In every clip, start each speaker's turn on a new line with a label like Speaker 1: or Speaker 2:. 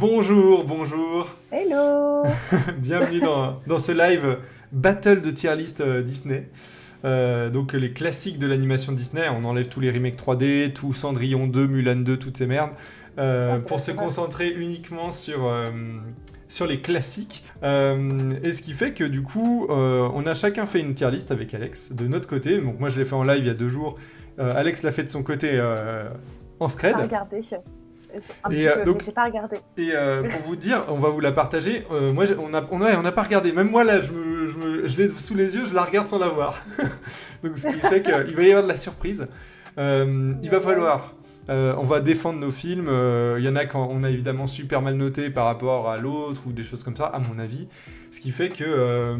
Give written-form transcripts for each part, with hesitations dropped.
Speaker 1: Bonjour, bonjour.
Speaker 2: Hello!
Speaker 1: Bienvenue dans ce live battle de tier list Disney. Donc les classiques de l'animation Disney, on enlève tous les remakes 3D, tout Cendrillon 2, Mulan 2, toutes ces merdes,
Speaker 2: Ah, c'est
Speaker 1: pour
Speaker 2: la
Speaker 1: se
Speaker 2: chorale.
Speaker 1: concentrer uniquement sur les classiques. Et ce qui fait que du coup, on a chacun fait une tier list avec Alex de notre côté. Donc moi je l'ai fait en live il y a 2 jours. Alex l'a fait de son côté en
Speaker 2: J'ai pas
Speaker 1: scred.
Speaker 2: regardé. Un
Speaker 1: Et
Speaker 2: petit peu, mais
Speaker 1: donc
Speaker 2: j'ai pas regardé.
Speaker 1: pour vous dire, on va vous la partager. Moi, on a pas regardé. Même moi, là, je l'ai sous les yeux, je la regarde sans la voir. Donc, ce qui fait qu'il va y avoir de la surprise. Il va
Speaker 2: Aïe, aïe.
Speaker 1: falloir. On va défendre nos films. Il y en a quand on a évidemment super mal noté par rapport à l'autre ou des choses comme ça, à mon avis. Ce qui fait que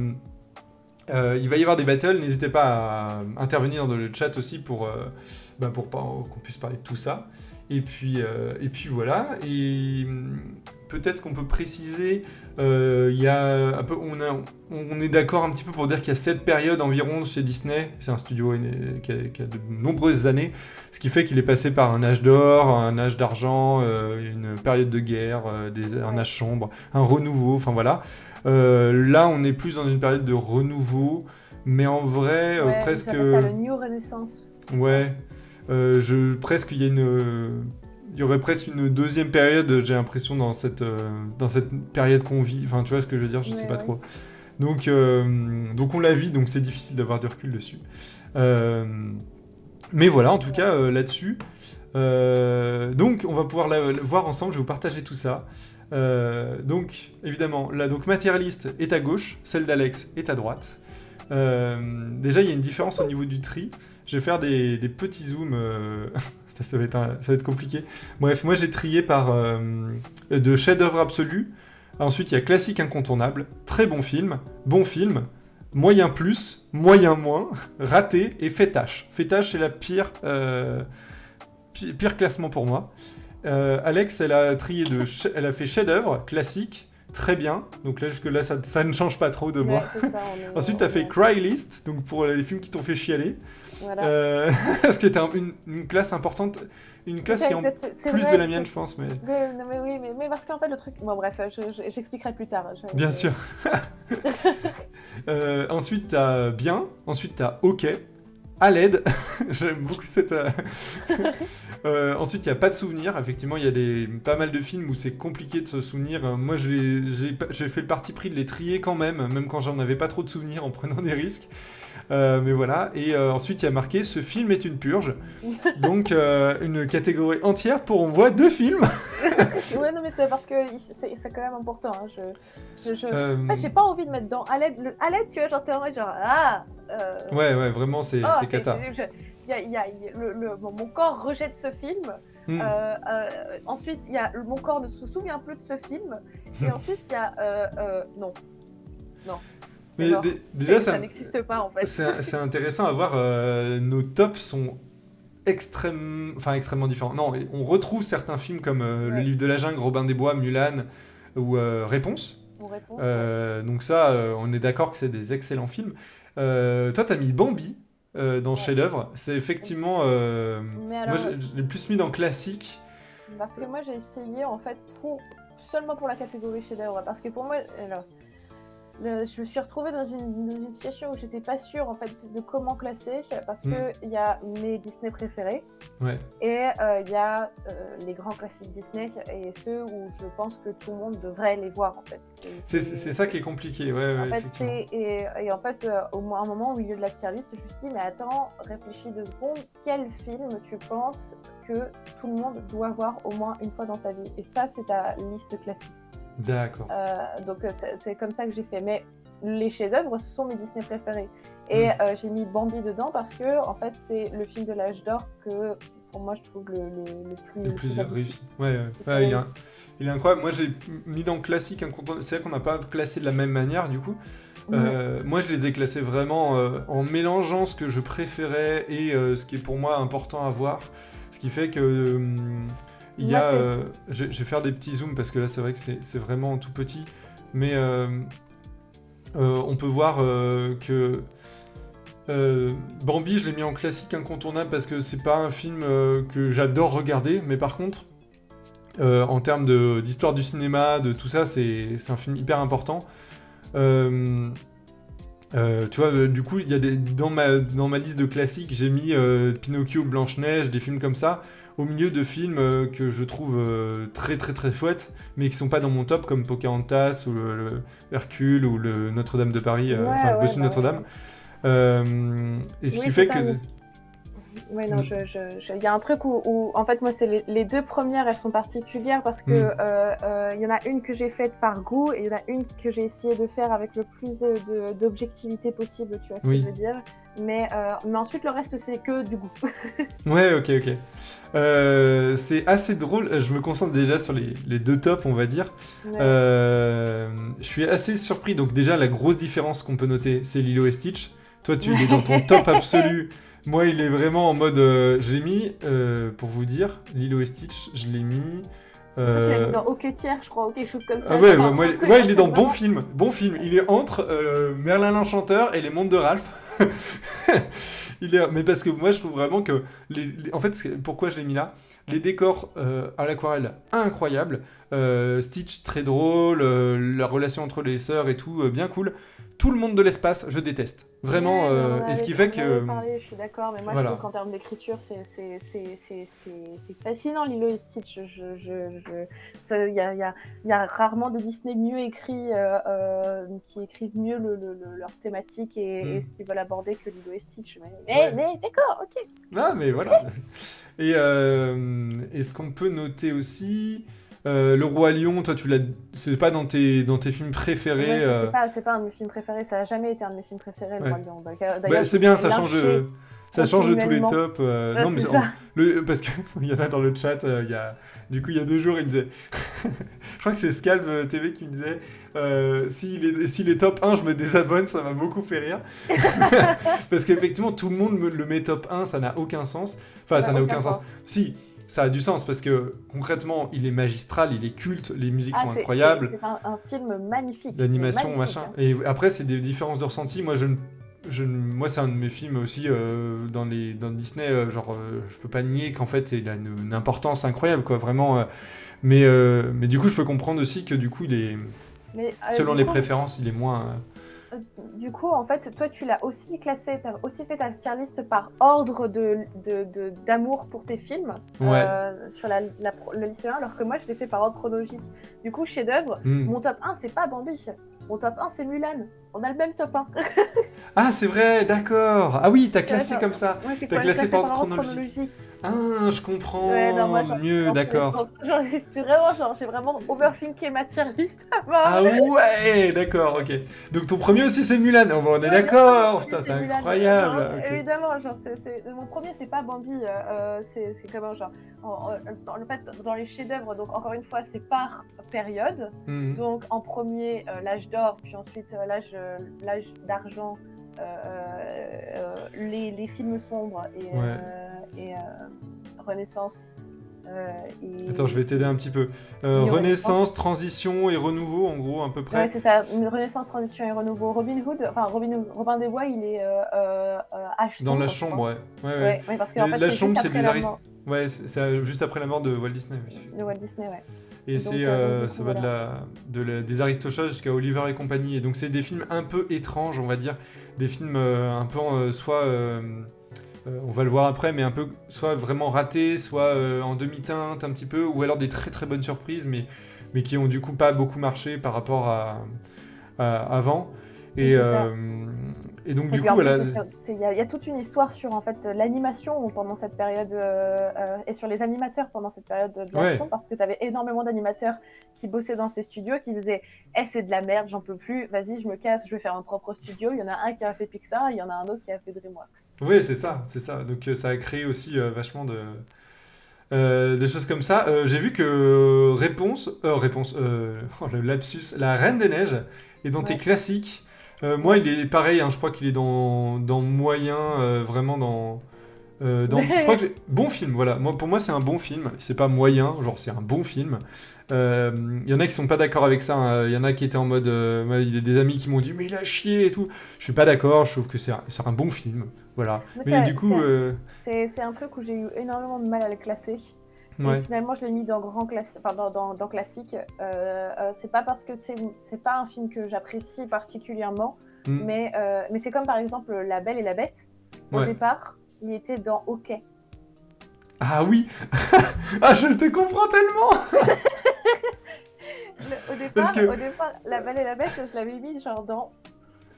Speaker 1: il va y avoir des battles. N'hésitez pas à intervenir dans le chat aussi pour qu'on puisse parler de tout ça. Et puis voilà. Et peut-être qu'on peut préciser, il y a un peu, on est d'accord un petit peu pour dire qu'il y a 7 périodes environ chez Disney. C'est un studio qui a de nombreuses années, ce qui fait qu'il est passé par un âge d'or, un âge d'argent, une période de guerre, un
Speaker 2: Ouais.
Speaker 1: âge sombre, un renouveau. Enfin voilà. Là, on est plus dans une période de renouveau, mais en vrai,
Speaker 2: Ouais, ils
Speaker 1: presque,
Speaker 2: appellent ça le New Renaissance, je crois.
Speaker 1: ouais. Presque, il y aurait presque une deuxième période, j'ai l'impression, dans cette période qu'on vit. Enfin, tu vois ce que je veux dire, je sais
Speaker 2: Ouais,
Speaker 1: pas
Speaker 2: ouais.
Speaker 1: trop. Donc on la vit, donc c'est difficile d'avoir du recul dessus. Euh, mais voilà, en tout
Speaker 2: Ouais.
Speaker 1: cas, là-dessus. Donc, on va pouvoir la voir ensemble, je vais vous partager tout ça. Donc, évidemment, là, donc, ma tier list est à gauche, celle d'Alex est à droite. Déjà, il y a une différence au niveau du tri. Je vais faire des petits zooms. Ça va être compliqué. Bref, moi j'ai trié par de chef-d'œuvre absolu. Ensuite, il y a classique incontournable, très bon film, moyen plus, moyen moins, raté et fêtage. Fêtage, c'est la pire classement pour moi. Alex, elle a trié elle a fait chef-d'œuvre, classique, très bien. Donc là, jusque-là, ça ne change pas trop de moi.
Speaker 2: Ouais, c'est ça,
Speaker 1: Ensuite, tu as
Speaker 2: on
Speaker 1: fait
Speaker 2: est...
Speaker 1: Cry List, donc pour les films qui t'ont fait chialer.
Speaker 2: Voilà.
Speaker 1: Ce qui était une classe importante, une classe qui est en
Speaker 2: C'est
Speaker 1: plus de
Speaker 2: vrai,
Speaker 1: la mienne, je pense, mais
Speaker 2: non, mais oui, mais parce qu'en fait, le truc... Bon, bref, j'expliquerai plus tard.
Speaker 1: bien sûr. Ensuite, t'as bien. Ensuite, t'as OK. À l'aide. J'aime beaucoup cette. Ensuite, il n'y a pas de souvenir. Effectivement, il y a pas mal de films où c'est compliqué de se souvenir. Moi, j'ai fait le parti pris de les trier quand même quand j'en avais pas trop de souvenirs en prenant des risques. Mais voilà. Et ensuite, il y a marqué ce film est une purge. Donc, une catégorie entière pour on voit 2 films.
Speaker 2: Ouais, non, mais c'est parce que c'est quand même important. Hein. En fait,
Speaker 1: Euh,
Speaker 2: j'ai pas envie de mettre dans à l'aide, tu vois, genre, t'es en mode genre, ah,
Speaker 1: ouais, vraiment,
Speaker 2: oh,
Speaker 1: c'est cata.
Speaker 2: mon corps rejette ce film.
Speaker 1: Hmm.
Speaker 2: Ensuite, mon corps ne se souvient plus de ce film. Et ensuite, il y a, non, non, c'est
Speaker 1: Mais
Speaker 2: mort.
Speaker 1: déjà,
Speaker 2: Ça n'existe pas, en fait.
Speaker 1: c'est intéressant à voir. Nos tops sont extrêmement différents. Non, on retrouve certains films comme Le
Speaker 2: Ouais,
Speaker 1: Livre de la Jungle, Robin des Bois, Mulan ou Réponse.
Speaker 2: mon réponse, ouais.
Speaker 1: Donc ça, on est d'accord que c'est des excellents films. Toi, t'as mis Bambi dans
Speaker 2: Ouais.
Speaker 1: chef-d'œuvre. C'est effectivement...
Speaker 2: Mais
Speaker 1: moi,
Speaker 2: alors,
Speaker 1: je l'ai plus mis dans classique.
Speaker 2: parce que moi, j'ai essayé, en fait, seulement pour la catégorie chef-d'œuvre. Parce que pour moi, alors, je me suis retrouvée dans une situation où j'étais pas sûre en fait de comment classer parce
Speaker 1: Hmm.
Speaker 2: que il y a mes Disney préférés
Speaker 1: Ouais.
Speaker 2: et il y a les grands classiques Disney et ceux où je pense que tout le monde devrait les voir en fait.
Speaker 1: C'est ça qui est compliqué, ouais,
Speaker 2: En fait,
Speaker 1: effectivement.
Speaker 2: et en fait, au moins un moment au milieu de la tier list, je me suis dit mais attends, réfléchis 2 secondes, quel film tu penses que tout le monde doit voir au moins une fois dans sa vie? Et ça, c'est ta liste classique.
Speaker 1: D'accord.
Speaker 2: Donc c'est comme ça que j'ai fait. Mais les chefs-d'œuvre, ce sont mes Disney préférés. Et j'ai mis Bambi dedans parce que en fait c'est le film de l'âge d'or que pour moi je trouve
Speaker 1: Le
Speaker 2: le
Speaker 1: plus
Speaker 2: plus abouti.
Speaker 1: réussi. Ouais, il est incroyable. Moi, j'ai mis dans classique incontournable. C'est vrai qu'on n'a pas classé de la même manière, du coup.
Speaker 2: Ouais.
Speaker 1: Moi, je les ai classés vraiment en mélangeant ce que je préférais et ce qui est pour moi important à voir. Ce qui fait que il y
Speaker 2: Moi
Speaker 1: a.
Speaker 2: c'est
Speaker 1: Je vais faire des petits zooms parce que là, c'est vrai que c'est vraiment tout petit. Mais on peut voir que Bambi, je l'ai mis en classique incontournable parce que c'est pas un film que j'adore regarder. Mais par contre, En termes d'histoire du cinéma, de tout ça, c'est un film hyper important. Tu vois, du coup, il y a dans ma liste de classiques, j'ai mis Pinocchio, Blanche-Neige, des films comme ça, au milieu de films que je trouve très très très chouettes, mais qui sont pas dans mon top, comme Pocahontas, ou le Hercule, ou le Notre-Dame de Paris, enfin le Bossu de Notre-Dame. Et ce qui fait que...
Speaker 2: Oui, non, il y a un truc où en fait, moi, c'est les deux premières, elles sont particulières parce que y en a une que j'ai faite par goût et il y en a une que j'ai essayé de faire avec le plus d'objectivité possible, tu vois ce que je veux dire. Mais ensuite, le reste, c'est que du goût.
Speaker 1: Ouais, ok. C'est assez drôle, je me concentre déjà sur les deux tops, on va dire. Ouais. Je suis assez surpris, donc déjà, la grosse différence qu'on peut noter, c'est Lilo et Stitch. Toi, tu l'es dans ton top absolu. Moi, il est vraiment en mode... je l'ai mis, pour vous dire, Lilo et Stitch, je l'ai mis...
Speaker 2: Tu l'as mis dans Hocketière, je crois, ou quelque chose comme ça.
Speaker 1: Ah ouais, ouais, il est dans Bon Film. Il est entre Merlin l'Enchanteur et Les Mondes de Ralph. Mais parce que moi, je trouve vraiment que... En fait, pourquoi je l'ai mis là ? Les décors à l'aquarelle, incroyables. Stitch, très drôle. La relation entre les sœurs et tout, bien cool. Tout le monde de l'espace, je déteste. Vraiment, et ce qui fait que...
Speaker 2: je suis d'accord, mais moi je trouve qu'en termes d'écriture, c'est fascinant, Lilo et Stitch. Il y a rarement de Disney mieux écrits, qui écrivent mieux leur thématique et ce qu'ils veulent aborder que Lilo et Stitch. Mais d'accord, ok.
Speaker 1: Ah, mais voilà. Et ce qu'on peut noter aussi... Le Roi Lion, toi, c'est pas dans tes films préférés.
Speaker 2: C'est pas un de mes films préférés, ça a jamais été un de mes films préférés, Le Roi Lion.
Speaker 1: D'ailleurs, c'est bien, ça change de tous les tops. Non, mais parce qu'il y en a dans le chat, du coup, il y a 2 jours, il disait... Je crois que c'est Scalv TV qui me disait s'il est top 1, je me désabonne, ça m'a beaucoup fait rire. Parce qu'effectivement, tout le monde le met top 1, ça n'a aucun sens. Enfin, ça n'a aucun sens. Si, ça a du sens parce que concrètement, il est magistral, il est culte, les musiques sont incroyables.
Speaker 2: C'est un film magnifique.
Speaker 1: L'animation, machin. Hein. Et après, c'est des différences de ressenti. Moi, moi, c'est un de mes films aussi dans Disney. Je peux pas nier qu'en fait, il a une importance incroyable, quoi. Vraiment. Mais du coup, je peux comprendre aussi que du coup, selon les préférences, il est moins.
Speaker 2: Du coup, en fait, toi, tu l'as aussi classé, tu as aussi fait ta tier list par ordre d'amour pour tes films sur le liste 1, alors que moi, je l'ai fait par ordre chronologique. Du coup, chef-d'œuvre, mon top 1, c'est pas Bambi. Mon top 1, c'est Mulan. On a le même top 1.
Speaker 1: Ah, c'est vrai, d'accord. Ah oui, t'as classé comme ça. Ouais, t'as classé par ordre chronologique. Ah, je comprends mieux, d'accord.
Speaker 2: J'ai vraiment overthinké ma tier list.
Speaker 1: Ah ouais, d'accord, ok. Donc ton premier aussi c'est Mulan, on est d'accord. Putain, c'est incroyable.
Speaker 2: Okay. Évidemment, mon premier c'est pas Bambi, c'est comment genre. En fait, dans les chefs-d'œuvre, donc encore une fois, c'est par période. Donc en premier, l'âge d'or, puis ensuite l'âge d'argent. Les films sombres et Renaissance.
Speaker 1: Attends, je vais t'aider un petit peu. Renaissance, transition et renouveau, en gros, à peu près.
Speaker 2: Ouais, c'est ça. Renaissance, transition et renouveau. Robin des Bois, il est H sombre.
Speaker 1: Dans la chambre, ouais.
Speaker 2: Ouais, parce que, en fait,
Speaker 1: la chambre, c'est c'est juste après la mort de Walt Disney.
Speaker 2: De Walt Disney, ouais.
Speaker 1: Et ça va des Aristochats jusqu'à Oliver et compagnie. Et donc, c'est des films un peu étranges, on va dire. Des films un peu on va le voir après, mais un peu soit vraiment ratés, soit en demi-teinte un petit peu, ou alors des très très bonnes surprises, mais qui ont du coup pas beaucoup marché par rapport à avant. Et donc du coup, voilà.
Speaker 2: Il y a toute une histoire sur en fait l'animation pendant cette période et sur les animateurs pendant cette période de l'action, parce que tu avais énormément d'animateurs qui bossaient dans ces studios qui disaient c'est de la merde, j'en peux plus, vas-y, je me casse, je vais faire un propre studio. Il y en a un qui a fait Pixar, il y en a un autre qui a fait DreamWorks.
Speaker 1: Oui, c'est ça. Donc ça a créé aussi vachement des choses comme ça. J'ai vu que le lapsus, La Reine des Neiges est dans tes classiques. Moi, il est pareil, je crois qu'il est dans moyen, vraiment dans... je crois que bon film, voilà. Pour moi, c'est un bon film. C'est pas moyen, genre c'est un bon film. Il y en a qui sont pas d'accord avec ça. Il y en a qui étaient en mode... il y a des amis qui m'ont dit « Mais il a chié !» et tout. Je suis pas d'accord, je trouve que c'est un bon film. Voilà. Mais du coup...
Speaker 2: C'est un truc où j'ai eu énormément de mal à le classer.
Speaker 1: Ouais.
Speaker 2: Et finalement, je l'ai mis dans dans classique. C'est pas parce que c'est pas un film que j'apprécie particulièrement,
Speaker 1: Mm.
Speaker 2: mais c'est comme par exemple La Belle et la Bête. Au
Speaker 1: Ouais.
Speaker 2: départ, il était dans OK.
Speaker 1: Ah oui. Ah, je te comprends tellement. Parce que
Speaker 2: Au départ, La Belle et la Bête, je l'avais mis genre dans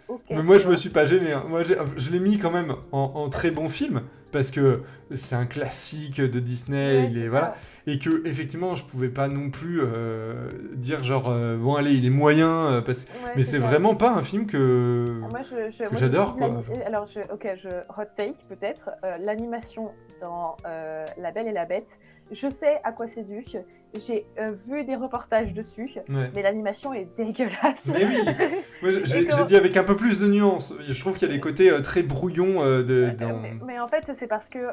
Speaker 2: OK.
Speaker 1: mais moi,
Speaker 2: tu
Speaker 1: je me
Speaker 2: vois.
Speaker 1: suis pas gêné. Hein. Moi, je l'ai mis quand même en très bon film parce que c'est un classique de Disney.
Speaker 2: Ouais,
Speaker 1: Il est
Speaker 2: c'est
Speaker 1: voilà,
Speaker 2: ça.
Speaker 1: et que effectivement, je pouvais pas non plus dire genre bon allez, il est moyen
Speaker 2: Ouais,
Speaker 1: mais
Speaker 2: c'est
Speaker 1: c'est
Speaker 2: ça.
Speaker 1: vraiment pas un film que
Speaker 2: Moi,
Speaker 1: que
Speaker 2: moi, je
Speaker 1: j'adore
Speaker 2: trouve
Speaker 1: quoi. Genre.
Speaker 2: alors, je hot take peut-être, l'animation dans La Belle et la Bête. Je sais à quoi c'est dû. J'ai vu des reportages dessus,
Speaker 1: Ouais.
Speaker 2: mais l'animation est dégueulasse.
Speaker 1: Mais oui, moi
Speaker 2: Et
Speaker 1: j'ai dit avec un peu plus de nuances. Je trouve qu'il y a des côtés très brouillons dans.
Speaker 2: mais en fait, c'est parce que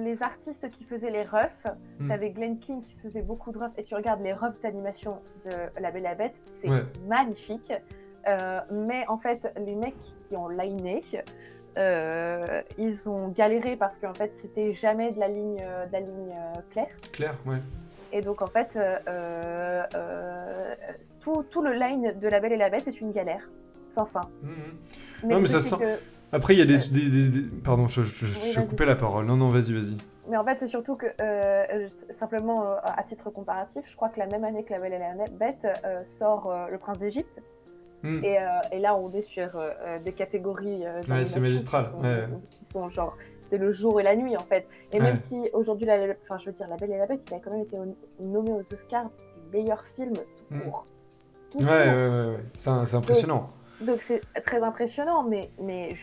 Speaker 2: les artistes qui faisaient les refs,
Speaker 1: Hmm.
Speaker 2: t'avais Glenn King qui faisait beaucoup de refs, et tu regardes les refs d'animation de La Belle et la Bête, c'est
Speaker 1: Ouais.
Speaker 2: magnifique. Mais en fait, les mecs qui ont liné, ils ont galéré parce qu'en fait, c'était jamais de la ligne claire.
Speaker 1: Clair, ouais.
Speaker 2: Et donc, en fait, tout le line de La Belle et la Bête est une galère, sans fin.
Speaker 1: Mhm.
Speaker 2: Mais
Speaker 1: Non,
Speaker 2: le
Speaker 1: mais ça
Speaker 2: truc,
Speaker 1: sent.
Speaker 2: c'est que...
Speaker 1: Après, il y a Pardon, je
Speaker 2: Oui, vas-y.
Speaker 1: coupais la parole. Non, non, vas-y.
Speaker 2: Mais en fait, c'est surtout que, simplement à titre comparatif, je crois que la même année que La Belle et la Bête sort Le Prince d'Égypte.
Speaker 1: Hmm.
Speaker 2: Et là, on est sur des catégories
Speaker 1: Ouais, c'est magistral.
Speaker 2: qui sont genre, c'est le jour et la nuit en fait. Et
Speaker 1: Ouais.
Speaker 2: même si aujourd'hui, enfin, je veux dire, La Belle et la Bête, il a quand même été nommé aux Oscars du meilleur film tout court. Tout court.
Speaker 1: Ouais. C'est impressionnant.
Speaker 2: Donc c'est très impressionnant, mais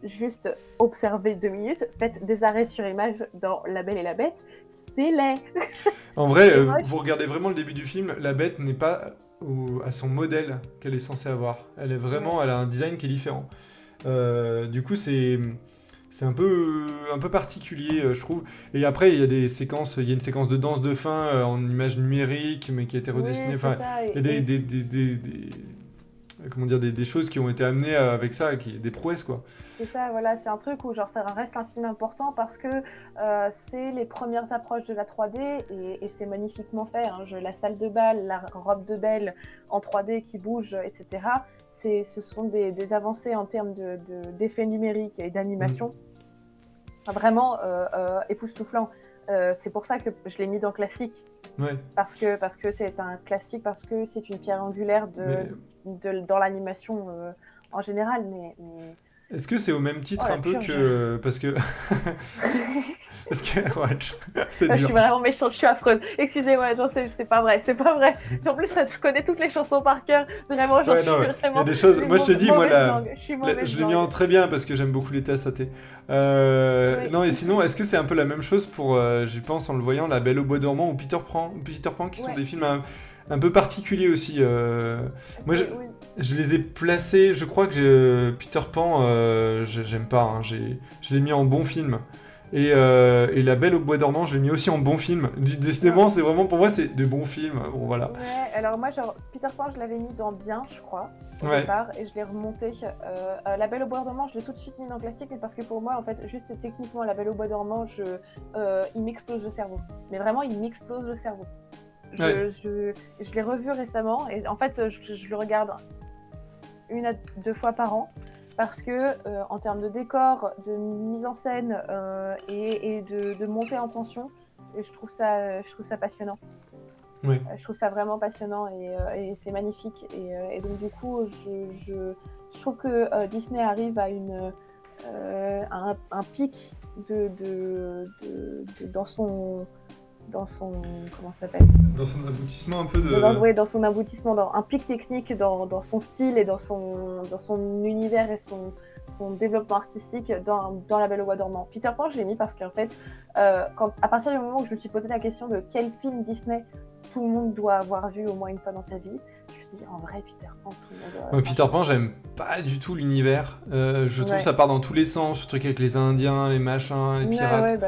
Speaker 2: juste observez 2 minutes, faites des arrêts sur image dans La Belle et la Bête, c'est laid.
Speaker 1: En vrai,
Speaker 2: C'est moche.
Speaker 1: vous regardez vraiment le début du film, la bête n'est pas à son modèle qu'elle est censée avoir. Elle est vraiment, elle a un design qui est différent. Du coup, c'est un peu particulier, je trouve. Et après, il y a des séquences, il y a une séquence de danse de fin en image numérique, mais qui a été redessinée.
Speaker 2: Oui,
Speaker 1: Enfin,
Speaker 2: c'est ça.
Speaker 1: il y a comment dire, des choses qui ont été amenées avec ça, des prouesses, quoi.
Speaker 2: C'est ça, voilà, c'est un truc où genre ça reste un film important parce que c'est les premières approches de la 3D et c'est magnifiquement fait. Hein. La salle de bal, la robe de Belle en 3D qui bouge, etc. Ce sont des avancées en termes d'effets numériques et d'animation. Vraiment époustouflant. C'est pour ça que je l'ai mis dans classique.
Speaker 1: Ouais.
Speaker 2: Parce que c'est un classique, parce que c'est une pierre angulaire dans l'animation en général. Mais...
Speaker 1: Est-ce que c'est au même titre un peu que... Parce que... Ouais, c'est dur.
Speaker 2: Je suis vraiment méchante, je suis affreuse. Excusez-moi, j'en sais, c'est pas vrai. En plus, je connais toutes les chansons par cœur. Vraiment,
Speaker 1: ouais, non,
Speaker 2: je suis vraiment...
Speaker 1: Il y a des choses... Moi, je te dis, moi, je l'ai mis en
Speaker 2: langue.
Speaker 1: très bien parce que j'aime beaucoup les TSAT. Oui. Non, et sinon, est-ce que c'est un peu la même chose pour, j'y pense en le voyant, La Belle au Bois dormant ou Peter Pan qui sont des films un peu particuliers aussi. Moi, je les ai placés, je crois que Peter Pan, j'aime pas, hein, je l'ai mis en bon film. Et La Belle au Bois dormant, je l'ai mis aussi en bon film. Décidément, c'est vraiment, pour moi, c'est des bons films. Bon, voilà.
Speaker 2: Ouais, alors moi, genre, Peter Pan, je l'avais mis dans bien, je crois, au départ, et je l'ai remonté. La Belle au Bois dormant, je l'ai tout de suite mis dans classique, mais parce que pour moi, en fait, juste techniquement, La Belle au Bois dormant, il m'explose le cerveau. Mais vraiment, il m'explose le cerveau. Je l'ai revu récemment, et en fait, je le regarde 1 à 2 fois par an. Parce que en termes de décor, de mise en scène et de montée en tension, je trouve ça passionnant.
Speaker 1: Oui.
Speaker 2: Je trouve ça vraiment passionnant et c'est magnifique. Et donc du coup, je trouve que Disney arrive à un pic dans son comment ça s'appelle ?
Speaker 1: Dans son aboutissement un peu de...
Speaker 2: Dans son aboutissement, dans un pic technique, dans son style et dans son univers et son développement artistique dans La Belle au Bois dormant. Peter Pan, je l'ai mis parce qu'en fait, à partir du moment où je me suis posé la question de quel film Disney tout le monde doit avoir vu au moins une fois dans sa vie, je me suis dit, en vrai, Peter Pan, tout le monde doit...
Speaker 1: Peter Pan, j'aime pas du tout l'univers. Je trouve ça part dans tous les sens, ce truc avec les Indiens, les machins, les pirates.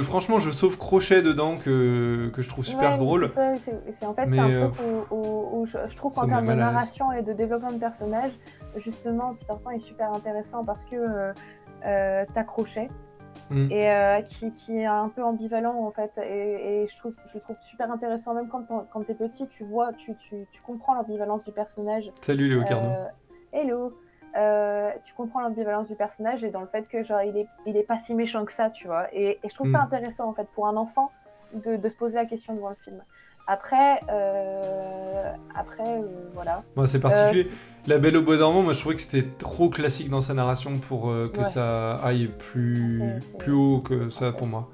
Speaker 1: Franchement, je sauve Crochet dedans que je trouve super drôle.
Speaker 2: C'est en fait, c'est un truc où je trouve qu'en termes de narration et de développement de personnages, justement, Peter Pan est super intéressant parce que t'as Crochet,
Speaker 1: Mm.
Speaker 2: et qui est un peu ambivalent en fait. Et je le trouve super intéressant, même quand t'es petit, tu vois, tu comprends l'ambivalence du personnage.
Speaker 1: Salut Léo Carnot.
Speaker 2: Hello. Tu comprends l'ambivalence du personnage et dans le fait que genre il est pas si méchant que ça, tu vois. Et je trouve ça intéressant en fait pour un enfant de se poser la question devant le film. Après, voilà.
Speaker 1: Moi, c'est particulier. La Belle au bois dormant, moi je trouvais que c'était trop classique dans sa narration pour que
Speaker 2: Ouais.
Speaker 1: ça aille plus
Speaker 2: C'est-
Speaker 1: haut que ça pour moi.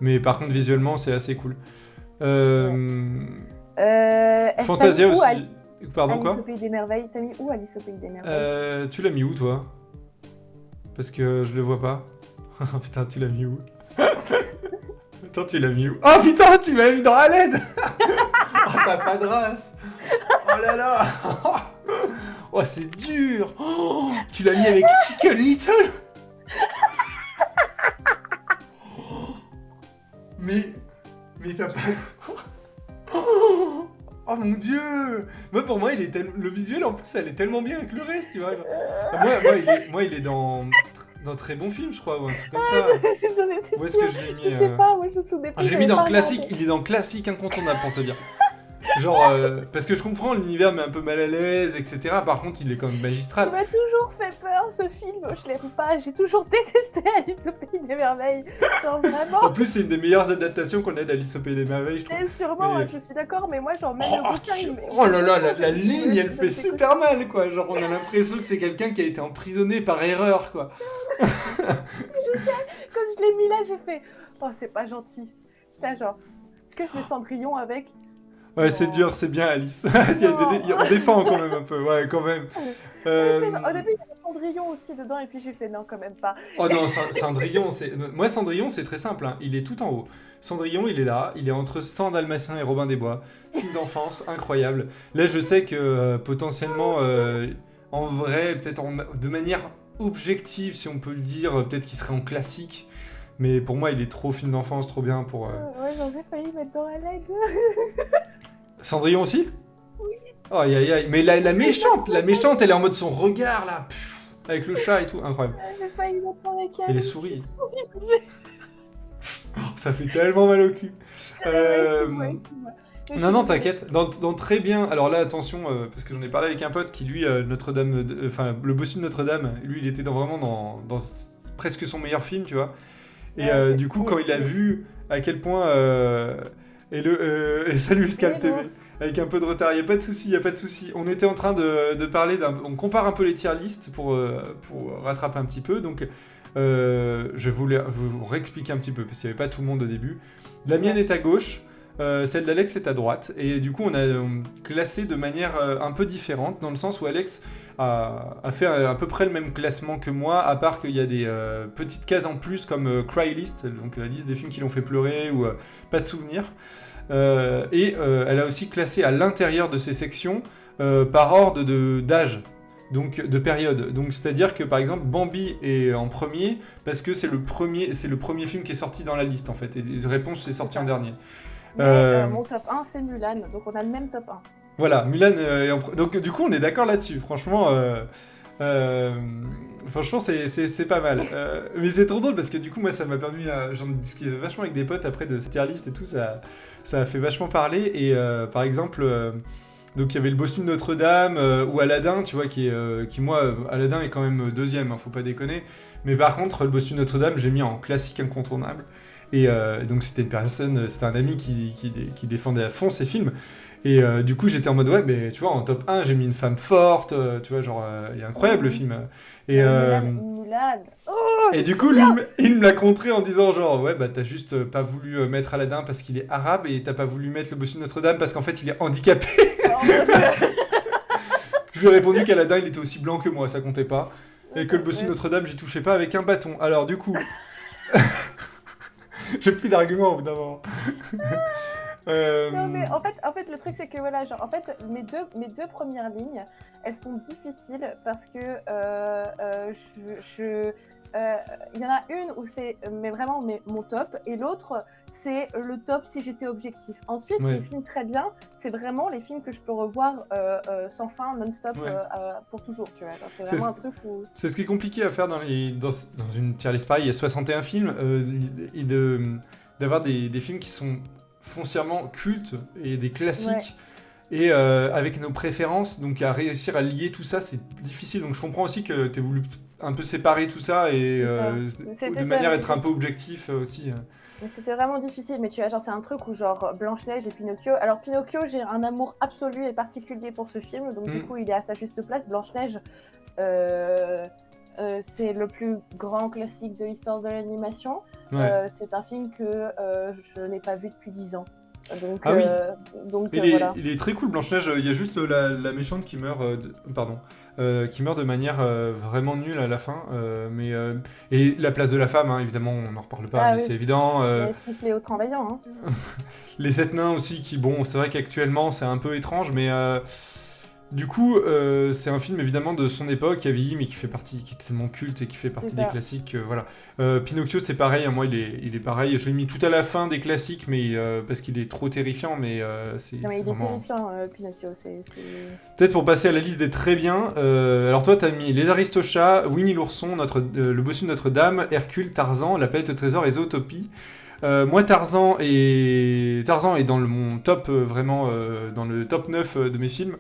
Speaker 1: Mais par contre, visuellement, c'est assez cool. Fantasia
Speaker 2: t'as mis où,
Speaker 1: aussi. Pardon,
Speaker 2: Alice
Speaker 1: quoi
Speaker 2: au Pays des Merveilles. T'as mis où Alice au Pays des Merveilles?
Speaker 1: Tu l'as mis où, toi? Parce que je le vois pas. Putain, tu l'as mis où? Attends, tu l'as mis où? Oh putain, tu m'as mis dans la LED. Oh, t'as pas de race. Oh là là. Oh, c'est dur. Oh, tu l'as mis avec Chicken Little. Mais t'as pas... Oh mon dieu. Moi, pour moi, le visuel, en plus, elle est tellement bien avec le reste, tu vois. Moi, il est dans Très Bon Film, je crois, ou un truc comme ça.
Speaker 2: J'en étais
Speaker 1: Où est-ce que je l'ai mis
Speaker 2: Je sais pas, moi je me souvenais pas.
Speaker 1: Je l'ai mis dans classique, il est dans classique incontournable pour te dire. Genre, parce que je comprends, l'univers met un peu mal à l'aise, etc. Par contre, il est quand même magistral.
Speaker 2: Il m'a toujours fait peur ce film, je l'aime pas, j'ai toujours détesté Alice au Pays des Merveilles. Genre vraiment.
Speaker 1: En plus, c'est une des meilleures adaptations qu'on ait d'Alice au Pays des Merveilles, je trouve.
Speaker 2: Et sûrement,
Speaker 1: Mais-
Speaker 2: je suis d'accord, mais moi genre même le bouquin,
Speaker 1: Oh là là, la ligne, elle fait super mal, quoi. Genre, on a l'impression que c'est quelqu'un qui a été emprisonné par erreur, quoi.
Speaker 2: Quand je l'ai mis là, j'ai fait oh, c'est pas gentil. J'étais genre, est-ce que je mets Cendrillon avec?
Speaker 1: Ouais,
Speaker 2: Non.
Speaker 1: c'est dur, c'est bien, Alice. On défend quand même un peu, ouais, quand même.
Speaker 2: Au début, il y avait Cendrillon aussi dedans, et puis j'ai fait non, quand même pas.
Speaker 1: Oh non, Cendrillon, c'est... Moi, Cendrillon, c'est très simple, hein. Il est tout en haut. Cendrillon, il est là, il est entre 100 Dalmatiens et Robin des Bois. Film d'enfance, incroyable. Là, je sais que potentiellement, en vrai, peut-être de manière objective, si on peut le dire, peut-être qu'il serait en classique. Mais pour moi, il est trop film d'enfance, trop bien pour...
Speaker 2: Ouais, genre j'ai failli mettre dans la leg.
Speaker 1: Cendrillon aussi? Oui. Oh, aïe, aïe, aïe. Mais la méchante, elle est en mode son regard, là, pff, avec le chat et tout, incroyable.
Speaker 2: J'ai failli mettre dans les cases.
Speaker 1: Et les souris. Ça fait tellement mal au cul. Non, t'inquiète. Dans Très Bien. Alors là, attention, parce que j'en ai parlé avec un pote qui, lui, Notre-Dame, le bossu de Notre-Dame, lui, il était vraiment dans presque son meilleur film, tu vois. Et du coup, quand il a vu à quel point. Et salut Scalp TV. Avec un peu de retard, il n'y a pas de souci. On était en train de parler on compare un peu les tier lists pour rattraper un petit peu. Donc, je voulais vous réexpliquer un petit peu, parce qu'il n'y avait pas tout le monde au début. La mienne est à gauche, celle d'Alex est à droite. Et du coup, on a classé de manière un peu différente, dans le sens où Alex a fait à peu près le même classement que moi, à part qu'il y a des petites cases en plus, comme Cry List, donc la liste des films qui l'ont fait pleurer, ou pas de souvenirs. Elle a aussi classé à l'intérieur de ces sections par ordre d'âge, donc de période. Donc c'est-à-dire que par exemple Bambi est en premier parce que c'est le premier film qui est sorti dans la liste en fait. Et Réponse est sorti en dernier.
Speaker 2: Mais, mon top 1 c'est Mulan, donc on a le même top 1.
Speaker 1: Voilà, Mulan donc du coup on est d'accord là-dessus. Franchement. Franchement, c'est pas mal. Mais c'est trop drôle parce que du coup, moi, ça m'a permis. J'en discutais vachement avec des potes après de cette tier list et tout. Ça a fait vachement parler. Et par exemple, donc il y avait le bossu de Notre-Dame ou Aladdin, tu vois, qui moi, Aladdin est quand même deuxième, hein, faut pas déconner. Mais par contre, le bossu de Notre-Dame, j'ai mis en classique incontournable. Et donc, c'était un ami qui défendait à fond ces films. Et du coup, j'étais en mode, ouais, mais tu vois, en top 1, j'ai mis une femme forte, tu vois, genre, il est incroyable le film. Et,
Speaker 2: Mulan. Oh,
Speaker 1: et du coup, il me l'a contré en disant, genre, ouais, bah t'as juste pas voulu mettre Aladdin parce qu'il est arabe et t'as pas voulu mettre le bossu de Notre-Dame parce qu'en fait, il est handicapé. Je lui ai répondu qu'Aladin, il était aussi blanc que moi, ça comptait pas. Et que le bossu de Notre-Dame, j'y touchais pas avec un bâton. Alors, du coup. J'ai plus d'arguments au bout d'un moment.
Speaker 2: Non, mais en fait, le truc, c'est que voilà, genre, en fait, mes deux premières lignes, elles sont difficiles parce que il y en a une où c'est vraiment mon top et l'autre, c'est le top si j'étais objectif. Ensuite,
Speaker 1: Ouais.
Speaker 2: les films très bien, c'est vraiment les films que je peux revoir sans fin, non-stop,
Speaker 1: Ouais.
Speaker 2: pour toujours, tu vois. Genre, c'est
Speaker 1: C'est
Speaker 2: vraiment
Speaker 1: ce-
Speaker 2: un truc où...
Speaker 1: C'est ce qui est compliqué à faire dans une tier list pareil, il y a 61 films, et d'avoir des films qui sont foncièrement cultes et des classiques, et avec nos préférences, donc à réussir à lier tout ça, c'est difficile. Donc je comprends aussi que tu aies voulu un peu séparer tout ça, et de manière à être un peu objectif aussi.
Speaker 2: Mais c'était vraiment difficile, mais tu vois, genre, c'est un truc où, genre, Blanche-Neige et Pinocchio... Alors, Pinocchio, j'ai un amour absolu et particulier pour ce film, donc du coup, il est à sa juste place. Blanche-Neige, c'est le plus grand classique de l'histoire de l'animation.
Speaker 1: Ouais.
Speaker 2: C'est un film que je n'ai pas vu depuis 10 ans. Donc,
Speaker 1: Ah oui.
Speaker 2: voilà.
Speaker 1: Il est très cool, Blanche-Neige. Il y a juste la méchante qui meurt, qui meurt de manière vraiment nulle à la fin. Et la place de la femme, hein, évidemment, on n'en reparle pas, mais
Speaker 2: oui.
Speaker 1: c'est évident.
Speaker 2: Et siffler au train vaillant. Hein.
Speaker 1: Les 7 nains aussi, qui, bon, c'est vrai qu'actuellement, c'est un peu étrange, mais du coup, c'est un film évidemment de son époque, qui a vieilli, mais qui est tellement culte et qui fait partie des classiques. Voilà. Pinocchio, c'est pareil, hein, moi il est pareil. Je l'ai mis tout à la fin des classiques, mais parce qu'il est trop terrifiant, mais c'est
Speaker 2: il
Speaker 1: vraiment...
Speaker 2: est terrifiant, Pinocchio.
Speaker 1: Peut-être pour passer à la liste des très bien. Alors toi, t'as mis Les Aristochats, Winnie l'ourson, Le Bossu de Notre-Dame, Hercule, Tarzan, La planète au trésor et Zootopie. Moi, Tarzan est dans mon top, vraiment dans le top 9 de mes films.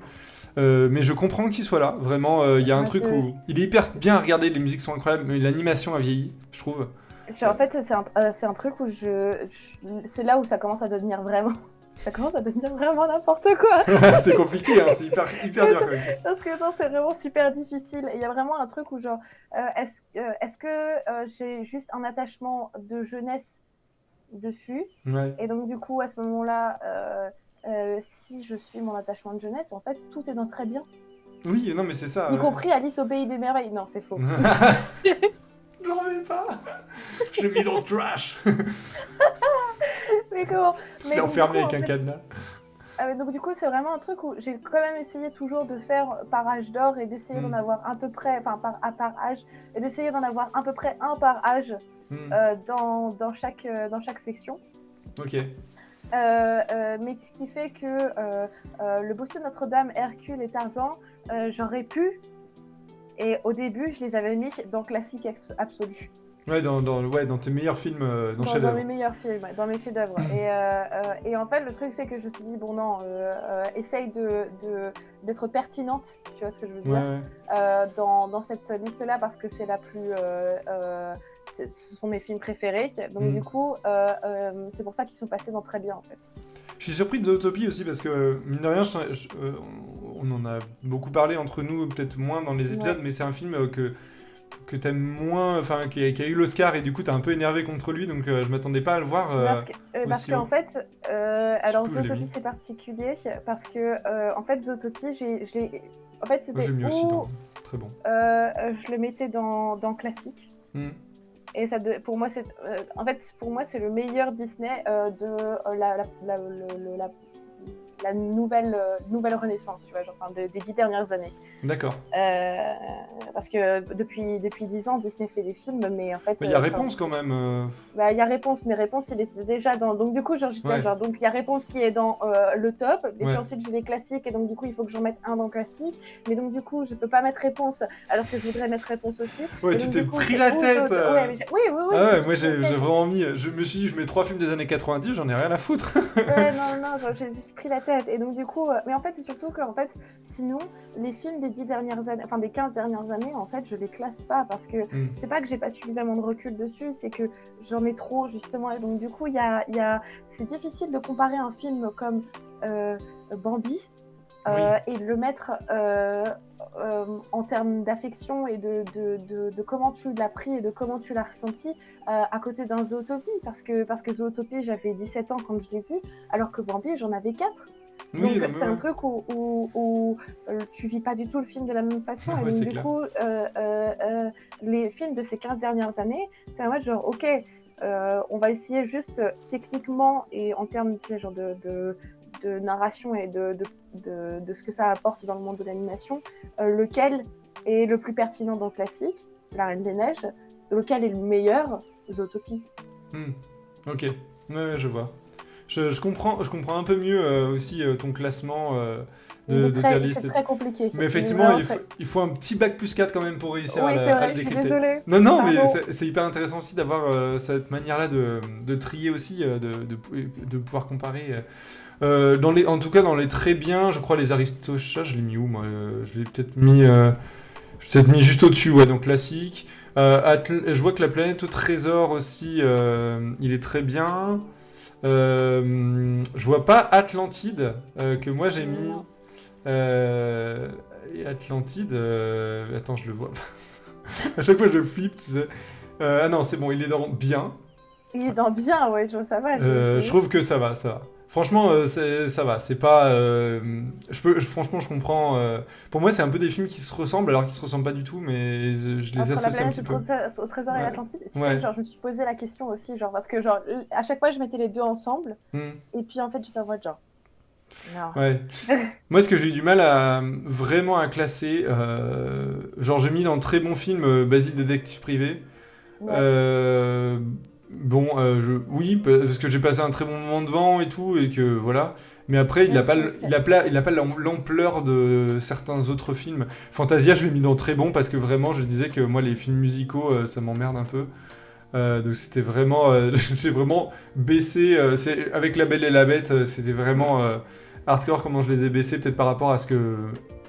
Speaker 1: Mais je comprends qu'il soit là, vraiment, il y a un truc où... Il est hyper bien à regarder, les musiques sont incroyables, mais l'animation a vieilli, je trouve.
Speaker 2: En fait, c'est un truc où c'est là où ça commence à devenir vraiment... Ça commence à devenir vraiment n'importe quoi.
Speaker 1: C'est compliqué, hein, c'est hyper dur quand même.
Speaker 2: Parce que non, c'est vraiment super difficile. Il y a vraiment un truc où genre, est-ce que j'ai juste un attachement de jeunesse dessus?
Speaker 1: Ouais.
Speaker 2: Et donc du coup, à ce moment-là, si je suis mon attachement de jeunesse, en fait, tout est dans très bien.
Speaker 1: Oui, non mais c'est ça.
Speaker 2: Y compris Alice au Pays des Merveilles. Non, c'est faux.
Speaker 1: Je n'en remets pas. Je l'ai mis dans le trash.
Speaker 2: Mais comment?
Speaker 1: Je l'ai enfermé avec un cadenas.
Speaker 2: Donc du coup, c'est vraiment un truc où j'ai quand même essayé toujours de faire par âge d'or et d'essayer d'en avoir à peu près, enfin par âge, et d'essayer d'en avoir à peu près un par âge dans chaque section.
Speaker 1: Ok.
Speaker 2: Mais ce qui fait que Le Bossu de Notre-Dame, Hercule et Tarzan, j'aurais pu, et au début, je les avais mis dans classique absolu.
Speaker 1: Ouais, dans tes meilleurs films,
Speaker 2: dans mes meilleurs films, dans mes chefs-d'œuvre. Et en fait, le truc, c'est que je me suis dit, bon, non, essaye d'être pertinente, tu vois ce que je veux dire, dans cette liste-là, parce que c'est la plus... ce sont mes films préférés. Donc, du coup, c'est pour ça qu'ils sont passés dans très bien, en fait.
Speaker 1: Je suis surpris de Zootopie aussi, parce que, mine de rien, on en a beaucoup parlé entre nous, peut-être moins dans les épisodes, mais c'est un film que t'aimes moins, enfin qui a eu l'Oscar, et du coup t'es un peu énervé contre lui, donc je m'attendais pas à le voir
Speaker 2: parce qu'en fait, alors Zootopie c'est particulier, parce que en fait Zootopie, en fait c'était
Speaker 1: j'ai mis aussi très bon.
Speaker 2: Je le mettais dans classique. Et ça, pour moi, c'est le meilleur Disney de la nouvelle renaissance, tu vois, genre, des 10 dernières années.
Speaker 1: D'accord.
Speaker 2: Parce que depuis 10 ans, Disney fait des films, mais en fait...
Speaker 1: Il y a Réponse quand même.
Speaker 2: Bah, il y a Réponse, mais Réponse, il est déjà dans... Donc du coup, donc il y a Réponse qui est dans le top, et puis ensuite j'ai les classiques, et donc du coup, il faut que j'en mette un dans classique, mais donc du coup, je peux pas mettre Réponse, alors que je voudrais mettre Réponse aussi.
Speaker 1: Ouais, tu t'es pris la tête.
Speaker 2: Oui.
Speaker 1: Ah ouais, moi j'ai vraiment mis... Je me suis dit, je mets 3 films des années 90, j'en ai rien à foutre.
Speaker 2: Ouais, non, j'ai juste pris la tête, et donc du coup... mais en fait, c'est surtout que, en fait, sinon, les films des 10 dernières années, enfin des 15 dernières années, en fait, je les classe pas, parce que c'est pas que j'ai pas suffisamment de recul dessus, c'est que j'en ai trop, justement, et donc du coup, c'est difficile de comparer un film comme Bambi et de le mettre en termes d'affection et de comment tu l'as pris et de comment tu l'as ressenti à côté d'un Zootopie, parce que Zootopie, j'avais 17 ans quand je l'ai vu, alors que Bambi, j'en avais 4. Donc c'est un truc où tu vis pas du tout le film de la même façon. Et donc du coup, les films de ces 15 dernières années, c'est un mode genre, ok, on va essayer juste techniquement et en termes genre de narration et de ce que ça apporte dans le monde de l'animation, lequel est le plus pertinent dans le classique, La Reine des Neiges, lequel est le meilleur, Zootopie.
Speaker 1: Ok. Ouais, je vois. Je comprends un peu mieux aussi ton classement de tier
Speaker 2: C'est
Speaker 1: list.
Speaker 2: très compliqué.
Speaker 1: Mais effectivement, il faut un petit bac plus 4 quand même pour réussir
Speaker 2: Oui, c'est
Speaker 1: à
Speaker 2: vrai,
Speaker 1: le
Speaker 2: je suis
Speaker 1: décrypter.
Speaker 2: désolée.
Speaker 1: Non, mais
Speaker 2: Pardon.
Speaker 1: c'est hyper intéressant aussi d'avoir cette manière-là de trier aussi, de pouvoir comparer. En tout cas, dans les très bien, je crois les Aristochats, je l'ai mis où moi Je l'ai peut-être mis juste au-dessus, ouais, donc classique. Je vois que la planète au trésor aussi, il est très bien. Je vois pas Atlantide, que moi j'ai mis.
Speaker 2: Non.
Speaker 1: Et Atlantide, attends, je le vois. À chaque fois, je flippe, tu sais. Ah non, c'est bon, il est dans bien.
Speaker 2: Il est dans bien, ouais, ça va.
Speaker 1: Je trouve que ça va, ça va. Franchement, ça va. C'est pas. Franchement, je comprends. Pour moi, c'est un peu des films qui se ressemblent, alors qu'ils se ressemblent pas du tout, mais je les
Speaker 2: Entre la
Speaker 1: associe un
Speaker 2: planète
Speaker 1: petit peu.
Speaker 2: au trésor et
Speaker 1: Ouais.
Speaker 2: l'Atlantide, tu
Speaker 1: Ouais.
Speaker 2: sais, genre, je me suis posé la question aussi, genre, parce que, genre, à chaque fois, je mettais les deux ensemble,
Speaker 1: Hmm.
Speaker 2: et puis, en fait, j'étais en mode, genre, non.
Speaker 1: Ouais. Moi, ce que j'ai eu du mal à vraiment à classer, genre j'ai mis dans très bon film Basile détective privé.
Speaker 2: Ouais.
Speaker 1: Euh, bon, oui, parce que j'ai passé un très bon moment devant et tout, et que voilà. Mais après, il n'a
Speaker 2: Oui,
Speaker 1: pas, il a pas l'ampleur de certains autres films. Fantasia, je l'ai mis dans très bon parce que vraiment, je disais que moi, les films musicaux, ça m'emmerde un peu. Donc c'était vraiment, j'ai vraiment baissé. Avec La Belle et la Bête, c'était vraiment hardcore comment je les ai baissés, peut-être par rapport à ce que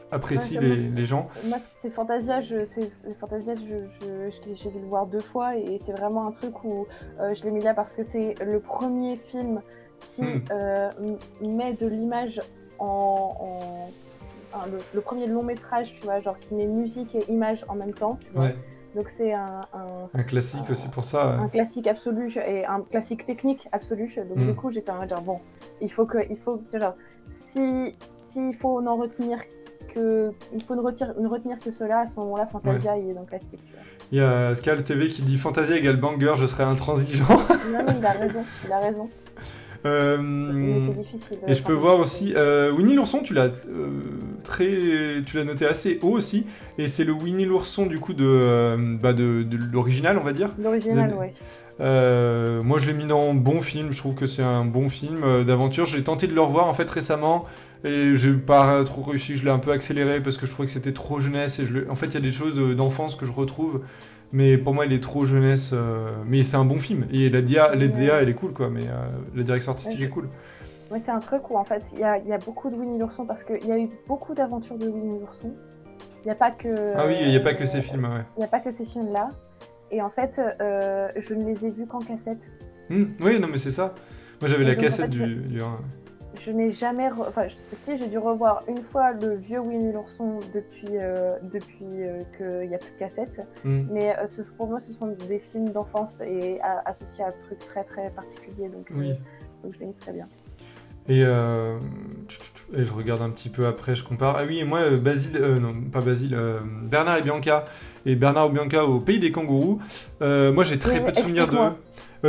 Speaker 2: Ouais,
Speaker 1: apprécient les gens.
Speaker 2: moi, c'est Fantasia, j'ai dû le voir 2 fois et c'est vraiment un truc où je l'ai mis là parce que c'est le premier film qui met de l'image le premier long métrage, tu vois, genre qui met musique et image en même temps, tu vois.
Speaker 1: Ouais.
Speaker 2: Donc c'est
Speaker 1: Un classique aussi pour ça.
Speaker 2: un classique absolu et un classique technique absolu. Donc du coup, j'étais en mode genre, bon, il faut que genre, s'il faut n'en retenir il faut ne retenir que cela, à ce moment-là, Fantasia il est dans le classique. Tu vois.
Speaker 1: Il y a Scal TV qui dit Fantasia égale banger, je serais intransigeant.
Speaker 2: Non mais il a raison. Mais c'est difficile.
Speaker 1: Et je peux voir aussi Winnie l'ourson, tu l'as noté assez haut aussi, et c'est le Winnie l'ourson du coup de l'original, on va dire.
Speaker 2: L'original, oui.
Speaker 1: Moi je l'ai mis dans bon film, je trouve que c'est un bon film d'aventure. J'ai tenté de le revoir en fait récemment et j'ai pas trop réussi, je l'ai un peu accéléré parce que je trouvais que c'était trop jeunesse et en fait il y a des choses d'enfance que je retrouve, mais pour moi il est trop jeunesse, mais c'est un bon film et la DA elle est cool quoi, mais la direction artistique est cool.
Speaker 2: Ouais, c'est un truc où en fait il y a beaucoup de Winnie l'ourson parce qu'il y a eu beaucoup d'aventures de Winnie l'ourson. Il n'y a pas que.
Speaker 1: Ah oui, il n'y a pas que ces films, ouais.
Speaker 2: Il n'y a pas que ces films-là. Et en fait, je ne les ai vus qu'en cassette.
Speaker 1: Oui, non, mais c'est ça. Moi, j'avais la cassette
Speaker 2: en fait,
Speaker 1: du 1.
Speaker 2: Je n'ai jamais. Si, j'ai dû revoir une fois le vieux Winnie l'ourson depuis qu'il n'y a plus de cassette. Mais pour moi, ce sont des films d'enfance et associés à un truc très très particulier. Donc je les mis très bien.
Speaker 1: Et je regarde un petit peu après, je compare. Ah oui, et moi, Bernard et Bianca. Et Bernard et Bianca au pays des kangourous. Moi, j'ai très peu de souvenirs d'eux.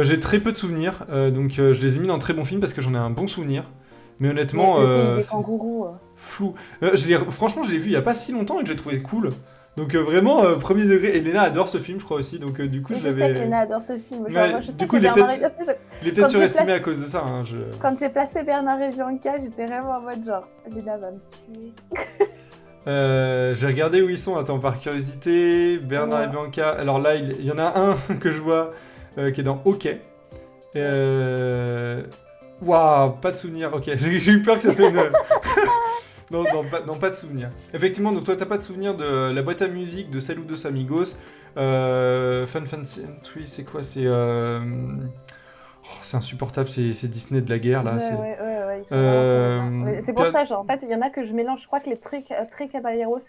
Speaker 1: J'ai très peu de souvenirs. Donc, je les ai mis dans très bons films parce que j'en ai un bon souvenir. Mais honnêtement,
Speaker 2: le pays des kangourous.
Speaker 1: Flou. Franchement, je l'ai vu il y a pas si longtemps et je l'ai trouvé cool. Donc vraiment, premier degré. Et Léna adore ce film, je crois aussi. Donc du coup,
Speaker 2: je sais que Léna adore ce film.
Speaker 1: Du coup, il est peut-être surestimé à cause de ça. Hein,
Speaker 2: Quand j'ai placé Bernard et Bianca, j'étais vraiment en mode genre, Léna va me tuer.
Speaker 1: J'ai regardé où ils sont. Attends, par curiosité, Bernard et Bianca. Alors là, il y en a un que je vois qui est dans OK. Waouh, pas de souvenir. Ok, j'ai eu peur que ça soit une. Non, pas de souvenir. Effectivement, donc toi, t'as pas de souvenir de la boîte à musique de Saludos Amigos. Fun Century, c'est quoi? C'est insupportable, c'est Disney de la guerre, là.
Speaker 2: Ouais, c'est pour ça, genre, en fait, il y en a que je mélange, je crois que les Tres Caballeros...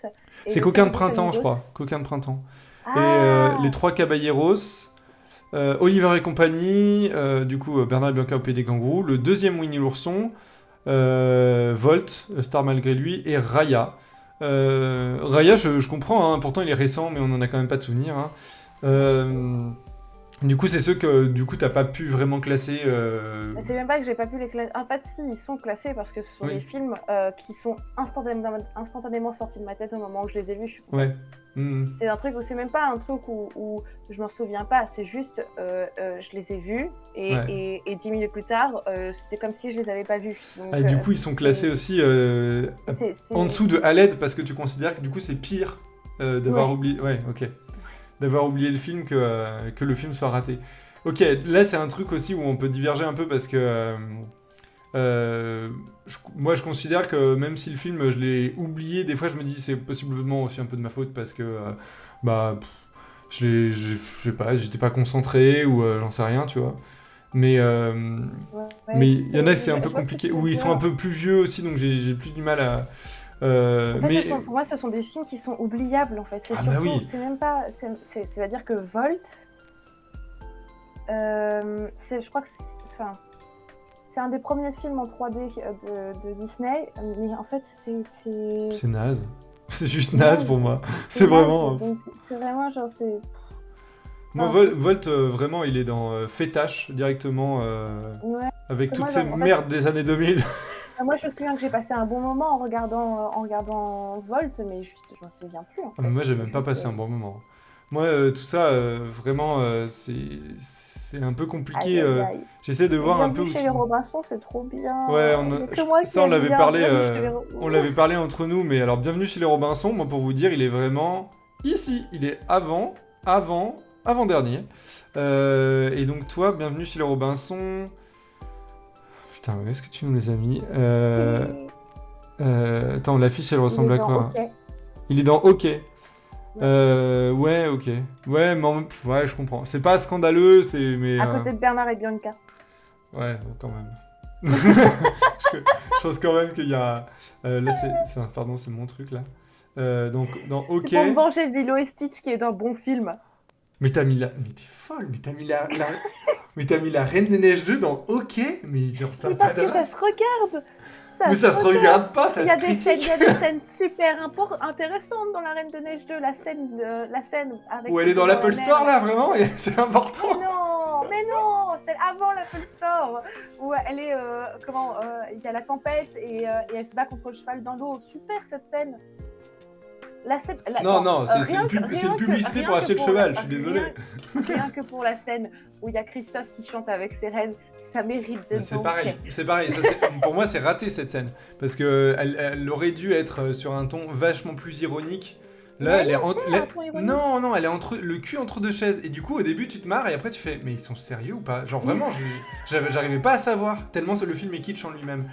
Speaker 1: C'est Coquin de printemps, je crois. Coquin de printemps.
Speaker 2: Ah.
Speaker 1: Et les Trois Caballeros... Oliver et compagnie, du coup Bernard et Bianca au pays des kangourous, le deuxième Winnie l'ourson, Volt, Star malgré lui, et Raya. Raya, je comprends, hein, pourtant il est récent, mais on en a quand même pas de souvenir. Hein. Du coup, c'est ceux que du coup t'as pas pu vraiment classer.
Speaker 2: C'est même pas que j'ai pas pu les classer. En fait, si, ils sont classés parce que ce sont des films qui sont instantanément sortis de ma tête au moment où je les ai vus.
Speaker 1: Ouais. Mhm.
Speaker 2: C'est un truc où c'est même pas un truc où je m'en souviens pas, c'est juste je les ai vus
Speaker 1: Ouais.
Speaker 2: et 10 minutes plus tard, c'était comme si je les avais pas vus.
Speaker 1: Ah,
Speaker 2: Donc
Speaker 1: et du coup, ils sont classés aussi en
Speaker 2: c'est...
Speaker 1: dessous de à l'aide parce que tu considères que du coup c'est pire d'avoir
Speaker 2: Ouais.
Speaker 1: oublié. Ouais, ok. D'avoir oublié le film que le film soit raté. Ok, là c'est un truc aussi où on peut diverger un peu parce que moi je considère que même si le film je l'ai oublié, des fois je me dis c'est possiblement aussi un peu de ma faute parce que bah je sais pas, j'étais pas concentré ou j'en sais rien, tu vois. Mais
Speaker 2: Ouais,
Speaker 1: mais il y en a c'est un peu
Speaker 2: je vois ce que
Speaker 1: compliqué
Speaker 2: tu veux
Speaker 1: où ils sont un
Speaker 2: dire.
Speaker 1: peu plus vieux aussi donc j'ai plus du mal à
Speaker 2: En fait,
Speaker 1: mais
Speaker 2: pour moi, ce sont des films qui sont oubliables, en fait. C'est
Speaker 1: ah bah
Speaker 2: surtout,
Speaker 1: oui.
Speaker 2: c'est même pas, c'est-à-dire que Volt, je crois que enfin, c'est un des premiers films en 3D de Disney, mais en fait,
Speaker 1: C'est naze. C'est juste
Speaker 2: c'est
Speaker 1: naze pour
Speaker 2: naze,
Speaker 1: moi.
Speaker 2: c'est
Speaker 1: C'est
Speaker 2: naze,
Speaker 1: vraiment.
Speaker 2: donc c'est vraiment genre,
Speaker 1: Moi,
Speaker 2: enfin,
Speaker 1: Volt, vraiment, il est dans Fetash directement
Speaker 2: ouais,
Speaker 1: avec
Speaker 2: que
Speaker 1: toutes
Speaker 2: moi,
Speaker 1: ces
Speaker 2: genre, en fait,
Speaker 1: merdes des années 2000.
Speaker 2: moi, je me souviens que j'ai passé un bon moment en regardant Volt, mais juste, je m'en souviens plus, en
Speaker 1: Ah, mais
Speaker 2: fait.
Speaker 1: moi, j'ai
Speaker 2: C'est
Speaker 1: même pas
Speaker 2: juste,
Speaker 1: passé un bon moment. Moi, tout ça, vraiment, c'est un peu
Speaker 2: aïe,
Speaker 1: compliqué.
Speaker 2: aïe, aïe.
Speaker 1: J'essaie de
Speaker 2: Mais
Speaker 1: voir un peu
Speaker 2: bienvenue
Speaker 1: où
Speaker 2: chez
Speaker 1: tu...
Speaker 2: les Robinson, c'est trop
Speaker 1: Ouais,
Speaker 2: bien. Il n'y a que moi qui
Speaker 1: ça,
Speaker 2: aime bien. Bienvenue chez les
Speaker 1: on
Speaker 2: Robinson.
Speaker 1: l'avait parlé entre nous, mais alors, bienvenue chez les Robinson, moi, pour vous dire, il est vraiment ici. Il est avant-dernier. Et donc, toi, bienvenue chez les Robinson. Putain, où est-ce que tu nous les as mis attends, l'affiche, elle
Speaker 2: Il est
Speaker 1: ressemble à
Speaker 2: dans
Speaker 1: quoi?
Speaker 2: OK.
Speaker 1: Il est dans OK.
Speaker 2: Ouais.
Speaker 1: Ouais, ok. Ouais, mais ouais, je comprends. C'est pas scandaleux, c'est... Mais,
Speaker 2: À côté de Bernard et Bianca.
Speaker 1: ouais, bon, quand même. Je pense quand même qu'il y a... là, c'est... Enfin, pardon, c'est mon truc, là. Donc, dans OK...
Speaker 2: C'est pour me venger de Lilo et Stitch qui est un bon film.
Speaker 1: Mais t'as mis la... Mais t'es folle, mais t'as mis mais t'as mis la Reine des Neiges 2 dans OK. Mais genre, t'as
Speaker 2: C'est
Speaker 1: pas
Speaker 2: parce
Speaker 1: de
Speaker 2: que ça
Speaker 1: race.
Speaker 2: se regarde.
Speaker 1: Mais ça se regarde pas, ça
Speaker 2: Il y
Speaker 1: se
Speaker 2: a des
Speaker 1: critique.
Speaker 2: scènes super intéressantes dans La Reine de Neige 2. La scène avec
Speaker 1: Ou elle est dans
Speaker 2: dans la
Speaker 1: l'Apple
Speaker 2: mer,
Speaker 1: Store,
Speaker 2: là.
Speaker 1: là, vraiment, c'est important.
Speaker 2: Mais non, c'est avant l'Apple Store où elle est il y a la tempête et elle se bat contre le cheval dans l'eau. Super cette scène.
Speaker 1: Non,
Speaker 2: Bon,
Speaker 1: non, c'est
Speaker 2: rien
Speaker 1: une publicité pour
Speaker 2: rien
Speaker 1: acheter
Speaker 2: que
Speaker 1: le
Speaker 2: pour
Speaker 1: cheval, je suis désolé.
Speaker 2: rien que pour la scène où il y a Christophe qui chante avec ses reines, ça mérite d'être
Speaker 1: C'est
Speaker 2: dans
Speaker 1: pareil,
Speaker 2: OK.
Speaker 1: c'est pareil. Pour moi, c'est raté cette scène. Parce que elle aurait dû être sur un ton vachement plus ironique. Là,
Speaker 2: Mais
Speaker 1: elle est
Speaker 2: non, c'est un ton ironique.
Speaker 1: Non, non, elle est le cul entre deux chaises. Et du coup, au début, tu te marres et après, tu fais mais ils sont sérieux ou pas? Genre vraiment, j'arrivais pas à savoir. Tellement le film est kitsch en lui-même.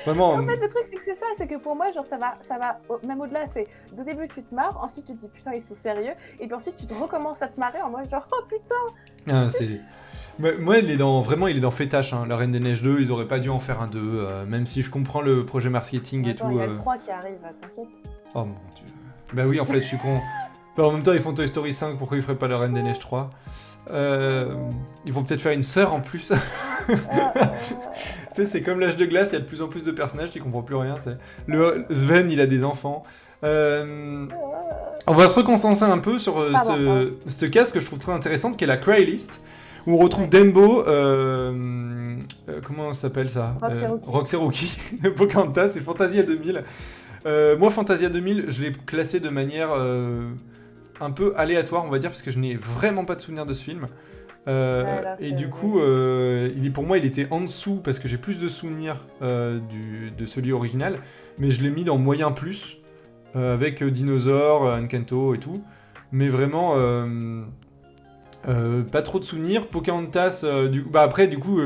Speaker 1: Vraiment.
Speaker 2: En fait, le truc, c'est que c'est ça, c'est que pour moi, genre, ça va même au-delà. C'est au début, tu te marres, ensuite, tu te dis putain, ils sont sérieux, et puis ensuite, tu te recommences à te marrer en mode genre, oh putain.
Speaker 1: C'est. Moi, vraiment, il est dans Fetash, hein. La Reine des Neiges 2, ils auraient pas dû en faire un 2, même si je comprends le projet marketing et
Speaker 2: Attends,
Speaker 1: tout.
Speaker 2: il y a le 3 qui arrive, t'inquiète.
Speaker 1: Oh mon dieu. Bah oui, en fait, je suis con. Bah, en même temps, ils font Toy Story 5, pourquoi ils feraient pas la Reine des Neiges 3 Ils vont peut-être faire une sœur en plus. Tu sais, c'est comme l'âge de glace, il y a de plus en plus de personnages, tu comprends plus rien, tu sais. Sven, il a des enfants. On va se reconcentrer un peu sur cette case que je trouve très intéressante, qui est la Craylist, où on retrouve Dembo, comment ça s'appelle ça Roxy Rookie, Pocahontas et Fantasia 2000. Moi, Fantasia 2000, je l'ai classé de manière un peu aléatoire, on va dire, parce que je n'ai vraiment pas de souvenir de ce film. Et du coup, pour moi, il était en dessous, parce que j'ai plus de souvenirs de celui original, mais je l'ai mis dans moyen plus, avec Dinosaure, Encanto et tout. Mais vraiment, pas trop de souvenirs. Pocahontas, après, du coup,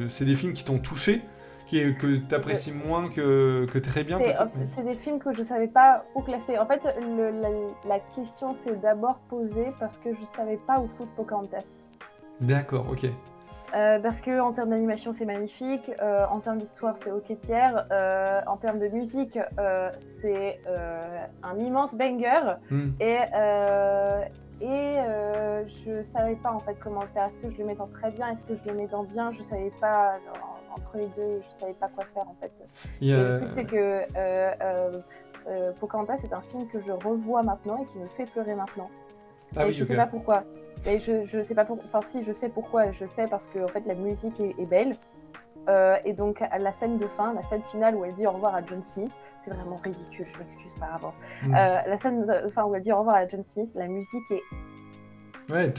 Speaker 1: c'est des films qui t'ont touché, que t'apprécies moins que très bien, peut-être.
Speaker 2: C'est des films que je savais pas où classer. En fait, la question s'est d'abord posée parce que je savais pas où foutre Pocahontas.
Speaker 1: D'accord, ok.
Speaker 2: Parce que en termes d'animation c'est magnifique, en termes d'histoire c'est ok tiers, en termes de musique c'est un immense banger et je savais pas en fait comment le faire. Est-ce que je le mets dans très bien, est-ce que je le mets dans bien, je savais pas entre les deux, je savais pas quoi faire en fait. Et le truc c'est que Pocahontas c'est un film que je revois maintenant et qui me fait pleurer maintenant.
Speaker 1: Ah oui,
Speaker 2: je sais pas pourquoi. Et je sais pas pourquoi. Enfin si, je sais pourquoi. Je sais parce que en fait la musique est belle. Et donc la scène de fin, la scène finale où elle dit au revoir à John Smith, c'est vraiment ridicule, je m'excuse par avance. La scène de fin où elle dit au revoir à John Smith, la musique est...
Speaker 1: Ouais,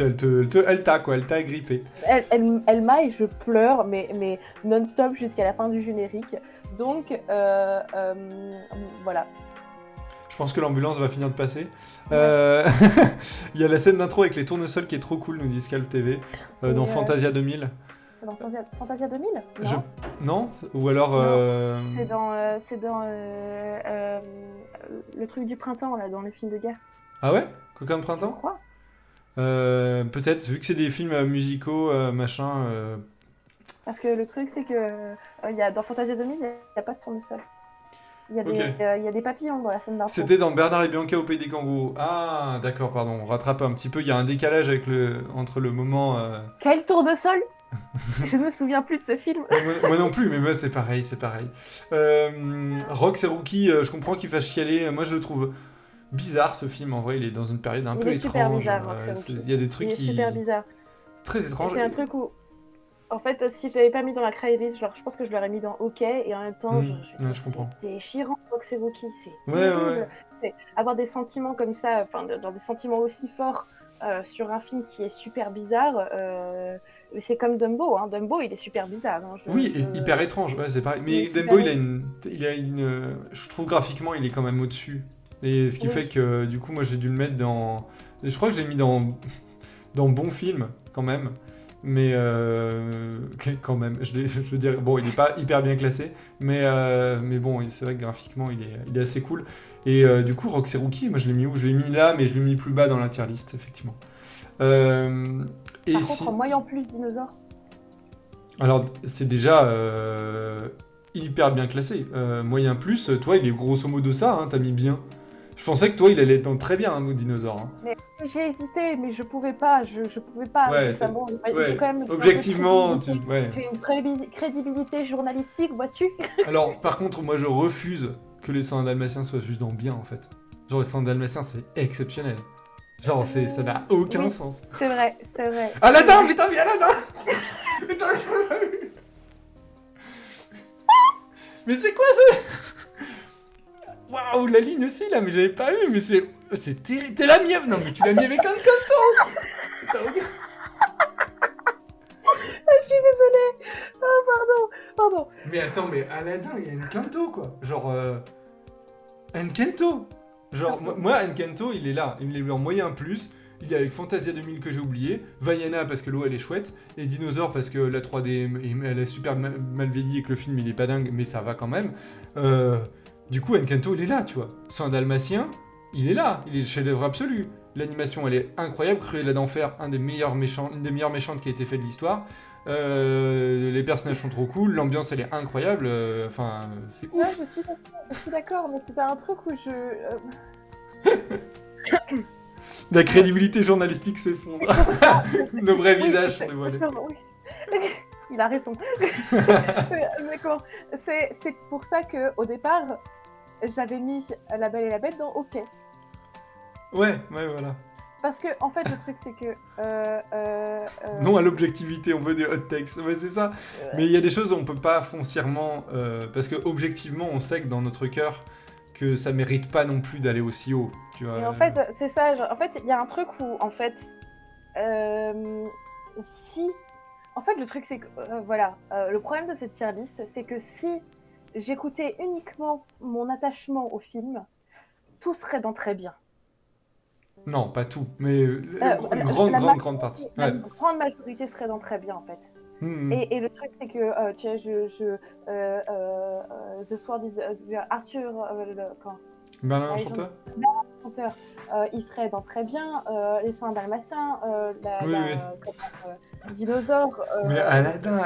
Speaker 1: elle t'a agrippé.
Speaker 2: Elle m'a et je pleure, mais non-stop jusqu'à la fin du générique. Donc, voilà.
Speaker 1: Je pense que l'ambulance va finir de passer.
Speaker 2: Ouais.
Speaker 1: Il y a la scène d'intro avec les tournesols qui est trop cool, nous dit Scal TV, dans Fantasia 2000.
Speaker 2: C'est dans Fantasia 2000 ? Non.
Speaker 1: Non. Ou alors...
Speaker 2: Non. C'est dans le truc du printemps, là, dans les films de guerre.
Speaker 1: Ah ouais ? Coquin de
Speaker 2: Je
Speaker 1: printemps ?
Speaker 2: crois.
Speaker 1: Peut-être, vu que c'est des films musicaux, machin...
Speaker 2: Parce que le truc, c'est que dans Fantasia 2000, il n'y a pas de tournesol. Il y a des papillons dans la scène d'intro.
Speaker 1: C'était dans Bernard et Bianca au Pays des Kangourous. Ah, d'accord, pardon. On rattrape un petit peu. Il y a un décalage entre le moment...
Speaker 2: Quel tournesol ? Je me souviens plus de ce film.
Speaker 1: Moi non plus, mais moi c'est pareil. Rox et Rookie, je comprends qu'il fasse chialer. Moi je le trouve bizarre ce film. En vrai, il est dans une période un peu étrange.
Speaker 2: Super bizarre, Rox et Rookie.
Speaker 1: Il y a des trucs qui...
Speaker 2: super bizarre.
Speaker 1: Très étrange.
Speaker 2: C'est un truc où... En fait, si je l'avais pas mis dans la credit, genre, je pense que je l'aurais mis dans OK, et en même temps,
Speaker 1: je comprends.
Speaker 2: C'est déchirant, Rox et Rookie, c'est
Speaker 1: Ouais.
Speaker 2: terrible. Avoir des sentiments comme ça, dans des sentiments aussi forts sur un film qui est super bizarre, c'est comme Dumbo, hein. Dumbo, il est super bizarre. Hein.
Speaker 1: Hyper étrange, ouais, c'est pareil. Mais Dumbo, il a une... Je trouve graphiquement, il est quand même au-dessus. Et ce qui fait que, du coup, moi, j'ai dû le mettre dans... Je crois que je l'ai mis dans bon film, quand même. Mais quand même, je veux dire, bon, il n'est pas hyper bien classé, mais bon, c'est vrai que graphiquement, il est assez cool. Et du coup, Rox et Rookie, moi je l'ai mis où ? Je l'ai mis là, mais je l'ai mis plus bas dans la tier list, effectivement.
Speaker 2: Par contre, en moyen plus dinosaure.
Speaker 1: Alors, c'est déjà hyper bien classé. Moyen plus, toi, il est grosso modo ça, hein, t'as mis bien. Je pensais que toi, il allait être dans très bien, un mot dinosaure. Hein.
Speaker 2: Mais j'ai hésité, mais je pouvais pas. Je pouvais pas.
Speaker 1: Ouais,
Speaker 2: j'ai quand même
Speaker 1: objectivement,
Speaker 2: j'ai une crédibilité journalistique, vois-tu.
Speaker 1: Alors, par contre, moi, je refuse que les 101 Dalmatiens soient juste dans bien, en fait. Genre, les 101 Dalmatiens, c'est exceptionnel. Genre, ça n'a aucun sens.
Speaker 2: C'est vrai.
Speaker 1: Aladdin, mais t'as mis Aladdin. Mais c'est quoi ça? Waouh, la ligne aussi là, mais j'avais pas vu, mais c'est terrible. T'es la mienne. Non, mais tu l'as mis avec un canton.
Speaker 2: Je suis désolée. Oh, pardon.
Speaker 1: Mais attends, mais Aladdin, il y a Encanto quoi. Genre Encanto. Genre moi Encanto, il est là, il est en moyen plus. Il est avec Fantasia 2000 que j'ai oublié, Vaiana parce que l'eau elle est chouette, et Dinosaure parce que la 3D elle est super mal vieillie et que le film il est pas dingue, mais ça va quand même. Du coup Encanto il est là, tu vois. C'est un Dalmatien, il est là, il est le chef-d'œuvre absolu. L'animation elle est incroyable, Cruella d'Enfer, une des meilleures méchantes qui a été faite de l'histoire. Les personnages sont trop cool, l'ambiance elle est incroyable, enfin c'est ouf.
Speaker 2: Ouais, je suis d'accord, mais c'était un truc où
Speaker 1: La crédibilité journalistique s'effondre. Nos vrais visages sont dévoilés.
Speaker 2: Il a raison. C'est pour ça qu'au départ, j'avais mis La Belle et la Bête dans OK.
Speaker 1: Ouais, voilà.
Speaker 2: Parce que, en fait, le truc, c'est que...
Speaker 1: Non à l'objectivité, on veut des hot takes. Ouais, c'est ça. Mais il y a des choses où on peut pas foncièrement... parce que objectivement, on sait que dans notre cœur, que ça mérite pas non plus d'aller aussi haut. Tu vois.
Speaker 2: Et en fait, c'est ça. En fait, il y a un truc où, en fait... si... En fait, le truc, c'est que... voilà. Le problème de cette tier list, c'est que si j'écoutais uniquement mon attachement au film, tout serait dans très bien.
Speaker 1: Non, pas tout, mais une grande partie.
Speaker 2: La grande majorité serait dans très bien, en fait. Et le truc, c'est que, tu sais, The Sword is... Arthur...
Speaker 1: Merlin Enchanteur,
Speaker 2: il serait dans très bien. Les 101 Dalmatiens, Dinosaure...
Speaker 1: Mais Aladdin,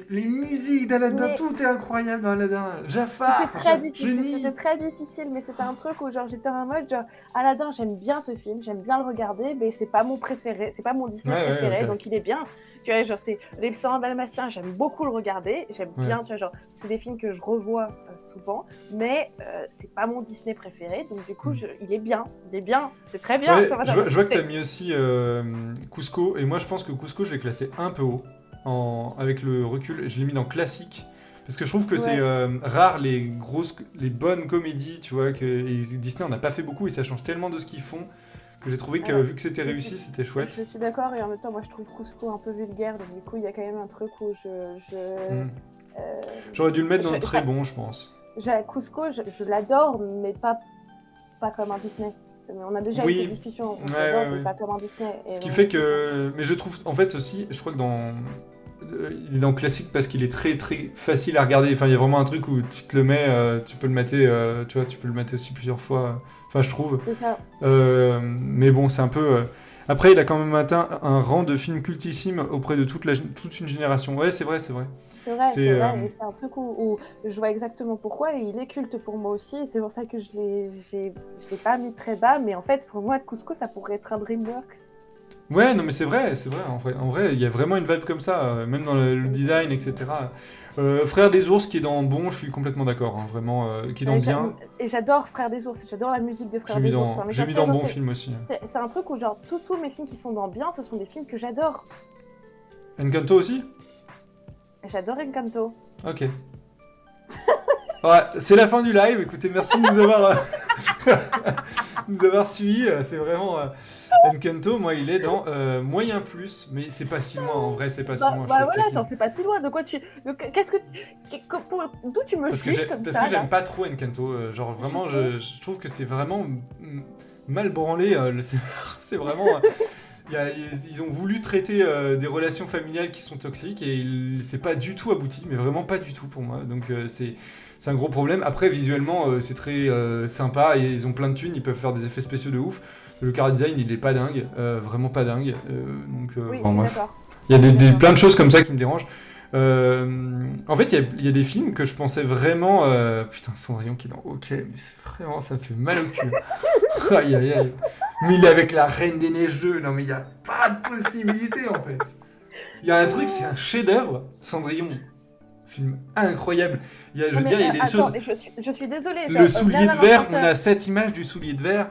Speaker 1: les musiques d'Aladdin, tout est incroyable dans Aladdin. Jafar, génie.
Speaker 2: C'était très difficile, mais c'était un truc où genre, j'étais en mode, genre, Aladdin, j'aime bien ce film, j'aime bien le regarder, mais c'est pas mon préféré, c'est pas mon Disney préféré, okay. Donc il est bien. Tu vois, genre, c'est les 101 Dalmatiens, j'aime beaucoup le regarder, j'aime bien, tu vois, genre, c'est des films que je revois souvent, mais c'est pas mon Disney préféré, donc du coup, il est bien, c'est très bien.
Speaker 1: Ouais, je vois que t'as mis aussi Cusco, et moi je pense que Cusco, je l'ai classé un peu haut. avec le recul. Je l'ai mis dans classique. Parce que je trouve que c'est
Speaker 2: Ouais.
Speaker 1: rare les bonnes comédies, tu vois, et Disney en a pas fait beaucoup et ça change tellement de ce qu'ils font que j'ai trouvé que
Speaker 2: Alors,
Speaker 1: vu que c'était
Speaker 2: je
Speaker 1: réussi,
Speaker 2: suis,
Speaker 1: c'était chouette.
Speaker 2: je suis d'accord, et en même temps, moi je trouve Cusco un peu vulgaire, donc du coup, il y a quand même un truc où
Speaker 1: Hmm.
Speaker 2: euh,
Speaker 1: J'aurais dû le mettre dans le
Speaker 2: je-
Speaker 1: très bon, je pense.
Speaker 2: Cusco, je l'adore, mais pas comme un Disney. On a déjà eu cette
Speaker 1: Oui,
Speaker 2: discussion, on
Speaker 1: ouais,
Speaker 2: l'adore,
Speaker 1: ouais,
Speaker 2: mais
Speaker 1: ouais.
Speaker 2: pas comme un Disney. Et
Speaker 1: Ce qui
Speaker 2: donc,
Speaker 1: fait
Speaker 2: du coup,
Speaker 1: que. Mais je trouve, en fait, aussi, je crois que il est dans classique parce qu'il est très très facile à regarder. Enfin, il y a vraiment un truc où tu te le mets, tu peux le mater, tu vois, tu peux le mater aussi plusieurs fois. Enfin, je trouve.
Speaker 2: c'est ça.
Speaker 1: Mais bon, c'est un peu. Après, il a quand même atteint un rang de film cultissime auprès de toute une génération. Ouais, c'est vrai, c'est vrai. C'est.
Speaker 2: C'est vrai, et c'est un truc où je vois exactement pourquoi, et il est culte pour moi aussi, et c'est pour ça que je l'ai pas mis très bas, mais en fait, pour moi, Cusco, ça pourrait être un DreamWorks.
Speaker 1: Ouais, non, mais c'est vrai, c'est vrai. En vrai, il y a vraiment une vibe comme ça, même dans le design, etc. Frère des ours qui est dans bon, je suis complètement d'accord, hein, vraiment, qui est dans bien.
Speaker 2: Et j'adore Frères des Ours, j'adore la musique de Frères des Ours, hein, mais
Speaker 1: J'ai
Speaker 2: ça,
Speaker 1: mis
Speaker 2: tu vois,
Speaker 1: dans
Speaker 2: genre,
Speaker 1: bon film aussi.
Speaker 2: c'est un truc où, genre, tous mes films qui sont dans bien, ce sont des films que j'adore.
Speaker 1: Encanto aussi?
Speaker 2: J'adore Encanto.
Speaker 1: Ok. Ouais, c'est la fin du live. Écoutez, merci de nous avoir, nous avoir suivis. C'est vraiment Encanto. Moi, il est dans moyen plus, mais c'est pas si loin. En vrai, c'est pas si loin. Je te
Speaker 2: Voilà,
Speaker 1: taquine.
Speaker 2: genre, c'est pas si loin, de quoi tu... Qu'est-ce que... D'où tu me juges comme
Speaker 1: Parce
Speaker 2: ça,
Speaker 1: que j'aime
Speaker 2: là?
Speaker 1: pas trop Encanto. Genre vraiment,
Speaker 2: Je sais.
Speaker 1: je trouve que c'est vraiment mal branlé. C'est vraiment. Ils ont voulu traiter des relations familiales qui sont toxiques et c'est pas du tout abouti, mais vraiment pas du tout pour moi. Donc c'est un gros problème. Après, visuellement, c'est très sympa et ils ont plein de thunes, ils peuvent faire des effets spéciaux de ouf. Le car design, il est pas dingue, vraiment pas dingue.
Speaker 2: Oui,
Speaker 1: Bon,
Speaker 2: je suis
Speaker 1: bref.
Speaker 2: d'accord.
Speaker 1: Il y a
Speaker 2: Je suis d'accord.
Speaker 1: plein de choses comme ça qui me dérangent. En fait, il y a des films que je pensais vraiment. Putain, Cendrillon qui est dans OK, mais c'est vraiment, ça me fait mal au cul. Aïe aïe aïe. Mais il est avec la Reine des Neiges 2. Non, mais il n'y a pas de possibilité en fait. Il y a un truc, c'est un chef-d'œuvre, Cendrillon. Film incroyable. Je
Speaker 2: Non,
Speaker 1: veux
Speaker 2: mais
Speaker 1: dire, il y a des
Speaker 2: attends,
Speaker 1: choses.
Speaker 2: je suis désolée.
Speaker 1: Le soulier de verre, on
Speaker 2: Enchanteur.
Speaker 1: a cette image du soulier de verre.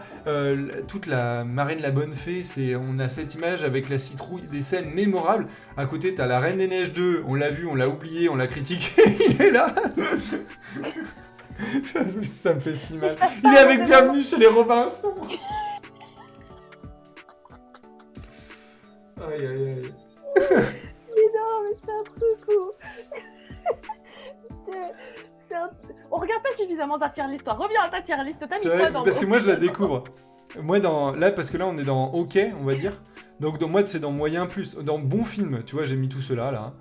Speaker 1: Toute la marraine la bonne fée, on a cette image avec la citrouille, des scènes mémorables. À côté, t'as la Reine des Neiges 2, on l'a vu, on l'a oublié, on l'a critiqué, il est là. Ça me fait si mal. Il est avec Bienvenue chez les Robinson. Aïe aïe aïe.
Speaker 2: Mais non, mais c'est un truc où... On regarde pas suffisamment ta tier list, toi. Reviens à ta tier list. T'as mis
Speaker 1: C'est
Speaker 2: quoi
Speaker 1: vrai,
Speaker 2: dans...
Speaker 1: parce que moi je la découvre. Moi, parce que là on est dans OK, on va dire. Donc moi c'est dans moyen plus, dans bon film, tu vois, j'ai mis tout cela là.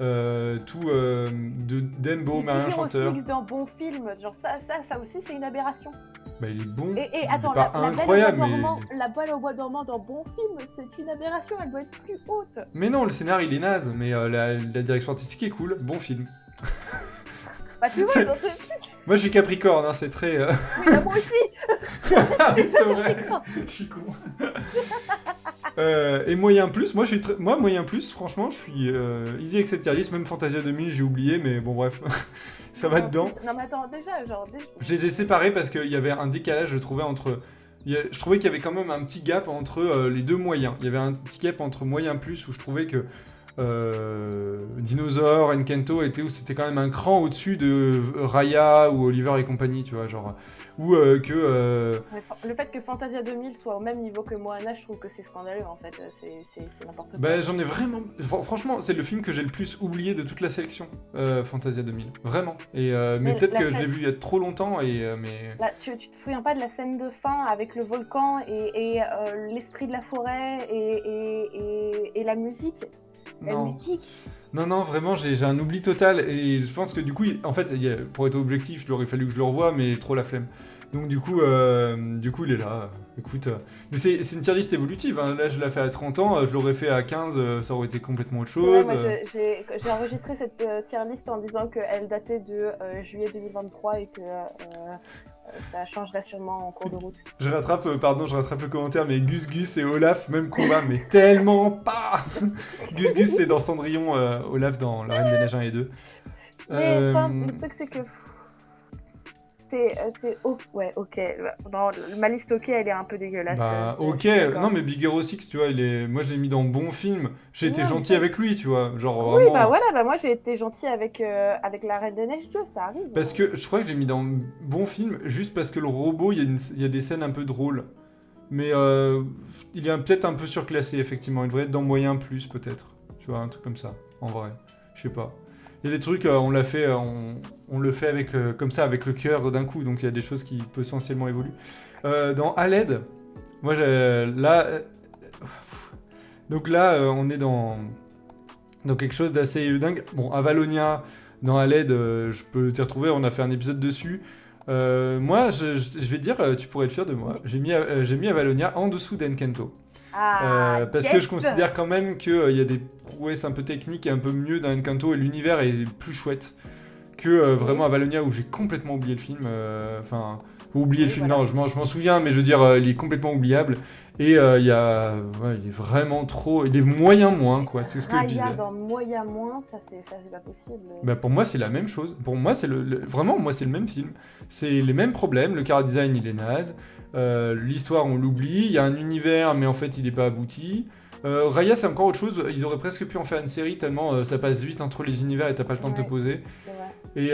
Speaker 1: De Dembo, Marin Chanteur.
Speaker 2: Aussi dans bon film, genre ça aussi c'est une aberration.
Speaker 1: Bah il est bon.
Speaker 2: Et
Speaker 1: Il
Speaker 2: attends,
Speaker 1: est pas
Speaker 2: la
Speaker 1: incroyable,
Speaker 2: Belle au bois
Speaker 1: mais.
Speaker 2: dormant, la Belle au bois dormant dans bon film, c'est une aberration, elle doit être plus haute.
Speaker 1: Mais non, le scénar il est naze, mais la direction artistique est cool, bon film.
Speaker 2: Bah tu vois,
Speaker 1: C'est-
Speaker 2: dans ce truc,
Speaker 1: Moi je suis Capricorne, hein, c'est très.
Speaker 2: oui, bah, moi aussi.
Speaker 1: Ah oui, c'est vrai, je suis con. Et moyen plus, moi moyen plus, franchement, je suis easy avec cette tier list, même Fantasia 2000, j'ai oublié, mais bon bref, ça va dedans.
Speaker 2: Non mais attends, déjà,
Speaker 1: Je les ai séparés parce qu'il y avait un décalage, je trouvais, entre. Je trouvais qu'il y avait quand même un petit gap entre les deux moyens. Il y avait un petit gap entre moyen plus où je trouvais que Dinosaur, Encanto où c'était quand même un cran au-dessus de Raya ou Oliver et compagnie, tu vois, genre. Ou que.
Speaker 2: le fait que Fantasia 2000 soit au même niveau que Moana, je trouve que c'est scandaleux en fait, c'est n'importe quoi.
Speaker 1: Bah, j'en ai vraiment. Franchement, c'est le film que j'ai le plus oublié de toute la sélection, Fantasia 2000. Vraiment. Mais
Speaker 2: Mais
Speaker 1: peut-être
Speaker 2: la
Speaker 1: que je
Speaker 2: scène-
Speaker 1: l'ai vu il y a trop longtemps, mais.
Speaker 2: Là, tu te souviens pas de la scène de fin avec le volcan et l'esprit de la forêt et la musique? La
Speaker 1: Non.
Speaker 2: musique.
Speaker 1: Non, vraiment, j'ai un oubli total. Et je pense que du coup, en fait, pour être objectif, il aurait fallu que je le revoie, mais trop la flemme. Donc du coup, il est là. Écoute, mais c'est une tier list évolutive. Hein. Là, je l'ai fait à 30 ans. Je l'aurais fait à 15, ça aurait été complètement autre
Speaker 2: Ouais,
Speaker 1: chose.
Speaker 2: moi, j'ai enregistré cette tier list en disant qu'elle datait de juillet 2023 et que ça changerait sûrement en cours de route.
Speaker 1: Je rattrape le commentaire, mais Gus Gus et Olaf, même combat, mais tellement pas. Gus Gus, c'est dans Cendrillon, Olaf dans La Reine des Neiges 1 et 2.
Speaker 2: Mais enfin, le truc c'est que Ouais, ok. Non, ma liste ok, elle est un peu dégueulasse.
Speaker 1: Bah,
Speaker 2: Je
Speaker 1: ok,
Speaker 2: suis d'accord.
Speaker 1: non, mais Big Hero 6, tu vois, moi je l'ai mis dans bon film. J'ai été
Speaker 2: Non, mais
Speaker 1: gentil
Speaker 2: ça.
Speaker 1: avec lui, tu vois, genre
Speaker 2: Oui, bah
Speaker 1: vraiment.
Speaker 2: voilà, bah moi j'ai été gentille avec La Reine des Neiges 2, ça arrive.
Speaker 1: Parce que je crois que je l'ai mis dans bon film juste parce que le robot, il y a des scènes un peu drôles. Mais il est peut-être un peu surclassé, effectivement. Il devrait être dans moyen plus, peut-être. Tu vois, un truc comme ça, en vrai. Je sais pas. Il y a des trucs, on le fait avec, comme ça, avec le cœur d'un coup. Donc il y a des choses qui potentiellement évoluent. Dans Aled, moi, là. Donc là, on est dans quelque chose d'assez dingue. Bon, Avalonia, dans Aled, je peux t'y retrouver, on a fait un épisode dessus. Moi, je vais te dire, tu pourrais être fier de moi. J'ai mis Avalonia en dessous d'Encanto.
Speaker 2: Ah,
Speaker 1: Parce que je
Speaker 2: yes!
Speaker 1: considère quand même qu'il y a des prouesses un peu techniques et un peu mieux dans Encanto et l'univers est plus chouette que vraiment
Speaker 2: Oui.
Speaker 1: Avalonia où j'ai complètement oublié le film. Enfin, oublié le
Speaker 2: Oui,
Speaker 1: film,
Speaker 2: voilà.
Speaker 1: non, je m'en souviens, mais je veux dire, il est complètement oubliable. Et il est vraiment trop. Il est moyen moins, quoi, c'est ce que je
Speaker 2: Raya
Speaker 1: disais.
Speaker 2: dans Moya moins, ça c'est pas possible.
Speaker 1: Bah pour moi, c'est la même chose. Pour moi, c'est vraiment, moi, c'est le même film. C'est les mêmes problèmes. Le chara design, il est naze. L'histoire, on l'oublie. Il y a un univers, mais en fait, il n'est pas abouti. Raya, c'est encore autre chose. Ils auraient presque pu en faire une série tellement ça passe vite entre les univers et t'as pas le temps de te
Speaker 2: Ouais,
Speaker 1: poser.
Speaker 2: c'est vrai.
Speaker 1: Et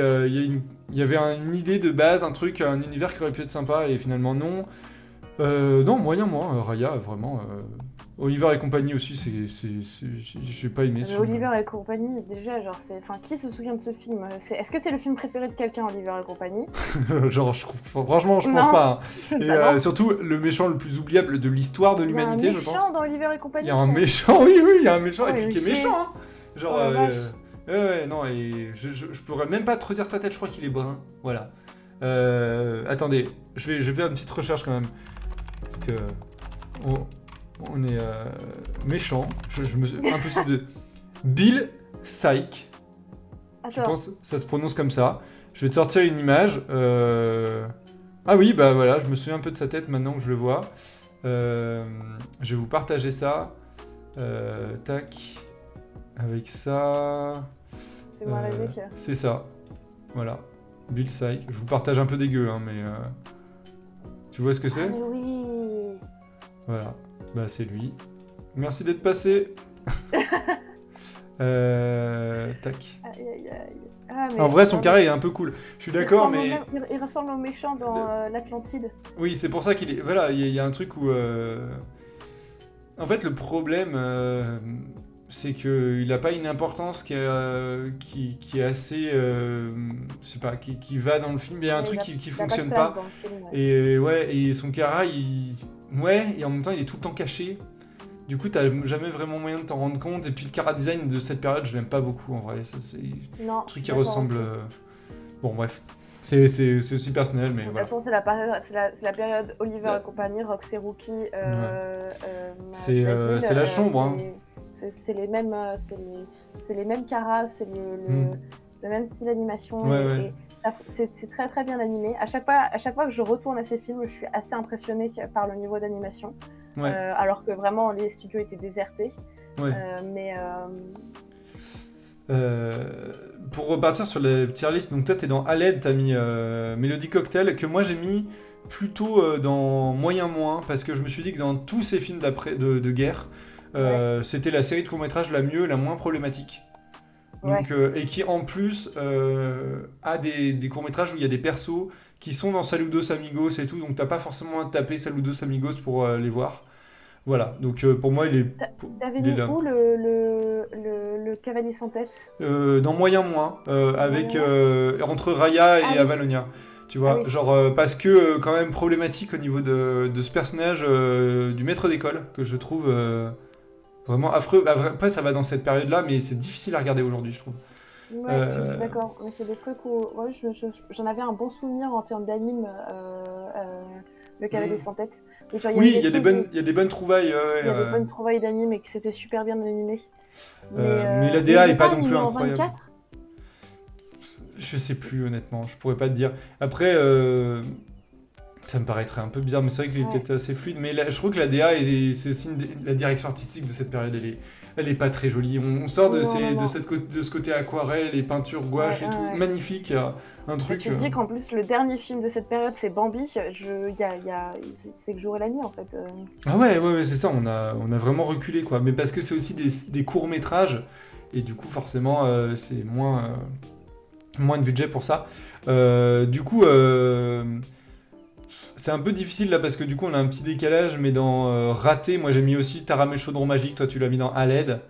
Speaker 1: il y avait une idée de base, un truc, un univers qui aurait pu être sympa et finalement non. Non, moyen moi, Raya, vraiment. Oliver et compagnie aussi, j'ai pas aimé ce
Speaker 2: Mais
Speaker 1: film.
Speaker 2: Oliver et compagnie, déjà, genre, enfin, qui se souvient de ce film? Est-ce que c'est le film préféré de quelqu'un, Oliver et compagnie?
Speaker 1: Genre, franchement, je pense
Speaker 2: Non.
Speaker 1: pas. Hein. Et
Speaker 2: Bah non.
Speaker 1: surtout, le méchant le plus oubliable de l'histoire de
Speaker 2: Il y a un
Speaker 1: l'humanité, je pense.
Speaker 2: méchant dans Oliver et compagnie.
Speaker 1: Il y a un méchant, oui, il y a un méchant,
Speaker 2: Oh,
Speaker 1: et puis qui est
Speaker 2: ok.
Speaker 1: méchant. Hein. Genre,
Speaker 2: Oh la vache.
Speaker 1: ouais, non, et je pourrais même pas te redire sa tête, je crois qu'il est brun. Voilà. Attendez, je vais faire une petite recherche quand même. Parce que. On est méchant. Impossible de. Bill Syke. Je
Speaker 2: Attends.
Speaker 1: pense que ça se prononce comme ça. Je vais te sortir une image. Ah oui, bah voilà, je me souviens un peu de sa tête maintenant que je le vois. Je vais vous partager ça. Tac. Avec ça.
Speaker 2: C'est moi rêvé que.
Speaker 1: C'est ça. Voilà. Bill Syke. Je vous partage un peu dégueu, hein, mais. Tu vois ce que
Speaker 2: Ah,
Speaker 1: c'est?
Speaker 2: mais oui.
Speaker 1: Voilà. Bah, c'est lui. Merci d'être passé. Tac.
Speaker 2: Aïe, aïe, aïe. Ah, mais
Speaker 1: En vrai, son
Speaker 2: non,
Speaker 1: carré est un peu cool. Je suis d'accord, mais.
Speaker 2: Il ressemble au méchant dans l'Atlantide.
Speaker 1: Oui, c'est pour ça qu'il est. Voilà, il y a un truc où. En fait, le problème, c'est qu'il n'a pas une importance qui est assez. Je sais pas, qui va dans le film. Il y a un truc qui
Speaker 2: Il a
Speaker 1: fonctionne
Speaker 2: pas.
Speaker 1: pas.
Speaker 2: De place dans le film, ouais.
Speaker 1: Et ouais, et son Kara, ouais, et en même temps, il est tout le temps caché. Du coup, t'as jamais vraiment moyen de t'en rendre compte. Et puis, le Kara design de cette période, je l'aime pas beaucoup en vrai. Ça, c'est
Speaker 2: Non,
Speaker 1: un truc qui
Speaker 2: d'accord
Speaker 1: ressemble.
Speaker 2: aussi.
Speaker 1: Bon, bref. C'est aussi personnel, mais
Speaker 2: De toute
Speaker 1: voilà.
Speaker 2: façon, c'est la période Oliver et compagnie, Roxy Rookie,
Speaker 1: C'est
Speaker 2: Basile,
Speaker 1: la chambre, hein.
Speaker 2: C'est les mêmes, c'est les mêmes caras, c'est le même style d'animation.
Speaker 1: Ouais.
Speaker 2: Et c'est très très bien animé. À chaque fois que je retourne à ces films, je suis assez impressionnée par le niveau d'animation.
Speaker 1: Ouais.
Speaker 2: Alors que vraiment les studios étaient désertés.
Speaker 1: Ouais.
Speaker 2: Mais
Speaker 1: pour repartir sur les tier list, donc toi t'es dans Aled, t'as mis Melody Cocktail, que moi j'ai mis plutôt dans moyen moins, parce que je me suis dit que dans tous ces films de guerre, c'était la série de courts-métrages la mieux, la moins problématique. Donc, et qui en plus a des courts-métrages où il y a des persos qui sont dans Saludos Amigos et tout, donc t'as pas forcément à taper Saludos Amigos pour les voir. Voilà, donc pour moi il est.
Speaker 2: T'avais mis où le cavalier sans tête?
Speaker 1: Dans moyen moins, avec entre Raya et Avalonia. Tu vois, genre parce que quand même problématique au niveau de ce personnage du maître d'école que je trouve vraiment affreux. Après ça va dans cette période-là, mais c'est difficile à regarder aujourd'hui, je trouve.
Speaker 2: Ouais, je suis d'accord. Mais c'est des trucs où j'en avais un bon souvenir en termes d'anime, le cavalier sans tête. Genre,
Speaker 1: oui, il y a des bonnes trouvailles.
Speaker 2: Il y a des bonnes trouvailles d'anime et que c'était super bien animé.
Speaker 1: Mais la DA est pas non plus
Speaker 2: en
Speaker 1: incroyable.
Speaker 2: 24
Speaker 1: je sais plus honnêtement, je pourrais pas te dire. Après, Ça me paraîtrait un peu bizarre, mais c'est vrai qu'il est
Speaker 2: Ouais.
Speaker 1: peut-être assez fluide. Mais je trouve que la DA, c'est aussi la direction artistique de cette période, elle est pas très jolie. On sort de,
Speaker 2: Non, non,
Speaker 1: de,
Speaker 2: non.
Speaker 1: de ce côté aquarelle, les peintures gouache
Speaker 2: Ouais,
Speaker 1: et tout.
Speaker 2: ouais.
Speaker 1: Magnifique, il y a un
Speaker 2: Et
Speaker 1: truc.
Speaker 2: tu te dis qu'en plus, le dernier film de cette période, c'est Bambi. C'est le jour et la nuit, en fait.
Speaker 1: Ah ouais, c'est ça, on a vraiment reculé, quoi. Mais parce que c'est aussi des courts-métrages, et du coup, forcément, c'est moins de budget pour ça. Du coup, c'est un peu difficile là parce que du coup on a un petit décalage, mais dans Raté, moi j'ai mis aussi Taramé Chaudron Magique, toi tu l'as mis dans Aled.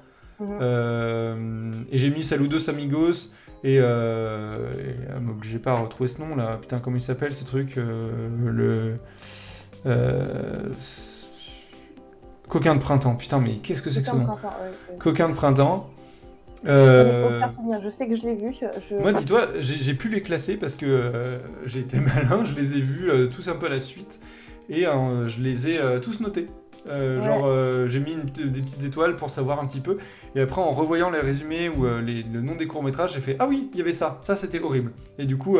Speaker 2: Mhm.
Speaker 1: Et j'ai mis Saludos Amigos m'obligez pas à retrouver ce nom là, putain comment il s'appelle ce truc euh, Coquin de printemps, putain mais qu'est-ce que c'est que ce nom? Coquin de printemps.
Speaker 2: Je n'ai aucun souvenir, je sais que je l'ai vu.
Speaker 1: Moi, dis-toi, j'ai pu les classer parce que j'ai été malin, je les ai vus tous un peu à la suite et je les ai tous notés.
Speaker 2: Ouais.
Speaker 1: Genre, j'ai mis des petites étoiles pour savoir un petit peu. Et après, en revoyant les résumés ou le nom des courts-métrages, j'ai fait ah oui, il y avait ça c'était horrible. Et du coup,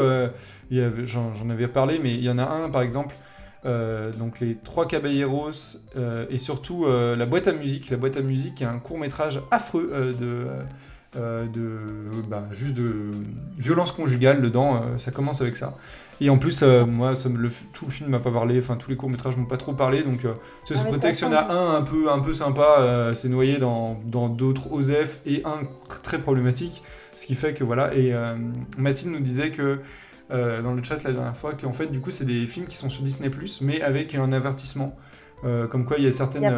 Speaker 1: j'en avais parlé, mais il y en a un par exemple. Donc les Trois Caballeros et surtout la boîte à musique. La boîte à musique est un court métrage affreux juste de violence conjugale dedans, ça commence avec ça. Et en plus, moi, tout le film m'a pas parlé, enfin tous les courts métrages m'ont pas trop parlé, donc c'est sous prétexte qu'il y en a un peu sympa, c'est noyé dans d'autres OSEF et un très problématique, ce qui fait que voilà. Et Mathilde nous disait que dans le chat la dernière fois qu'en fait du coup c'est des films qui sont sur Disney+, mais avec un avertissement, comme quoi il y a certaines...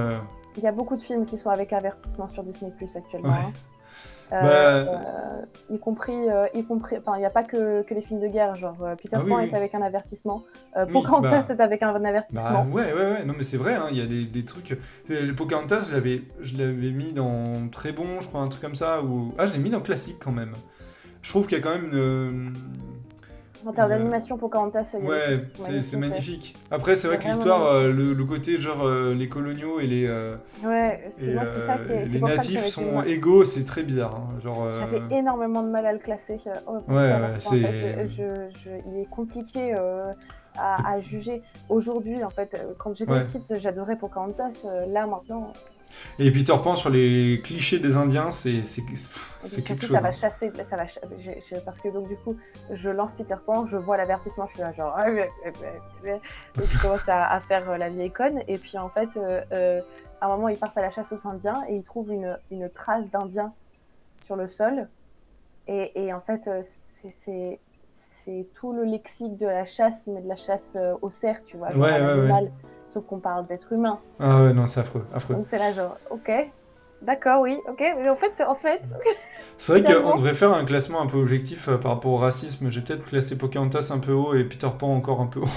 Speaker 2: Il y a beaucoup de films qui sont avec avertissement sur Disney+ actuellement.
Speaker 1: Ouais.
Speaker 2: Y compris, enfin, il n'y a pas que les films de guerre, genre Peter Pan est avec un avertissement, Pocahontas est avec un avertissement.
Speaker 1: Ouais, non mais c'est vrai, il y a des trucs. Le Pocahontas, je l'avais mis dans très bon, je crois, un truc comme ça, ou je l'ai mis dans classique quand même. Je trouve qu'il y a quand même une...
Speaker 2: En termes d'animation, Pocahontas,
Speaker 1: c'est magnifique. Après, c'est vrai que l'histoire, le côté genre les coloniaux et les
Speaker 2: ça qui est,
Speaker 1: les natifs sont égaux, c'est très bizarre. Hein. Genre,
Speaker 2: j'avais énormément de mal à le classer.
Speaker 1: Il
Speaker 2: est compliqué à juger. Aujourd'hui, en fait, quand j'étais petite, j'adorais Pocahontas. Là, maintenant...
Speaker 1: Et Peter Pan sur les clichés des Indiens, c'est quelque chose.
Speaker 2: Ça va chasser, parce que donc du coup, je lance Peter Pan, je vois l'avertissement, je suis là genre, donc je commence à faire la vieille conne, et puis en fait, à un moment, ils partent à la chasse aux Indiens et ils trouvent une trace d'Indien sur le sol, et en fait, c'est tout le lexique de la chasse, mais de la chasse au cerf, tu vois, l'animal. Sauf qu'on parle d'être humain.
Speaker 1: Ah ouais, non, c'est affreux.
Speaker 2: Donc c'est là genre, ok, d'accord, oui, ok, mais en fait...
Speaker 1: C'est vrai qu'on devrait faire un classement un peu objectif par rapport au racisme. J'ai peut-être classé Pocahontas un peu haut et Peter Pan encore un peu haut.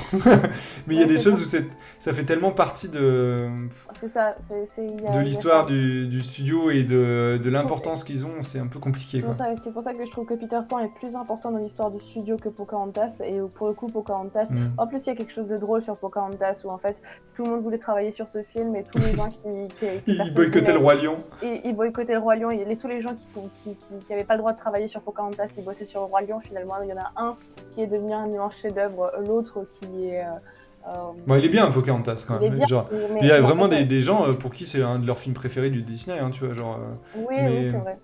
Speaker 1: Mais il y a des choses où ça fait tellement partie de l'histoire du studio et de l'importance qu'ils ont, c'est un peu compliqué.
Speaker 2: C'est pour ça que je trouve que Peter Pan est plus important dans l'histoire du studio que Pocahontas. Et pour le coup, Pocahontas... En plus, il y a quelque chose de drôle sur Pocahontas où en fait, tout le monde voulait travailler sur ce film et tous les gens
Speaker 1: ils boycottaient le Roi Lion.
Speaker 2: Ils boycottaient le Roi Lion. Tous les gens qui n'avaient pas le droit de travailler sur Pocahontas, ils bossaient sur le Roi Lion. Finalement, il y en a un qui est devenu un immense chef-d'œuvre, l'autre qui est...
Speaker 1: il est bien Pocahontas quand même. Il y a vraiment des gens pour qui c'est un de leurs films préférés du Disney, hein, tu vois, genre.
Speaker 2: Oui, c'est vrai.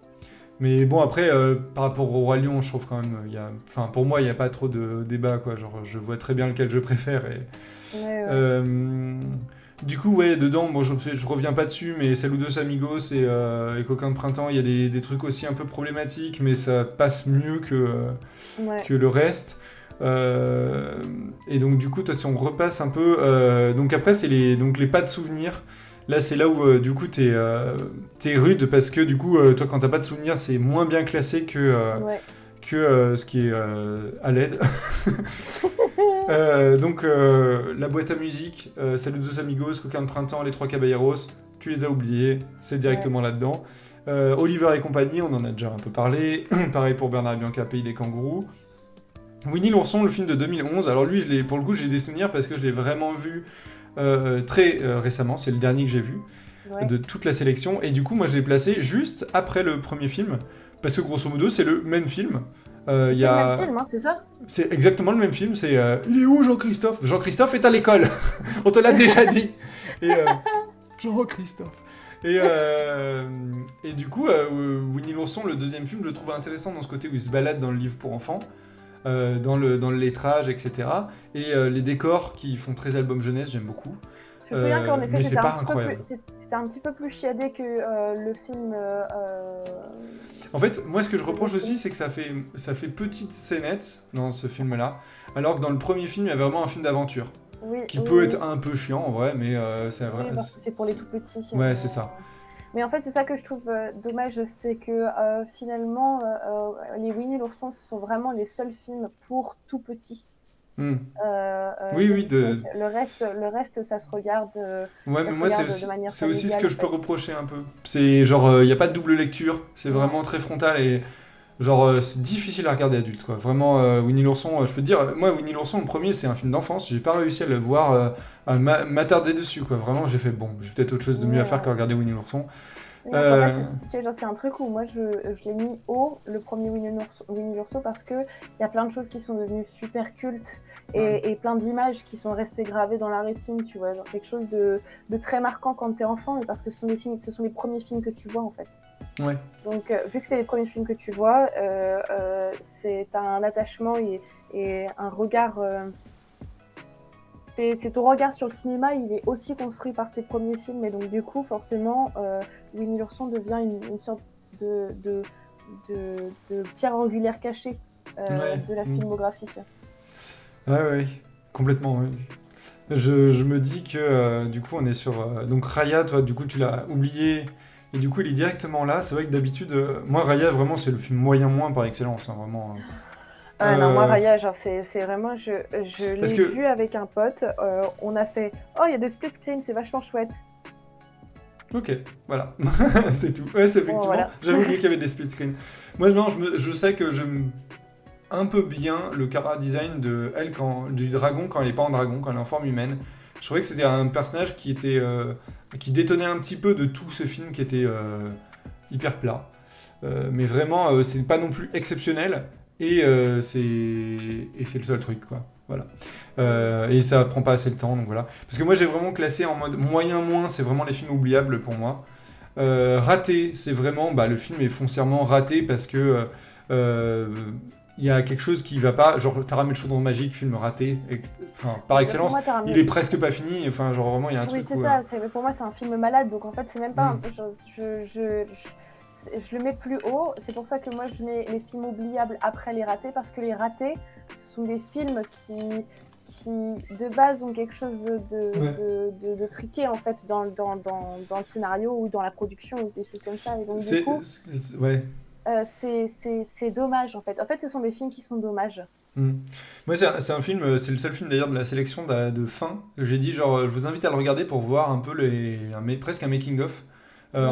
Speaker 1: Mais bon, après, par rapport au Roi Lion, je trouve quand même, pour moi, il n'y a pas trop de débat, quoi. Genre, je vois très bien lequel je préfère. Du coup, dedans, bon, je reviens pas dessus, mais Saludos Amigos et Coquin de printemps, il y a des trucs aussi un peu problématiques, mais ça passe mieux que le reste. Et donc, du coup, toi, si on repasse un peu... donc après, c'est les pas de souvenirs. Là, c'est là où, du coup, t'es rude, parce que, du coup, toi, quand t'as pas de souvenirs, c'est moins bien classé que ce qui est à l'aide. Donc, la boîte à musique, Saludos Amigos, Coquin de printemps, les Trois Caballeros, tu les as oubliés, c'est directement là-dedans. Oliver et compagnie, on en a déjà un peu parlé. Pareil pour Bernard et Bianca, Pays des kangourous. Winnie l'ourson, le film de 2011. Alors lui, pour le coup, j'ai des souvenirs parce que je l'ai vraiment vu très récemment. C'est le dernier que j'ai vu de toute la sélection. Et du coup, moi, je l'ai placé juste après le premier film. Parce que grosso modo, c'est le même film Il y
Speaker 2: C'est le
Speaker 1: a...
Speaker 2: même film, hein, c'est ça?
Speaker 1: C'est exactement le même film, c'est il est où Jean-Christophe? Jean-Christophe est à l'école. On te l'a déjà dit. Et Jean-Christophe. Et du coup, Winnie l'ourson, le deuxième film, je le trouve intéressant dans ce côté où il se balade dans le livre pour enfants, dans le lettrage, etc. Et les décors qui font très album jeunesse, j'aime beaucoup.
Speaker 2: Je me souviens qu'en effet,
Speaker 1: mais c'est
Speaker 2: c'était
Speaker 1: pas incroyable.
Speaker 2: c'était un petit peu plus chiadé que le film.
Speaker 1: En fait, moi, ce que je reproche aussi, c'est que ça fait petite scénette dans ce film-là, alors que dans le premier film, il y avait vraiment un film d'aventure.
Speaker 2: Oui,
Speaker 1: Qui peut être un peu chiant en vrai, mais c'est vrai.
Speaker 2: Oui, parce que c'est pour les tout petits.
Speaker 1: Ouais, c'est ça.
Speaker 2: Mais en fait, c'est ça que je trouve dommage, c'est que finalement, les Winnie l'ourson, ce sont vraiment les seuls films pour tout petits.
Speaker 1: Oui, oui.
Speaker 2: Le reste, ça se regarde.
Speaker 1: Ouais, mais moi, c'est aussi ce que je peux
Speaker 2: en fait.
Speaker 1: reprocher un peu. C'est genre, il n'y a pas de double lecture, c'est vraiment très frontal et genre, c'est difficile à regarder adulte, quoi. Vraiment, Winnie l'ourson, je peux te dire, moi, Winnie l'ourson, le premier, c'est un film d'enfance, j'ai pas réussi à le voir, à m'attarder dessus, quoi. Vraiment, j'ai fait, bon, j'ai peut-être autre chose de mieux à faire que regarder Winnie l'ourson.
Speaker 2: Oui, en fait, tu sais, c'est un truc où moi, je l'ai mis haut, le premier Winnie l'ourson, parce qu'il y a plein de choses qui sont devenues super cultes. Et plein d'images qui sont restées gravées dans la rétine, tu vois, genre quelque chose de très marquant quand t'es enfant, mais parce que ce sont les premiers films que tu vois en fait.
Speaker 1: Ouais.
Speaker 2: Donc vu que c'est les premiers films que tu vois, t'as un attachement et un regard. C'est ton regard sur le cinéma, il est aussi construit par tes premiers films, et donc du coup forcément, Winnie l'ourson devient une sorte de pierre angulaire cachée de la filmographie.
Speaker 1: Ouais, complètement, oui. Je me dis que du coup on est sur... donc Raya, toi du coup tu l'as oublié, et du coup il est directement là. C'est vrai que d'habitude, moi Raya vraiment c'est le film moyen moins par excellence, hein, vraiment.
Speaker 2: Non, moi Raya, genre c'est vraiment... Je l'ai vu avec un pote, on a fait « Oh, il y a des split screens, c'est vachement chouette !»
Speaker 1: Ok, voilà, c'est tout. Ouais, c'est effectivement, voilà. J'avais oublié qu'il y avait des split screens. Moi non, je sais que j'aime un peu bien le chara design de elle du dragon quand elle est pas en dragon, quand elle est en forme humaine. Je trouvais que c'était un personnage qui détonnait un petit peu de tout ce film qui était hyper plat. Mais vraiment, c'est pas non plus exceptionnel et c'est le seul truc, quoi. Voilà. Et ça prend pas assez le temps, donc voilà. Parce que moi j'ai vraiment classé en mode moyen moins, c'est vraiment les films oubliables pour moi. Raté, c'est vraiment, le film est foncièrement raté parce que il y a quelque chose qui va pas, genre Taram et le chaudron magique, film raté, par excellence, moi, il est presque pas fini, enfin genre vraiment il y a un truc.
Speaker 2: Oui, c'est ça, pour moi c'est un film malade, donc en fait c'est même pas je le mets plus haut, c'est pour ça que moi je mets les films oubliables après les ratés, parce que les ratés, ce sont des films qui de base ont quelque chose de triqué en fait dans le scénario ou dans la production ou des choses comme ça, et donc du coup... c'est dommage en fait. En fait, ce sont des films qui sont dommages.
Speaker 1: Moi, c'est un film, c'est le seul film d'ailleurs de la sélection de fin. J'ai dit, genre, je vous invite à le regarder pour voir un peu presque un making-of.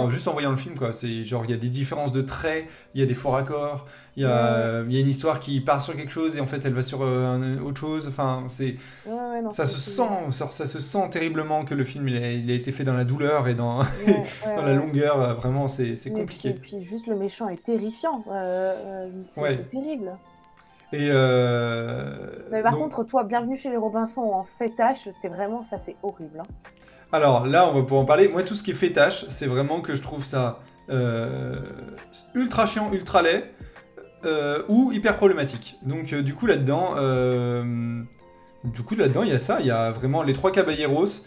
Speaker 1: Juste en voyant le film, quoi. C'est genre, il y a des différences de traits, il y a des faux raccords, il y a une histoire qui part sur quelque chose et en fait elle va sur autre chose. Enfin, ça se sent terriblement que le film il a été fait dans la douleur et dans la longueur. Vraiment, c'est compliqué.
Speaker 2: Et puis juste le méchant est terrifiant. C'est terrible. Mais par contre, toi, Bienvenue chez les Robinson en fêtache, c'est vraiment ça, c'est horrible. Hein.
Speaker 1: Alors là, on va pouvoir en parler. Moi, tout ce qui est fêtache, c'est vraiment que je trouve ça ultra chiant, ultra laid, ou hyper problématique. Donc du coup là-dedans, il y a ça. Il y a vraiment les trois caballeros.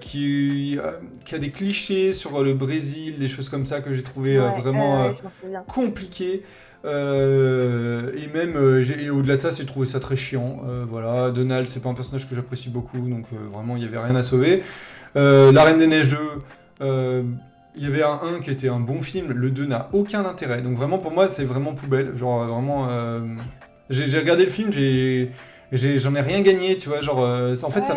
Speaker 1: Qui a des clichés sur le Brésil, des choses comme ça que j'ai trouvé vraiment compliquées. Et même, et au-delà de ça, j'ai trouvé ça très chiant. Voilà, Donald, c'est pas un personnage que j'apprécie beaucoup, donc vraiment, il n'y avait rien à sauver. La Reine des Neiges 2, il y avait un 1 qui était un bon film, le 2 n'a aucun intérêt. Donc vraiment, pour moi, c'est vraiment poubelle. Genre, vraiment, j'ai regardé le film, j'en ai rien gagné, tu vois, genre, en fait,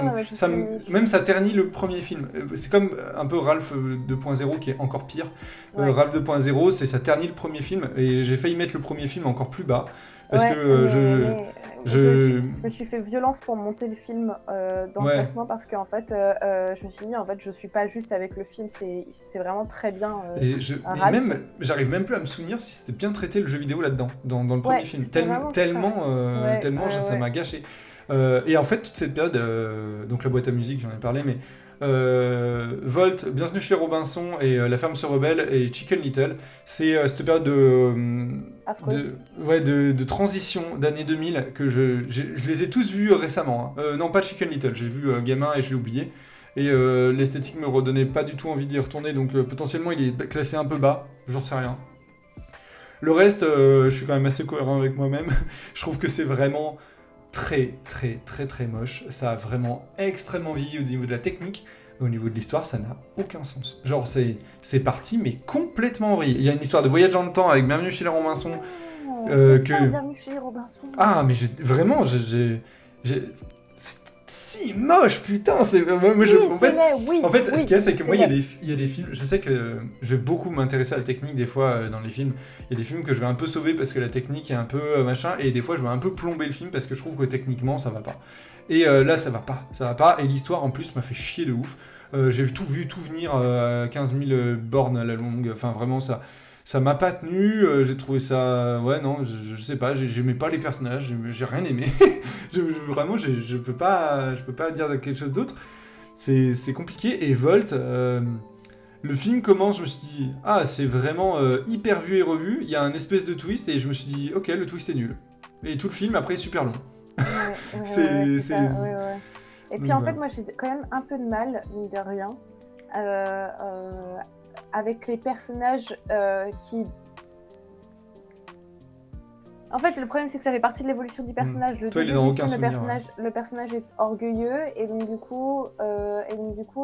Speaker 1: même ça ternit le premier film. C'est comme un peu Ralph 2.0 qui est encore pire. Ralph 2.0, ça ternit le premier film, et j'ai failli mettre le premier film encore plus bas, parce que Je...
Speaker 2: me suis fait violence pour monter le film dans le
Speaker 1: Ouais.
Speaker 2: classement parce qu'en fait, je me suis dit, en fait, je suis pas juste avec le film, c'est vraiment très bien.
Speaker 1: Mais
Speaker 2: Ralph.
Speaker 1: même, j'arrive même plus à me souvenir si c'était bien traité le jeu vidéo là-dedans, dans le premier
Speaker 2: Ouais,
Speaker 1: film.
Speaker 2: c'était vraiment
Speaker 1: Tellement,
Speaker 2: Ouais,
Speaker 1: tellement ça
Speaker 2: ouais.
Speaker 1: m'a gâché. Et en fait, toute cette période, donc la boîte à musique, j'en ai parlé, mais Volt, Bienvenue chez Robinson et La ferme se rebelle et Chicken Little, c'est cette période
Speaker 2: Affreuse.
Speaker 1: de transition d'année 2000 que je les ai tous vus récemment. Hein. Non, pas Chicken Little, j'ai vu gamin et je l'ai oublié. Et l'esthétique me redonnait pas du tout envie d'y retourner, donc potentiellement il est classé un peu bas, j'en sais rien. Le reste, je suis quand même assez cohérent avec moi-même. Je trouve que c'est vraiment très très très très moche. Ça a vraiment extrêmement vieilli au niveau de la technique. Au niveau de l'histoire, ça n'a aucun sens. Genre, c'est parti, mais complètement en vrille. Il y a une histoire de voyage dans le temps avec Bienvenue chez les Robinson.
Speaker 2: C'est
Speaker 1: Que...
Speaker 2: pas Bienvenue chez les Robinson.
Speaker 1: Ah, mais vraiment, c'est si moche, putain. En fait,
Speaker 2: oui,
Speaker 1: en fait,
Speaker 2: oui,
Speaker 1: ce qu'il y a, c'est que moi,
Speaker 2: c'est
Speaker 1: il y a des films. Je sais que je vais beaucoup m'intéresser à la technique des fois dans les films. Il y a des films que je vais un peu sauver parce que la technique est un peu machin, et des fois, je vais un peu plomber le film parce que je trouve que techniquement, ça va pas. Et là, ça va pas. Et l'histoire, en plus, m'a fait chier de ouf. J'ai tout venir à 15 000 bornes à la longue. Enfin, vraiment, ça m'a pas tenu. J'ai trouvé ça. Ouais, non, je sais pas. J'aimais pas les personnages. J'ai rien aimé. Vraiment, je peux pas dire quelque chose d'autre. C'est compliqué. Et Volt, le film commence, je me suis dit, ah, c'est vraiment hyper vu et revu. Il y a un espèce de twist et je me suis dit, ok, le twist est nul. Et tout le film après est super long.
Speaker 2: Ouais,
Speaker 1: c'est.
Speaker 2: ouais. Et puis
Speaker 1: Donc,
Speaker 2: en fait,
Speaker 1: voilà.
Speaker 2: moi j'ai quand même un peu de mal, mine de rien, avec les personnages qui. En fait, le problème c'est que ça fait partie de l'évolution du personnage. Le
Speaker 1: Toi, il est
Speaker 2: début
Speaker 1: dans
Speaker 2: du
Speaker 1: aucun
Speaker 2: film,
Speaker 1: souvenir.
Speaker 2: le personnage est orgueilleux et donc du coup,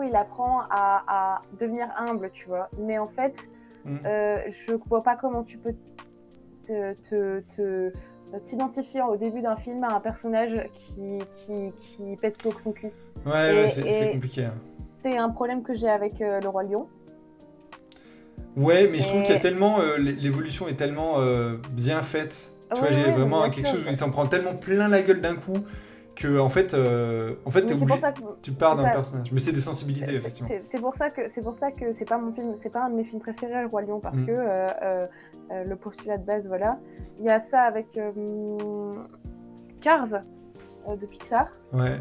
Speaker 2: il apprend à devenir humble, tu vois. Mais en fait, je vois pas comment tu peux t'identifier au début d'un film à un personnage qui pète tout son cul.
Speaker 1: Ouais, c'est compliqué. Hein.
Speaker 2: C'est un problème que j'ai avec le Roi Lion.
Speaker 1: Ouais, mais je trouve qu'il y a tellement. L'évolution est tellement bien faite. Tu vois, j'ai vraiment quelque chose où il s'en prend tellement plein la gueule d'un coup que, en fait t'es obligé. Tu pars d'un personnage. Mais c'est des sensibilités, effectivement.
Speaker 2: C'est pour ça que c'est pas mon film, c'est pas un de mes films préférés, Le Roi Lion, parce que le postulat de base, voilà. Il y a ça avec Cars de Pixar.
Speaker 1: Ouais.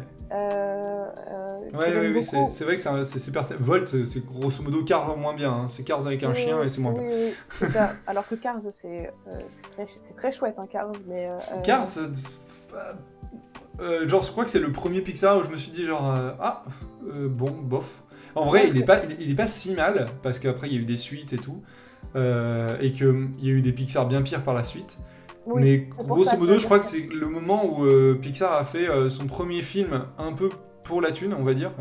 Speaker 1: Oui, c'est vrai que c'est Volt, c'est grosso modo Cars en moins bien. Hein. C'est Cars avec un chien et c'est moins bien.
Speaker 2: Oui, c'est ça. Alors que Cars, c'est très chouette, hein, Cars. Mais,
Speaker 1: Cars, genre, je crois que c'est le premier Pixar où je me suis dit, genre, bon, bof. En vrai, il est pas si mal, parce qu'après, il y a eu des suites et tout. Et qu'il y a eu des Pixar bien pires par la suite.
Speaker 2: Oui,
Speaker 1: mais grosso modo, je crois que c'est le moment où Pixar a fait son premier film un peu pour la thune, on va dire.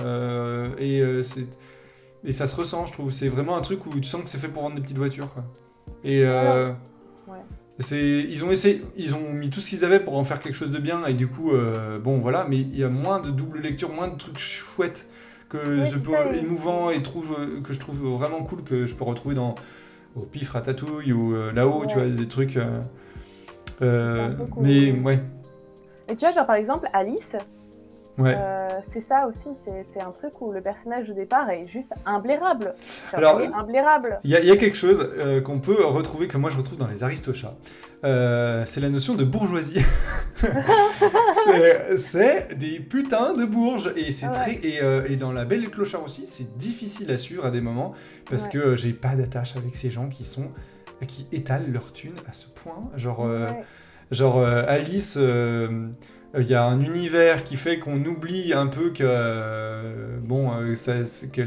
Speaker 1: Et ça se ressent, je trouve. C'est vraiment un truc où tu sens que c'est fait pour vendre des petites voitures. Quoi. Et ils ont mis tout ce qu'ils avaient pour en faire quelque chose de bien. Et du coup, bon voilà, mais il y a moins de double lecture, moins de trucs chouettes émouvants et que je trouve vraiment cool que je peux retrouver dans au Pif Ratatouille ou là-haut, tu vois, des trucs. Cool. Mais ouais.
Speaker 2: Et tu vois, genre par exemple, Alice,
Speaker 1: ouais.
Speaker 2: C'est ça aussi, c'est un truc où le personnage de départ est juste imblairable.
Speaker 1: Alors,
Speaker 2: imblairable.
Speaker 1: Il y a quelque chose qu'on peut retrouver, que moi je retrouve dans les Aristochats. C'est la notion de bourgeoisie. c'est des putains de bourges. Et c'est et dans La Belle et le Clochard aussi, c'est difficile à suivre à des moments parce que j'ai pas d'attache avec ces gens qui étalent leur thune à ce point. Genre Alice, il y a un univers qui fait qu'on oublie un peu qu'elle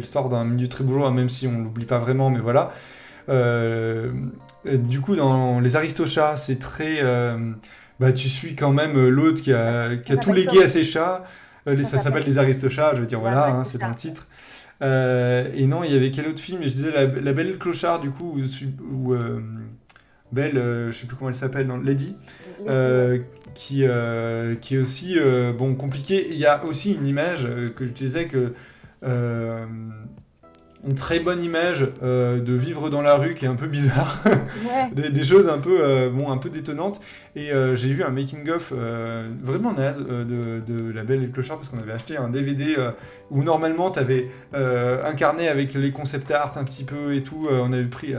Speaker 1: sort d'un milieu très bourgeois, même si on l'oublie pas vraiment, mais voilà. Du coup, dans les Aristochats, c'est très... tu suis quand même l'autre qui a tout légué à ses chats. Ça s'appelle les Aristochats, je veux dire, voilà, hein, c'est dans le titre. Et non, il y avait quel autre film? Je disais La Belle et le Clochard, du coup, où Belle, je sais plus comment elle s'appelle, Lady, qui est aussi compliqué. Il y a aussi une image que je disais que une très bonne image de vivre dans la rue qui est un peu bizarre.
Speaker 2: Ouais.
Speaker 1: Des choses un peu détonnantes. Et j'ai vu un making-of vraiment naze de La Belle et le Clochard parce qu'on avait acheté un DVD où normalement t'avais un carnet avec les concept art un petit peu et tout. On avait pris...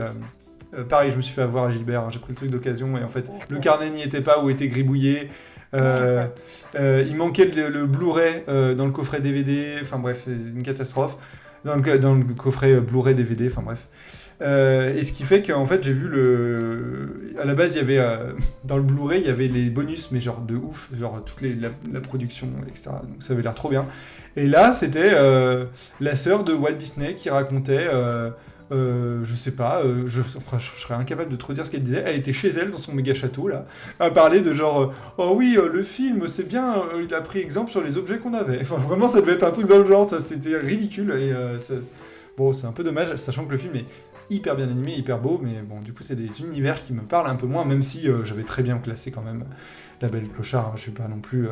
Speaker 1: pareil, je me suis fait avoir à Gilbert, hein, j'ai pris le truc d'occasion et en fait le carnet n'y était pas ou était gribouillé. Il manquait le Blu-ray dans le coffret DVD, enfin bref, c'est une catastrophe. Dans le coffret Blu-ray DVD, enfin bref. Et ce qui fait qu'en fait j'ai vu à la base il y avait dans le Blu-ray il y avait les bonus mais genre de ouf, genre toute la production etc. Donc ça avait l'air trop bien. Et là c'était la sœur de Walt Disney qui racontait je sais pas, je serais incapable de te redire ce qu'elle disait. Elle était chez elle dans son méga château là, à parler de genre oh oui le film c'est bien, il a pris exemple sur les objets qu'on avait. Enfin vraiment ça devait être un truc dans le genre, c'était ridicule et bon c'est un peu dommage sachant que le film est hyper bien animé, hyper beau, mais bon du coup c'est des univers qui me parlent un peu moins, même si j'avais très bien classé quand même La Belle et le Clochard. Hein, je suis pas non plus,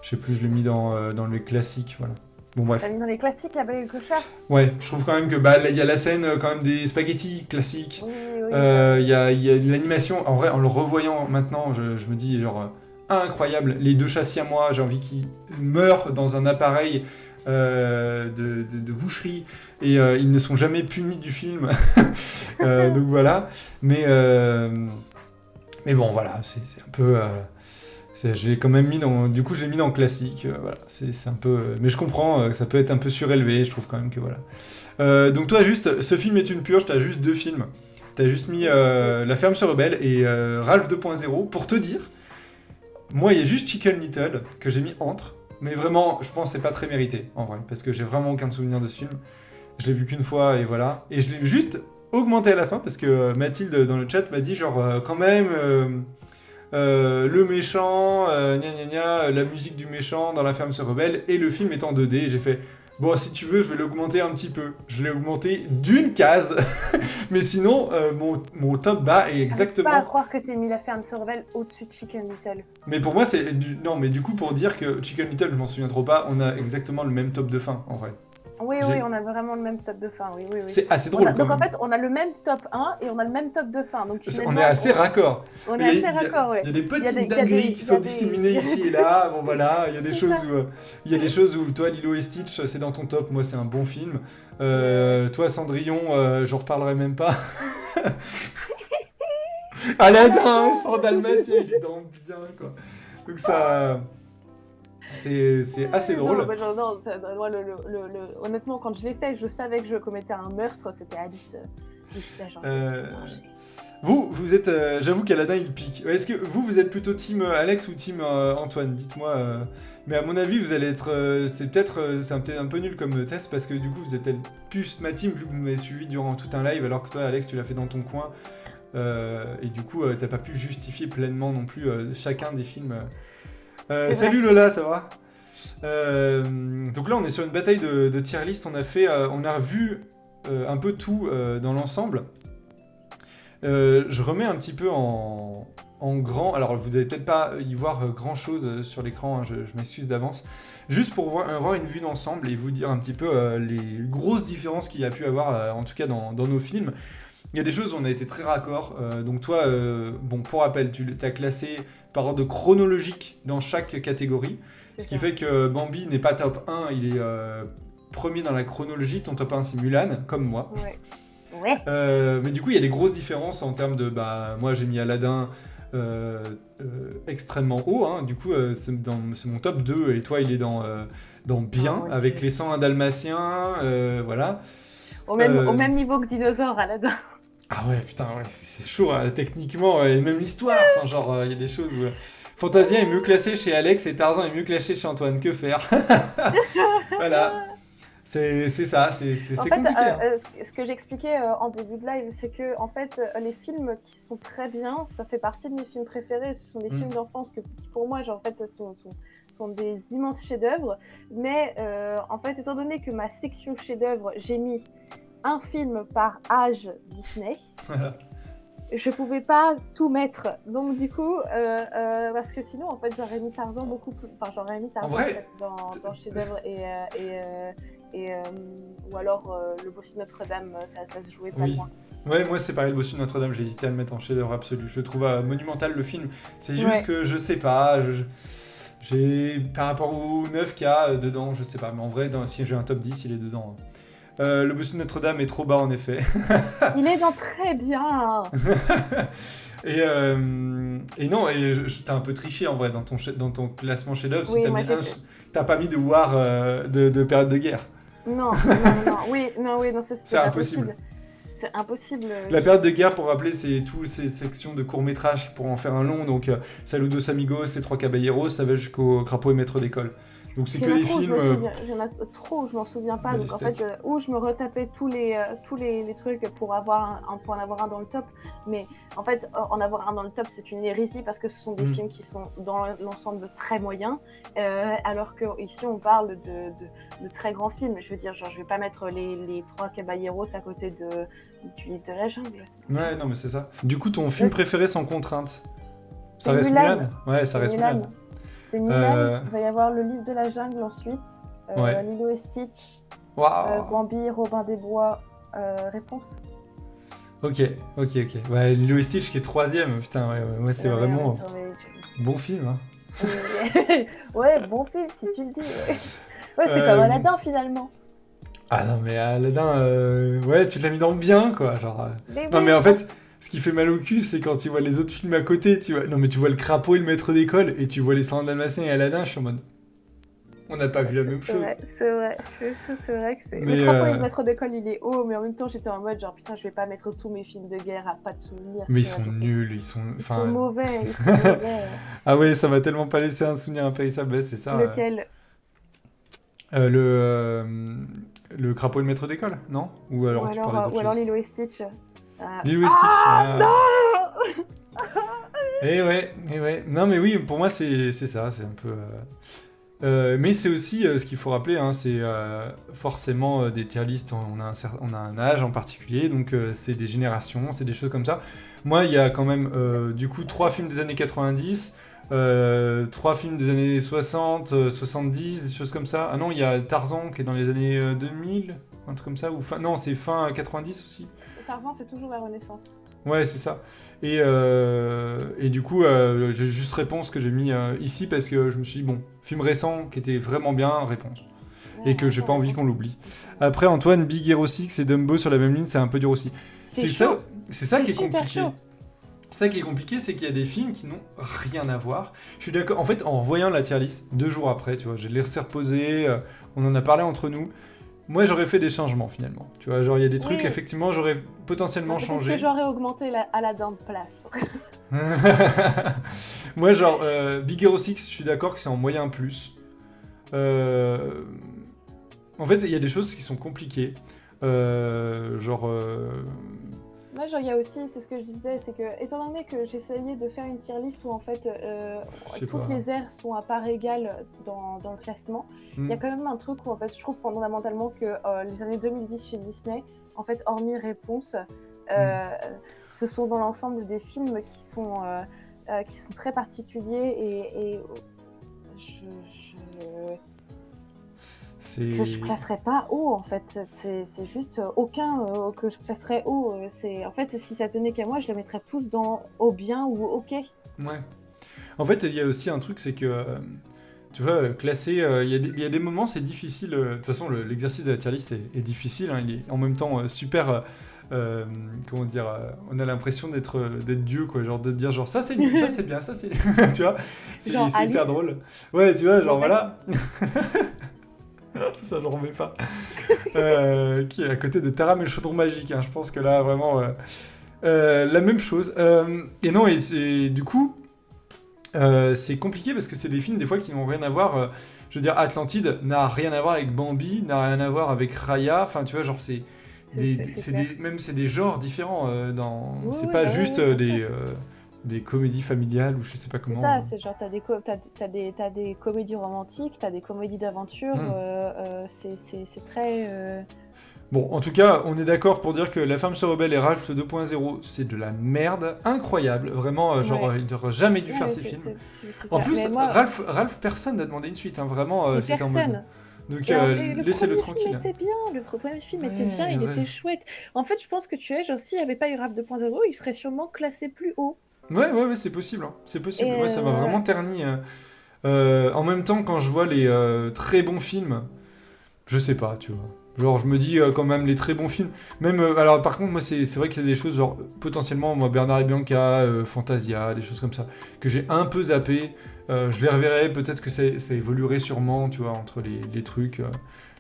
Speaker 1: je sais plus, je l'ai mis dans les classiques, voilà. Bon bref.
Speaker 2: T'as mis dans les classiques La Belle et le Clochard?
Speaker 1: Ouais, je trouve quand même que il y a la scène quand même des spaghettis classiques.
Speaker 2: Oui,
Speaker 1: Il y a l'animation. En vrai, en le revoyant maintenant, je me dis genre incroyable. Les deux chats siamois, j'ai envie qu'ils meurent dans un appareil de boucherie et ils ne sont jamais punis du film. Donc voilà. Mais bon voilà, c'est un peu. J'ai quand même mis dans... Du coup, j'ai mis dans le classique. Voilà, c'est un peu... mais je comprends que ça peut être un peu surélevé. Je trouve quand même que voilà. Donc toi, juste, ce film est une purge. T'as juste 2 films. T'as juste mis La Ferme se rebelle et Ralph 2.0. Pour te dire, moi, il y a juste Chicken Little que j'ai mis entre. Mais vraiment, je pense que c'est pas très mérité, en vrai. Parce que j'ai vraiment aucun souvenir de ce film. Je l'ai vu qu'une fois et voilà. Et je l'ai juste augmenté à la fin parce que Mathilde, dans le chat, m'a dit genre, quand même... le méchant, gna gna gna, la musique du méchant dans La Ferme se rebelle, et le film est en 2D. J'ai fait, bon, si tu veux, je vais l'augmenter un petit peu. Je l'ai augmenté d'une case, mais sinon, mon top bas est exactement...
Speaker 2: J'arrive pas à croire que t'aies mis La Ferme se rebelle au-dessus de Chicken Little.
Speaker 1: Mais pour moi, c'est... Non, mais du coup, pour dire que Chicken Little, je m'en souviens trop pas, on a exactement le même top de fin, en vrai.
Speaker 2: Oui, on a vraiment le même top de fin, oui.
Speaker 1: C'est assez drôle, quand
Speaker 2: donc
Speaker 1: même.
Speaker 2: en fait, on a le même top 1 et on a le même top de fin. Donc,
Speaker 1: On est assez raccord.
Speaker 2: On est assez raccord, oui.
Speaker 1: Il y a des petites dingueries qui sont disséminées ici et là. Bon, voilà, il y a des choses où... Il y a des choses où, toi, Lilo et Stitch, c'est dans ton top. Moi, c'est un bon film. Toi, Cendrillon, j'en reparlerai même pas. Aladdin, sans Dalmatien, il est dans bien, quoi. Donc ça... C'est assez drôle.
Speaker 2: Honnêtement, quand je l'ai fait, je savais que je commettais un meurtre, c'était Alice.
Speaker 1: Vous êtes... J'avoue qu'Aladin, il pique. Est-ce que vous êtes plutôt team Alex ou team Antoine? Dites-moi. Mais à mon avis, vous allez être... c'est peut-être un peu nul comme test, parce que du coup, vous êtes plus ma team, vu que vous m'avez suivi durant tout un live, alors que toi, Alex, tu l'as fait dans ton coin. Et du coup, t'as pas pu justifier pleinement non plus chacun des films... salut Lola, ça va? Donc là on est sur une bataille de tier list, on a vu un peu tout dans l'ensemble. Je remets un petit peu en grand, alors vous n'allez peut-être pas y voir grand chose sur l'écran, hein, je m'excuse d'avance, juste pour avoir une vue d'ensemble et vous dire un petit peu les grosses différences qu'il y a pu avoir en tout cas dans nos films. Il y a des choses où on a été très raccord. Donc toi, pour rappel, tu as classé par ordre chronologique dans chaque catégorie. Ce qui fait que Bambi n'est pas top 1, il est premier dans la chronologie. Ton top 1, c'est Mulan, comme moi.
Speaker 2: Ouais.
Speaker 1: Mais du coup, il y a des grosses différences en termes de... moi, j'ai mis Aladdin extrêmement haut. Hein. Du coup, c'est mon top 2. Et toi, il est dans Bien, avec les 101 Dalmatiens. Voilà.
Speaker 2: Au même niveau que Dinosaure, Aladdin.
Speaker 1: Ah ouais, putain, ouais, c'est chaud, hein, techniquement, et même l'histoire, enfin, genre, il y a des choses où... Fantasia est mieux classé chez Alex et Tarzan est mieux classé chez Antoine, que faire? Voilà, c'est ça, c'est compliqué.
Speaker 2: Ce que j'expliquais en début de live, c'est que, en fait, les films qui sont très bien, ça fait partie de mes films préférés, ce sont des films d'enfance qui, pour moi, genre, en fait, sont des immenses chefs-d'œuvre, mais, en fait, étant donné que ma section chefs-d'œuvre, j'ai mis un film par âge Disney. Voilà. Je pouvais pas tout mettre. Donc du coup, parce que sinon, en fait, j'aurais mis Tarzan beaucoup plus... Enfin, j'aurais mis Tarzan en vrai, dans chef-d'œuvre ou alors le Bossu de Notre-Dame, ça se jouait pas
Speaker 1: Oui.
Speaker 2: loin.
Speaker 1: Ouais, moi c'est pareil, le Bossu de Notre-Dame, j'ai hésité à le mettre en chef-d'œuvre absolu. Je le trouve monumental le film. C'est juste que je sais pas, j'ai par rapport au 9 qu'il y a dedans, je sais pas. Mais en vrai, si j'ai un top 10, il est dedans. Le Bossu de Notre-Dame est trop bas en effet.
Speaker 2: Il est dans très bien.
Speaker 1: Et non, t'as un peu triché en vrai dans ton classement chef-d'œuvre. Si
Speaker 2: Oui,
Speaker 1: t'as
Speaker 2: moi,
Speaker 1: mis t'as pas mis de War de période de guerre.
Speaker 2: Non, oui, non,
Speaker 1: C'est impossible.
Speaker 2: C'est impossible.
Speaker 1: La période de guerre, pour rappeler, c'est toutes ces sections de courts-métrages pour en faire un long. Donc, Saludos Amigos, Les Trois Caballeros, ça va jusqu'au Crapaud et Maître d'école. Donc, c'est que des films.
Speaker 2: Il y en a trop, je m'en souviens pas. Donc, en fait, où je me retapais tous les trucs pour en avoir un dans le top. Mais en fait, en avoir un dans le top, c'est une hérésie parce que ce sont des films qui sont dans l'ensemble très moyens. Alors qu'ici, on parle de très grands films. Je veux dire, genre, je vais pas mettre les Trois Caballeros à côté du Livre de la Jungle.
Speaker 1: Ouais, non, mais c'est ça. Du coup, ton film préféré sans contrainte, ça reste Mulan. Ouais, ça reste Mulan.
Speaker 2: C'est Mulan, il va y avoir le Livre de la Jungle ensuite, Lilo et Stitch, Bambi, Robin des Bois, réponse.
Speaker 1: Ok. Ouais, Lilo et Stitch qui est 3ème, putain, ouais, c'est vraiment bon film. Hein.
Speaker 2: Ouais, bon film si tu le dis. Ouais, c'est comme Aladdin finalement.
Speaker 1: Ah non, mais Aladdin, ouais, tu l'as mis dans le bien, quoi, genre. Non, mais en fait. Ce qui fait mal au cul, c'est quand tu vois les autres films à côté, tu vois. Non, mais tu vois le Crapaud et le Maître d'école, et tu vois les 101 Dalmatiens et Aladdin, je suis en mode. On n'a pas vu la même chose.
Speaker 2: C'est vrai que c'est. Le Crapaud et le Maître d'école, il est haut, mais en même temps, j'étais en mode genre putain, je vais pas mettre tous mes films de guerre à pas de souvenirs.
Speaker 1: Mais ils sont nuls, ils sont
Speaker 2: mauvais.
Speaker 1: Ah ouais, ça m'a tellement pas laissé un souvenir impérissable, c'est ça.
Speaker 2: Lequel
Speaker 1: le Crapaud et le Maître d'école, non Ou alors
Speaker 2: Lilo et Stitch.
Speaker 1: Lilo et Stitch. Non Et ouais. Non, mais oui, pour moi, c'est ça, c'est un peu. Mais c'est aussi ce qu'il faut rappeler, hein, c'est forcément des tier lists, on a un âge en particulier, donc c'est des générations, c'est des choses comme ça. Moi, il y a quand même, du coup, 3 films des années 90, 3 films des années 60, 70, des choses comme ça. Ah non, il y a Tarzan qui est dans les années 2000, un truc comme ça, ou non, c'est fin 90 aussi.
Speaker 2: Tarzan, c'est toujours la Renaissance.
Speaker 1: Ouais, c'est ça. Et du coup, j'ai juste réponse que j'ai mis ici parce que je me suis dit, bon, film récent qui était vraiment bien, réponse. Ouais, et que j'ai pas envie qu'on l'oublie. Après, Antoine, Big Hero 6 et Dumbo sur la même ligne, c'est un peu dur aussi. C'est ça qui est compliqué. C'est ça qui est compliqué, c'est qu'il y a des films qui n'ont rien à voir. Je suis d'accord. En fait, en voyant la tier list, 2 jours après, tu vois, j'ai les reposé, on en a parlé entre nous. Moi, j'aurais fait des changements, finalement. Tu vois, genre, il y a des trucs, effectivement, j'aurais potentiellement changé.
Speaker 2: Parce que j'aurais augmenté Aladdin de place.
Speaker 1: Moi, genre, Big Hero 6, je suis d'accord que c'est en moyen plus. En fait, il y a des choses qui sont compliquées.
Speaker 2: Moi, genre, il y a aussi, c'est ce que je disais, c'est que, étant donné que j'essayais de faire une tier list où, en fait, toutes les aires sont à part égale dans le classement, il y a quand même un truc où, en fait, je trouve fondamentalement que les années 2010 chez Disney, en fait, hormis Réponse, ce sont dans l'ensemble des films qui sont très particuliers et que je classerais pas haut, en fait. C'est juste aucun que je classerais haut. En fait, si ça tenait qu'à moi, je les mettrais tous au bien ou ok.
Speaker 1: Ouais. En fait, il y a aussi un truc, c'est que tu vois, classer, il y a des moments, c'est difficile. De toute façon, l'exercice de la tier list est difficile. Hein, il est en même temps super. Comment dire, on a l'impression d'être Dieu, quoi, genre de dire genre ça c'est nul, ça c'est bien, ça c'est tu vois, c'est hyper drôle. Ouais, tu vois, genre voilà. Ça j'en remets pas. Qui est à côté de Taram et le chaudron magique, hein. Je pense que là vraiment la même chose. Et non, et c'est du coup c'est compliqué parce que c'est des films des fois qui n'ont rien à voir. Je veux dire, Atlantide n'a rien à voir avec Bambi, n'a rien à voir avec Raya. Enfin, tu vois, genre c'est des genres différents. C'est pas juste des comédies familiales ou je sais pas comment.
Speaker 2: C'est ça, c'est genre t'as des comédies romantiques, t'as des comédies d'aventure, c'est très...
Speaker 1: Bon, en tout cas, on est d'accord pour dire que La Femme se rebelle et Ralph 2.0, c'est de la merde incroyable. Vraiment, genre, il n'aurait jamais dû faire ces films. En plus, Ralph, personne n'a demandé une suite, hein, vraiment.
Speaker 2: Personne.
Speaker 1: Donc
Speaker 2: Et le
Speaker 1: laissez-le
Speaker 2: premier film
Speaker 1: tranquille.
Speaker 2: était bien, le premier film était bien,
Speaker 1: Ouais,
Speaker 2: il
Speaker 1: ouais.
Speaker 2: était chouette. En fait, je pense que tu es, genre, s'il n'y avait pas eu Rap 2.0, il serait sûrement classé plus haut.
Speaker 1: Ouais, c'est possible, hein. C'est possible.
Speaker 2: Et
Speaker 1: Moi, ça m'a vraiment terni. En même temps, quand je vois les très bons films, je sais pas, tu vois. Genre, je me dis quand même les très bons films. Même, alors, par contre, moi, c'est vrai qu'il y a des choses, genre, potentiellement, moi, Bernard et Bianca, Fantasia, des choses comme ça, que j'ai un peu zappé. Je les reverrai, peut-être que ça évoluerait sûrement, tu vois, entre les trucs.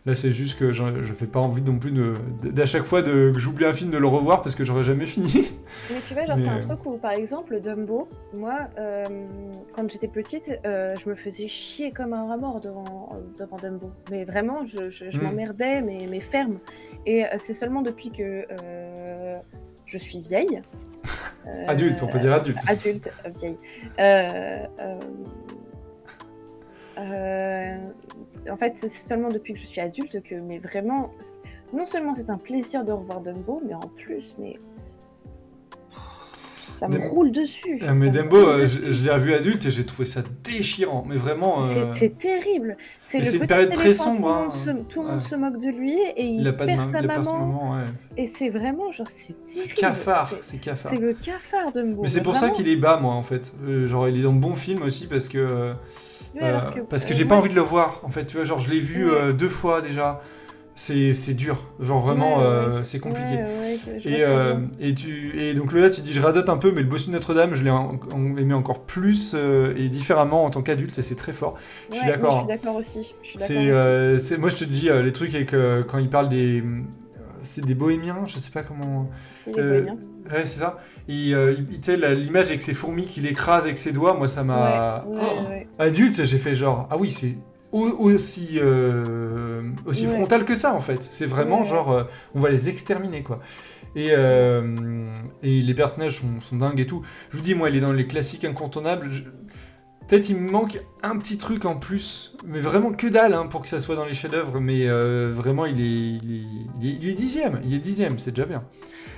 Speaker 1: Là, c'est juste que je fais pas envie non plus d'à chaque fois que j'oublie un film de le revoir parce que j'aurais jamais fini.
Speaker 2: Mais tu vois, genre,
Speaker 1: Mais,
Speaker 2: c'est un truc où, par exemple, Dumbo, moi, quand j'étais petite, je me faisais chier comme un rat mort devant Dumbo. Mais vraiment, je m'emmerdais, mais ferme. Et c'est seulement depuis que je suis vieille.
Speaker 1: Adulte, on peut dire adulte.
Speaker 2: Adulte, vieille. En fait, c'est seulement depuis que je suis adulte que, mais vraiment, non seulement c'est un plaisir de revoir Dumbo, mais en plus, mais ça me roule dessus.
Speaker 1: Mais Dumbo, je l'ai revu adulte et j'ai trouvé ça déchirant, mais vraiment.
Speaker 2: C'est terrible.
Speaker 1: Mais c'est une période très sombre.
Speaker 2: Tout le monde se moque de lui et
Speaker 1: Il a pas
Speaker 2: perd
Speaker 1: de
Speaker 2: sa
Speaker 1: maman, ouais.
Speaker 2: Et c'est vraiment, genre, c'est terrible.
Speaker 1: C'est cafard.
Speaker 2: C'est le cafard Dumbo.
Speaker 1: Mais c'est pour ça qu'il est bas, moi, en fait. Genre, il est dans de bons films aussi parce que. Parce que j'ai pas envie de le voir, en fait. Tu vois, genre, je l'ai vu 2 fois déjà. C'est dur, genre vraiment, c'est compliqué. Et donc là, tu dis, je radote un peu, mais le Bossu de Notre-Dame, je l'ai aimé encore plus et différemment en tant qu'adulte, et c'est très fort. Je suis d'accord.
Speaker 2: Je suis d'accord aussi.
Speaker 1: Moi, je te dis, les trucs avec quand il parle des. C'est des bohémiens, je sais pas comment.
Speaker 2: C'est des bohémiens.
Speaker 1: Ouais, c'est ça. Et tu sais, l'image avec ses fourmis qu'il écrase avec ses doigts, moi, ça m'a. Adulte, j'ai fait genre, ah oui, c'est aussi frontal que ça en fait. C'est vraiment genre on va les exterminer quoi. Et les personnages sont dingues et tout. Je vous dis moi il est dans les classiques incontournables. Peut-être il me manque un petit truc en plus, mais vraiment que dalle hein, pour que ça soit dans les chefs-d'œuvre. Mais vraiment il est dixième. Il est dixième, c'est déjà bien.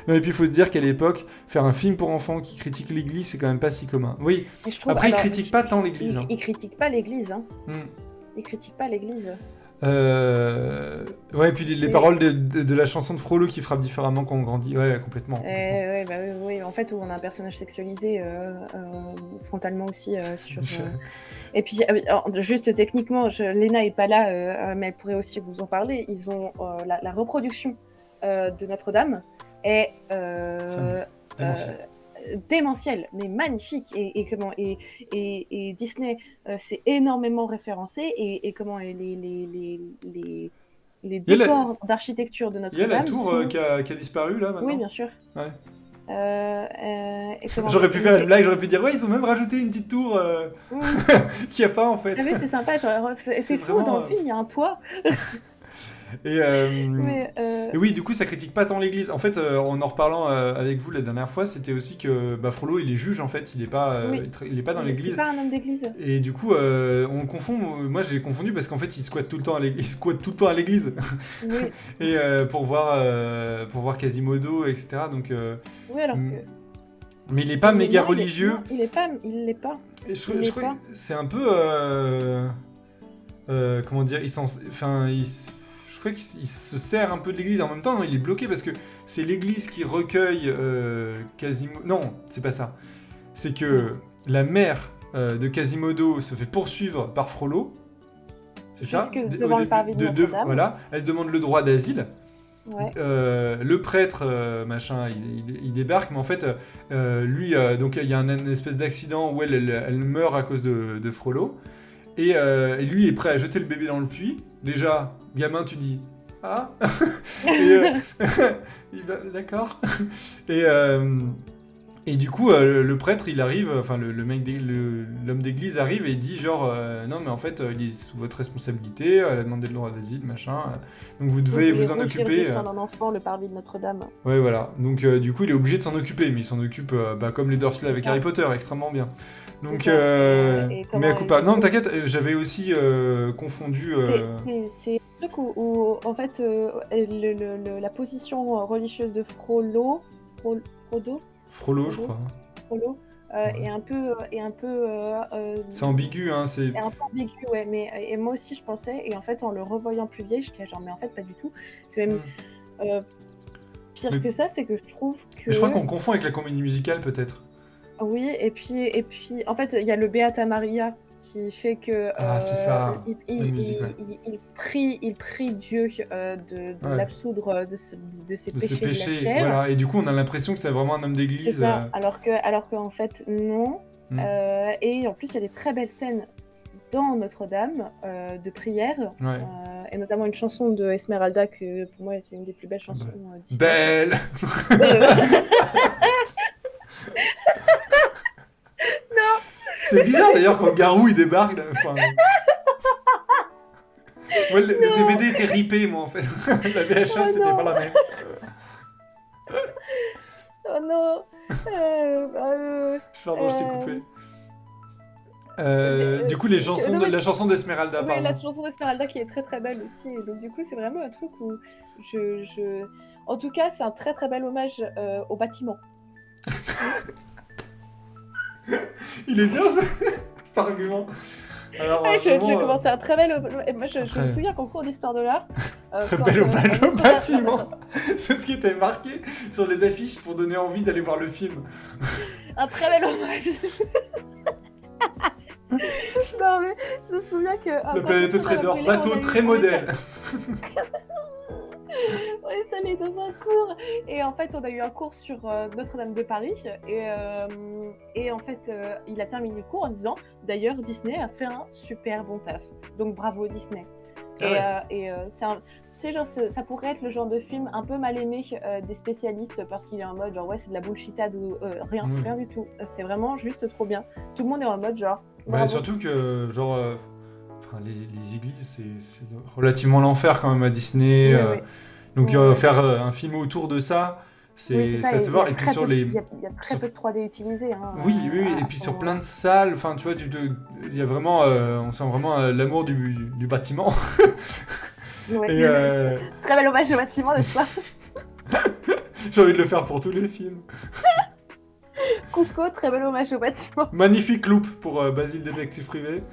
Speaker 1: Et puis il faut se dire qu'à l'époque, faire un film pour enfants qui critique l'église, c'est quand même pas si commun. Oui. Après il critique pas tant l'église.
Speaker 2: Il critique pas l'église. Hein. Il critique pas l'église.
Speaker 1: Ouais, et puis les paroles de la chanson de Frollo qui frappent différemment quand on grandit. Ouais, complètement.
Speaker 2: Oui, en fait, où on a un personnage sexualisé frontalement aussi sur. Et puis, juste techniquement, Léna est pas là, mais elle pourrait aussi vous en parler. Ils ont la reproduction de Notre-Dame est démentiel, mais magnifique et Disney s'est énormément référencé et comment les décors d'architecture de Notre-Dame.
Speaker 1: Il y a la tour qui a disparu là maintenant.
Speaker 2: Oui, bien sûr.
Speaker 1: Ouais.
Speaker 2: J'aurais
Speaker 1: pu faire une blague, j'aurais pu dire ouais ils ont même rajouté une petite tour qu'il n'y a pas en fait.
Speaker 2: Ah oui c'est sympa, c'est fou vraiment, dans le film il y a un toit.
Speaker 1: Et oui, du coup, ça critique pas tant l'Église. En fait, en reparlant avec vous la dernière fois, c'était aussi que Frollo, il est juge en fait, il est pas, il est pas dans l'Église.
Speaker 2: C'est pas un homme d'Église.
Speaker 1: Et du coup, on confond. Moi, j'ai confondu parce qu'en fait, il squatte tout le temps à l'Église. Oui. Et pour voir Quasimodo, etc. Donc.
Speaker 2: Oui, alors que.
Speaker 1: Mais il est pas méga religieux.
Speaker 2: Non, il l'est pas.
Speaker 1: Et je crois que c'est un peu. Comment dire, je crois qu'il se sert un peu de l'église. En même temps, non, il est bloqué parce que c'est l'église qui recueille Quasimodo. Non, c'est pas ça. C'est que la mère de Quasimodo se fait poursuivre par Frollo. C'est ça.
Speaker 2: Devant le parvis de Notre-Dame.
Speaker 1: Voilà. Elle demande le droit d'asile.
Speaker 2: Ouais.
Speaker 1: Le prêtre, machin, il débarque, mais en fait, lui, donc il y a une espèce d'accident où elle meurt à cause de Frollo. Et lui est prêt à jeter le bébé dans le puits. Déjà, gamin, tu dis ah d'accord. Et du coup, le prêtre, il arrive, enfin l'homme d'église arrive et il dit genre non mais en fait, il est sous votre responsabilité. Elle a demandé le droit d'asile, machin. Donc vous devez vous en occuper.
Speaker 2: C'est un enfant, le parvis de Notre-Dame.
Speaker 1: Ouais, voilà. Donc du coup, il est obligé de s'en occuper, mais il s'en occupe comme les Dursley avec Harry Potter, extrêmement bien. Donc, mais coup pas. Non, t'inquiète, j'avais aussi confondu.
Speaker 2: C'est un truc où en fait, la position religieuse de Frollo, je crois.
Speaker 1: Frollo,
Speaker 2: et un peu
Speaker 1: C'est ambigu, hein, c'est...
Speaker 2: et un peu ambigu, ouais. Mais et moi aussi, je pensais, et en fait, en le revoyant plus vieille, j'étais genre, mais en fait, pas du tout. C'est même
Speaker 1: Hmm.
Speaker 2: pire
Speaker 1: Mais,
Speaker 2: que ça, c'est que je trouve que
Speaker 1: mais je crois qu'on confond avec la comédie musicale, peut-être.
Speaker 2: oui, et puis, en fait, il y a le Beata Maria qui fait que
Speaker 1: Ah, c'est ça, la musique, ouais.
Speaker 2: il prie Dieu de
Speaker 1: Ouais.
Speaker 2: l'absoudre de ses
Speaker 1: De ses
Speaker 2: péchés de la
Speaker 1: péchés,
Speaker 2: chair.
Speaker 1: voilà. Et du coup, on a l'impression que c'est vraiment un homme
Speaker 2: C'est
Speaker 1: d'église.
Speaker 2: ça, alors que en fait, non.
Speaker 1: Hmm.
Speaker 2: Et en plus, il y a des très belles scènes dans Notre-Dame de prière,
Speaker 1: Ouais.
Speaker 2: et notamment une chanson de Esmeralda que pour moi c'est une des plus belles chansons Disney.
Speaker 1: Belle. C'est bizarre d'ailleurs quand Garou il débarque. Enfin... Ouais, le DVD était ripé, moi en fait. La VHS, c'était
Speaker 2: non.
Speaker 1: pas la même.
Speaker 2: Oh non.
Speaker 1: Pardon, je t'ai coupé. Du coup, la chanson d'Esmeralda,
Speaker 2: oui,
Speaker 1: pardon.
Speaker 2: la chanson d'Esmeralda qui est très très belle aussi. Et donc du coup, c'est vraiment un truc où En tout cas, c'est un très très bel hommage au bâtiment.
Speaker 1: Il est bien cet argument. Alors,
Speaker 2: j'ai commencé un très bel... Moi, je me souviens qu'en cours d'histoire de l'art...
Speaker 1: très bel hommage au bâtiment. C'est ce qui était marqué sur les affiches pour donner envie d'aller voir le film.
Speaker 2: Un très bel hommage. Non mais je me souviens que...
Speaker 1: La planète au trésor, bateau très modèle.
Speaker 2: On est allé dans un cours et en fait on a eu un cours sur Notre-Dame de Paris et en fait il a terminé le cours en disant d'ailleurs Disney a fait un super bon taf, donc bravo Disney. C'est un... Tu sais, genre, ça pourrait être le genre de film un peu mal aimé des spécialistes parce qu'il est en mode genre ouais c'est de la bullshitade ou rien du tout. C'est vraiment juste trop bien. Tout le monde est en mode genre
Speaker 1: bah, surtout que genre les églises c'est relativement l'enfer quand même à Disney.
Speaker 2: Oui.
Speaker 1: Donc faire un film autour de ça, ça se voit. Et puis sur les...
Speaker 2: Il y a très peu de 3D utilisé. Hein,
Speaker 1: oui, et puis sur plein de salles, enfin tu vois, il y a vraiment, on sent vraiment l'amour du bâtiment.
Speaker 2: Ouais.
Speaker 1: Et,
Speaker 2: très bel hommage au bâtiment, n'est-ce pas?
Speaker 1: J'ai envie de le faire pour tous les films.
Speaker 2: Cusco, très bel hommage au bâtiment.
Speaker 1: Magnifique loop pour Basile Détective Privé.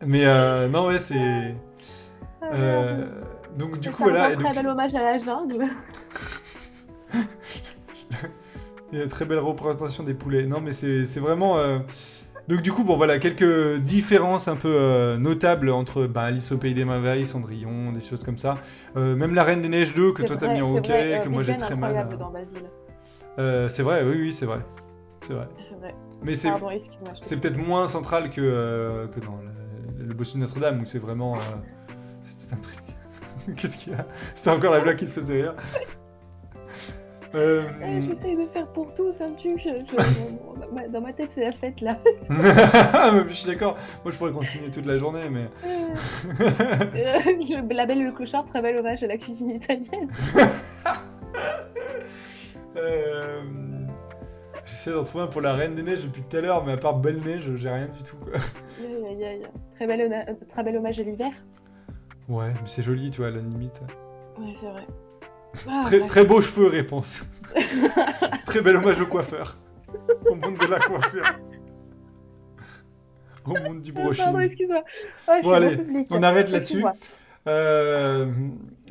Speaker 1: Mais non, ouais, c'est... donc du coup, voilà...
Speaker 2: Un très bel hommage à la jungle.
Speaker 1: Il y a une très belle représentation des poulets. Non, mais c'est vraiment... Donc du coup, bon voilà, quelques différences un peu notables entre Alice au Pays des Merveilles, Cendrillon, des choses comme ça. Même La Reine des Neiges 2, que toi t'as mis en hockey, que moi j'ai très mal.
Speaker 2: Dans Basile.
Speaker 1: C'est vrai, oui, c'est vrai. C'est vrai. Mais c'est peut-être moins central que dans le bossu de Notre-Dame, où c'est vraiment... c'est un truc. Qu'est-ce qu'il y a? C'était encore la blague qui te faisait rire.
Speaker 2: J'essaye de faire pour tout, ça me tue. Dans ma tête, c'est la fête là.
Speaker 1: Je suis d'accord. Moi, je pourrais continuer toute la journée, mais.
Speaker 2: La Belle et le Clochard, très bel hommage à la cuisine italienne.
Speaker 1: J'essaie d'en trouver un pour la Reine des Neiges depuis tout à l'heure, mais à part Belle Neige, j'ai rien du tout. Quoi.
Speaker 2: Très bel hommage à l'hiver.
Speaker 1: Ouais, mais c'est joli, tu vois, à la limite.
Speaker 2: Ouais, c'est vrai.
Speaker 1: Très beaux cheveux, réponse. Très bel hommage au coiffeur. Au monde de la coiffure. Au monde du brushing.
Speaker 2: Pardon, excuse-moi.
Speaker 1: Bon, allez, on arrête là-dessus. Il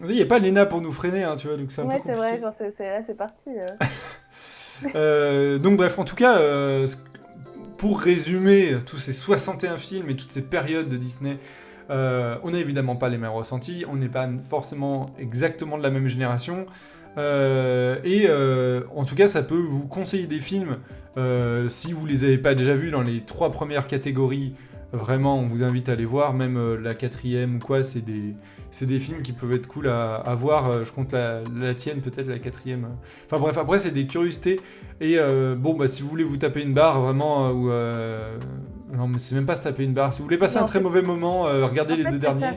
Speaker 1: n'y a pas Léna pour nous freiner, hein, tu vois, donc c'est un peu compliqué.
Speaker 2: Ouais, c'est vrai, c'est parti.
Speaker 1: Donc bref, en tout cas, pour résumer tous ces 61 films et toutes ces périodes de Disney, on n'a évidemment pas les mêmes ressentis, on n'est pas forcément exactement de la même génération, et en tout cas ça peut vous conseiller des films si vous les avez pas déjà vus dans les 3 premières catégories. Vraiment, on vous invite à les voir, même la 4e ou quoi, c'est des films qui peuvent être cool à voir. Je compte la tienne, peut-être la 4e. Enfin bref, après c'est des curiosités. Et si vous voulez vous taper une barre, vraiment, non mais c'est même pas se taper une barre. Si vous voulez passer un très mauvais moment, regardez les 2 derniers.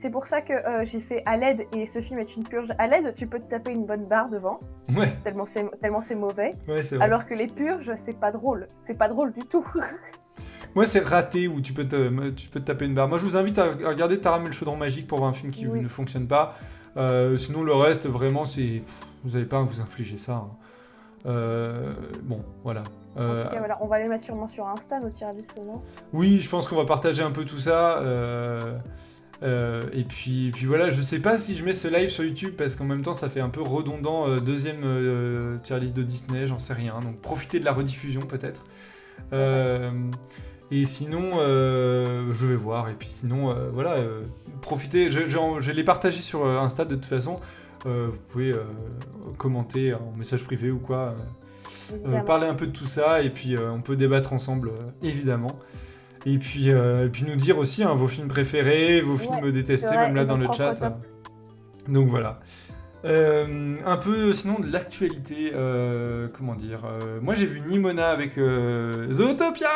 Speaker 2: C'est pour ça que j'ai fait à l'aide, et ce film est une purge. À l'aide, tu peux te taper une bonne barre devant,
Speaker 1: ouais.
Speaker 2: tellement c'est mauvais.
Speaker 1: Ouais, c'est vrai.
Speaker 2: Alors que les purges, c'est pas drôle. C'est pas drôle du tout.
Speaker 1: Moi, c'est raté où tu peux te taper une barre. Moi, je vous invite à regarder Taram et le chaudron magique pour voir un film qui ne fonctionne pas. Sinon, le reste, vraiment, c'est... Vous n'allez pas à vous infliger ça. Hein. Bon, voilà.
Speaker 2: En tout cas, voilà, on va les mettre sûrement sur Insta, nos tier list, non?
Speaker 1: Oui, je pense qu'on va partager un peu tout ça. Et puis voilà, je sais pas si je mets ce live sur YouTube parce qu'en même temps ça fait un peu redondant, deuxième tier list de Disney, j'en sais rien. Donc profitez de la rediffusion peut-être. Euh, et sinon, je vais voir. Et puis sinon, voilà, profitez. Je l'ai partagé sur Insta de toute façon. Vous pouvez commenter en message privé ou quoi. Parler un peu de tout ça et puis on peut débattre ensemble, évidemment. Et puis nous dire aussi hein, vos films préférés, vos films détestés,
Speaker 2: vrai,
Speaker 1: même là
Speaker 2: et
Speaker 1: dans
Speaker 2: vos
Speaker 1: le
Speaker 2: propres
Speaker 1: chat.
Speaker 2: tops.
Speaker 1: Donc voilà. Un peu sinon de l'actualité, comment dire. Moi j'ai vu Nimona avec Zootopia.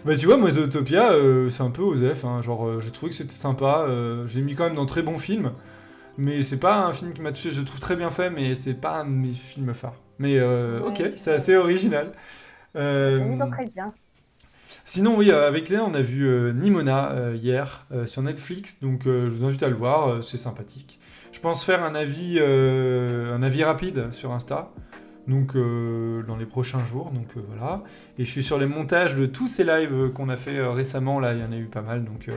Speaker 1: Bah tu vois, moi Zootopia, c'est un peu osef. Hein, genre j'ai trouvé que c'était sympa. J'ai mis quand même dans très bons films. Mais c'est pas un film qui m'a touché, je le trouve très bien fait, mais c'est pas un de mes films phares. Mais ok, c'est assez original.
Speaker 2: Très bien.
Speaker 1: Sinon, oui, avec Léa, on a vu Nimona hier sur Netflix, donc je vous invite à le voir, c'est sympathique. Je pense faire un avis rapide sur Insta, donc dans les prochains jours, donc voilà. Et je suis sur les montages de tous ces lives qu'on a fait récemment, là, il y en a eu pas mal, donc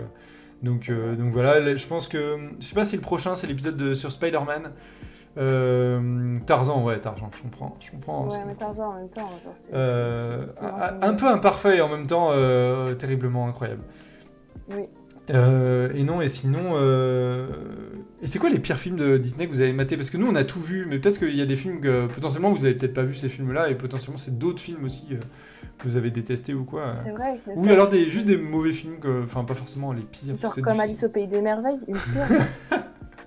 Speaker 1: voilà. Je pense que, je sais pas si le prochain c'est l'épisode sur Spider-Man. Tarzan, je comprends.
Speaker 2: Ouais, mais Tarzan en même temps, genre,
Speaker 1: un peu imparfait et en même temps terriblement incroyable.
Speaker 2: Oui.
Speaker 1: Et sinon... Et c'est quoi les pires films de Disney que vous avez matés? Parce que nous on a tout vu, mais peut-être qu'il y a des films que potentiellement vous avez peut-être pas vu ces films-là, et potentiellement c'est d'autres films aussi que vous avez détestés ou quoi.
Speaker 2: C'est vrai.
Speaker 1: Ou alors juste des mauvais films, enfin pas forcément les pires.
Speaker 2: Genre
Speaker 1: c'est
Speaker 2: comme
Speaker 1: difficile.
Speaker 2: Alice au Pays des Merveilles, une pire.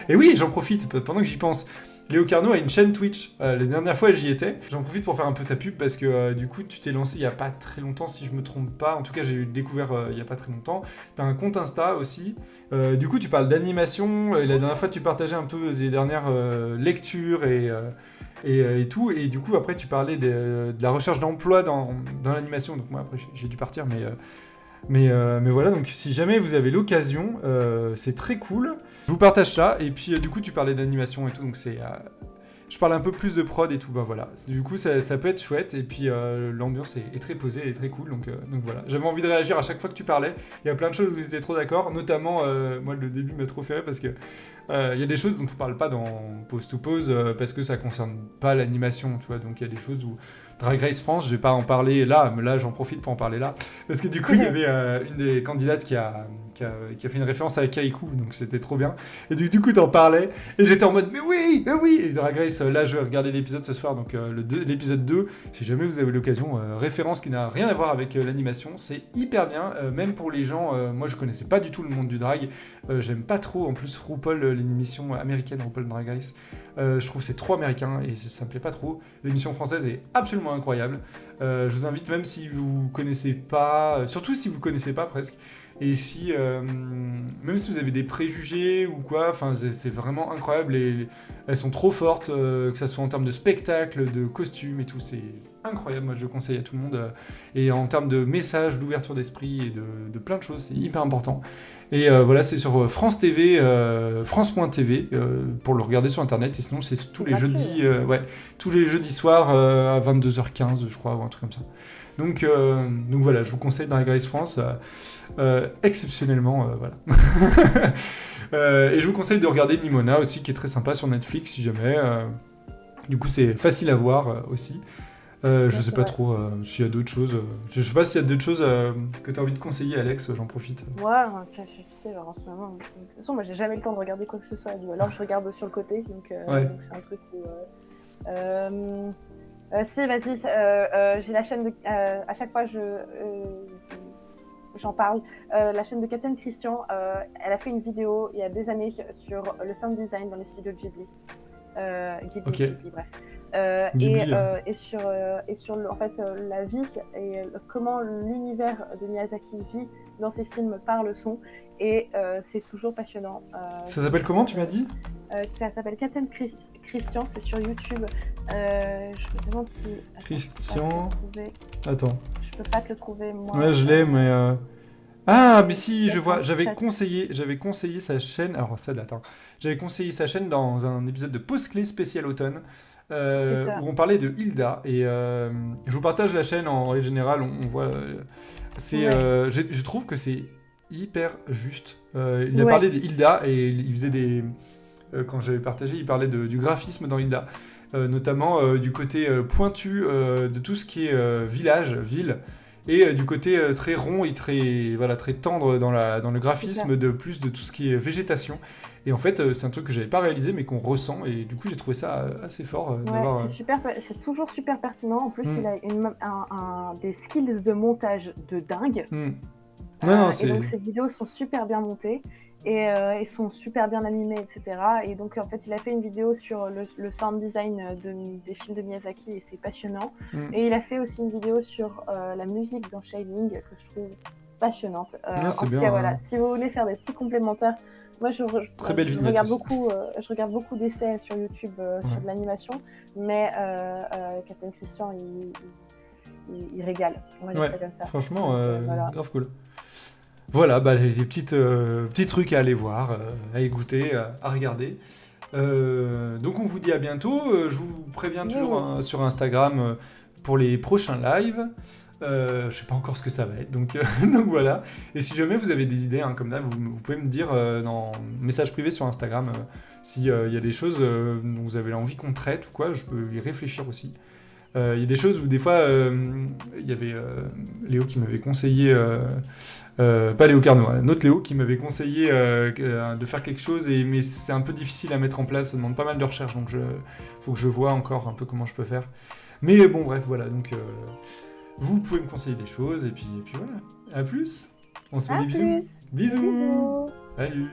Speaker 1: Et oui, j'en profite pendant que j'y pense. Léo Carnot a une chaîne Twitch. Les dernières fois, j'y étais. J'en profite pour faire un peu ta pub parce que du coup, tu t'es lancé il y a pas très longtemps, si je me trompe pas. En tout cas, j'ai découvert il y a pas très longtemps. T'as un compte Insta aussi. Du coup, tu parles d'animation. Et la dernière fois, tu partageais un peu des dernières lectures et tout. Et du coup, après, tu parlais de la recherche d'emploi dans l'animation. Donc moi, après, j'ai dû partir, mais voilà, donc si jamais vous avez l'occasion, c'est très cool. Je vous partage ça, et puis du coup tu parlais d'animation et tout, donc je parle un peu plus de prod et tout, bah voilà. Du coup ça peut être chouette, et puis l'ambiance est très posée, elle est très cool, donc voilà. J'avais envie de réagir à chaque fois que tu parlais, il y a plein de choses où vous étiez trop d'accord, notamment, moi le début m'a trop fait rire parce que il y a des choses dont on parle pas dans Pause to Pause, parce que ça concerne pas l'animation, tu vois, donc il y a des choses où... Drag Race France, je vais pas en parler là, mais là j'en profite pour en parler là, parce que du coup il y avait une des candidates qui a fait une référence à Kaiku, donc c'était trop bien, et du coup t'en parlais, et j'étais en mode mais oui, et Drag Race, là je vais regarder l'épisode ce soir, donc l'épisode 2, si jamais vous avez l'occasion, référence qui n'a rien à voir avec l'animation, c'est hyper bien, même pour les gens, moi je connaissais pas du tout le monde du drag, j'aime pas trop, en plus RuPaul, l'émission américaine RuPaul Drag Race, je trouve que c'est trop américain et ça me plaît pas trop. L'émission française est absolument incroyable. Je vous invite, même si vous connaissez pas, surtout si vous connaissez pas presque, et si même si vous avez des préjugés ou quoi, enfin c'est vraiment incroyable. Et elles sont trop fortes, que ça soit en termes de spectacle, de costumes et tout, c'est incroyable. Moi je le conseille à tout le monde. Et en termes de message, d'ouverture d'esprit et de plein de choses, c'est hyper important. Et voilà, c'est sur France TV, France.tv, pour le regarder sur internet. Et sinon, c'est tous les jeudis, tous les jeudis soirs à 22h15, je crois, ou un truc comme ça. Donc voilà, je vous conseille Drag Race France, exceptionnellement, voilà. Et je vous conseille de regarder Nimona aussi, qui est très sympa sur Netflix, si jamais. Du coup, c'est facile à voir aussi. Je sais pas trop s'il y a d'autres choses. Je sais pas s'il y a d'autres choses que tu as envie de conseiller, Alex, j'en profite.
Speaker 2: Ouais, tu sais, genre en ce moment, de toute façon, moi j'ai jamais le temps de regarder quoi que ce soit, ou alors je regarde sur le côté, donc c'est un truc où... si, vas-y, j'ai la chaîne de... à chaque fois, j'en parle. La chaîne de Katen Christian, elle a fait une vidéo il y a des années sur le sound design dans les studios Ghibli. Ghibli, bref. Et sur en fait, la vie et comment l'univers de Miyazaki vit dans ses films par le son. Et c'est toujours passionnant.
Speaker 1: Ça s'appelle comment, tu m'as dit?
Speaker 2: Ça s'appelle Katen Christian, c'est sur YouTube. Je me demande si...
Speaker 1: Christian... Attends.
Speaker 2: Je peux pas te le trouver, moi.
Speaker 1: Ouais, je l'ai, mais... Ah, mais si, je vois, j'avais conseillé sa chaîne... Alors, ça date, hein. J'avais conseillé sa chaîne dans un épisode de Pause Clé spécial automne.
Speaker 2: ça.
Speaker 1: où on parlait de Hilda. Et je vous partage la chaîne en règle générale, on voit. Je trouve que c'est hyper juste. Il a
Speaker 2: Ouais.
Speaker 1: parlé de Hilda et il faisait des. Quand j'avais partagé, il parlait du graphisme dans Hilda. Notamment du côté pointu de tout ce qui est village, ville, et du côté très rond et très tendre dans le graphisme de plus de tout ce qui est végétation. Et en fait, c'est un truc que j'avais pas réalisé mais qu'on ressent, et du coup j'ai trouvé ça assez fort d'avoir...
Speaker 2: C'est super, c'est toujours super pertinent. En plus, il a des skills de montage de dingue.
Speaker 1: Non,
Speaker 2: et donc ses vidéos sont super bien montées. Et sont super bien animés, etc. Et donc, en fait, il a fait une vidéo sur le sound design des films de Miyazaki, et c'est passionnant. Et il a fait aussi une vidéo sur la musique dans Shining, que je trouve passionnante. En tout cas, voilà, si vous voulez faire des petits complémentaires, moi, je regarde beaucoup d'essais sur YouTube sur de l'animation, mais Captain Christian, il régale, on va dire ça comme ça.
Speaker 1: Franchement, grave cool. Voilà, les petits trucs à aller voir, à écouter, à regarder. Donc on vous dit à bientôt. Je vous préviens toujours sur Instagram pour les prochains lives. Je sais pas encore ce que ça va être, donc voilà. Et si jamais vous avez des idées, comme là, vous pouvez me dire dans message privé sur Instagram s'il y a des choses dont vous avez envie qu'on traite ou quoi, je peux y réfléchir aussi. Il y a des choses où des fois, il y avait Léo qui m'avait conseillé, pas Léo Carnot, un autre Léo qui m'avait conseillé de faire quelque chose, mais c'est un peu difficile à mettre en place, ça demande pas mal de recherche, donc faut que je vois encore un peu comment je peux faire. Mais bon, bref, voilà, donc vous pouvez me conseiller des choses, et puis voilà. À plus. On se fait des bisous. Bisous.
Speaker 2: Bisous.
Speaker 1: Salut.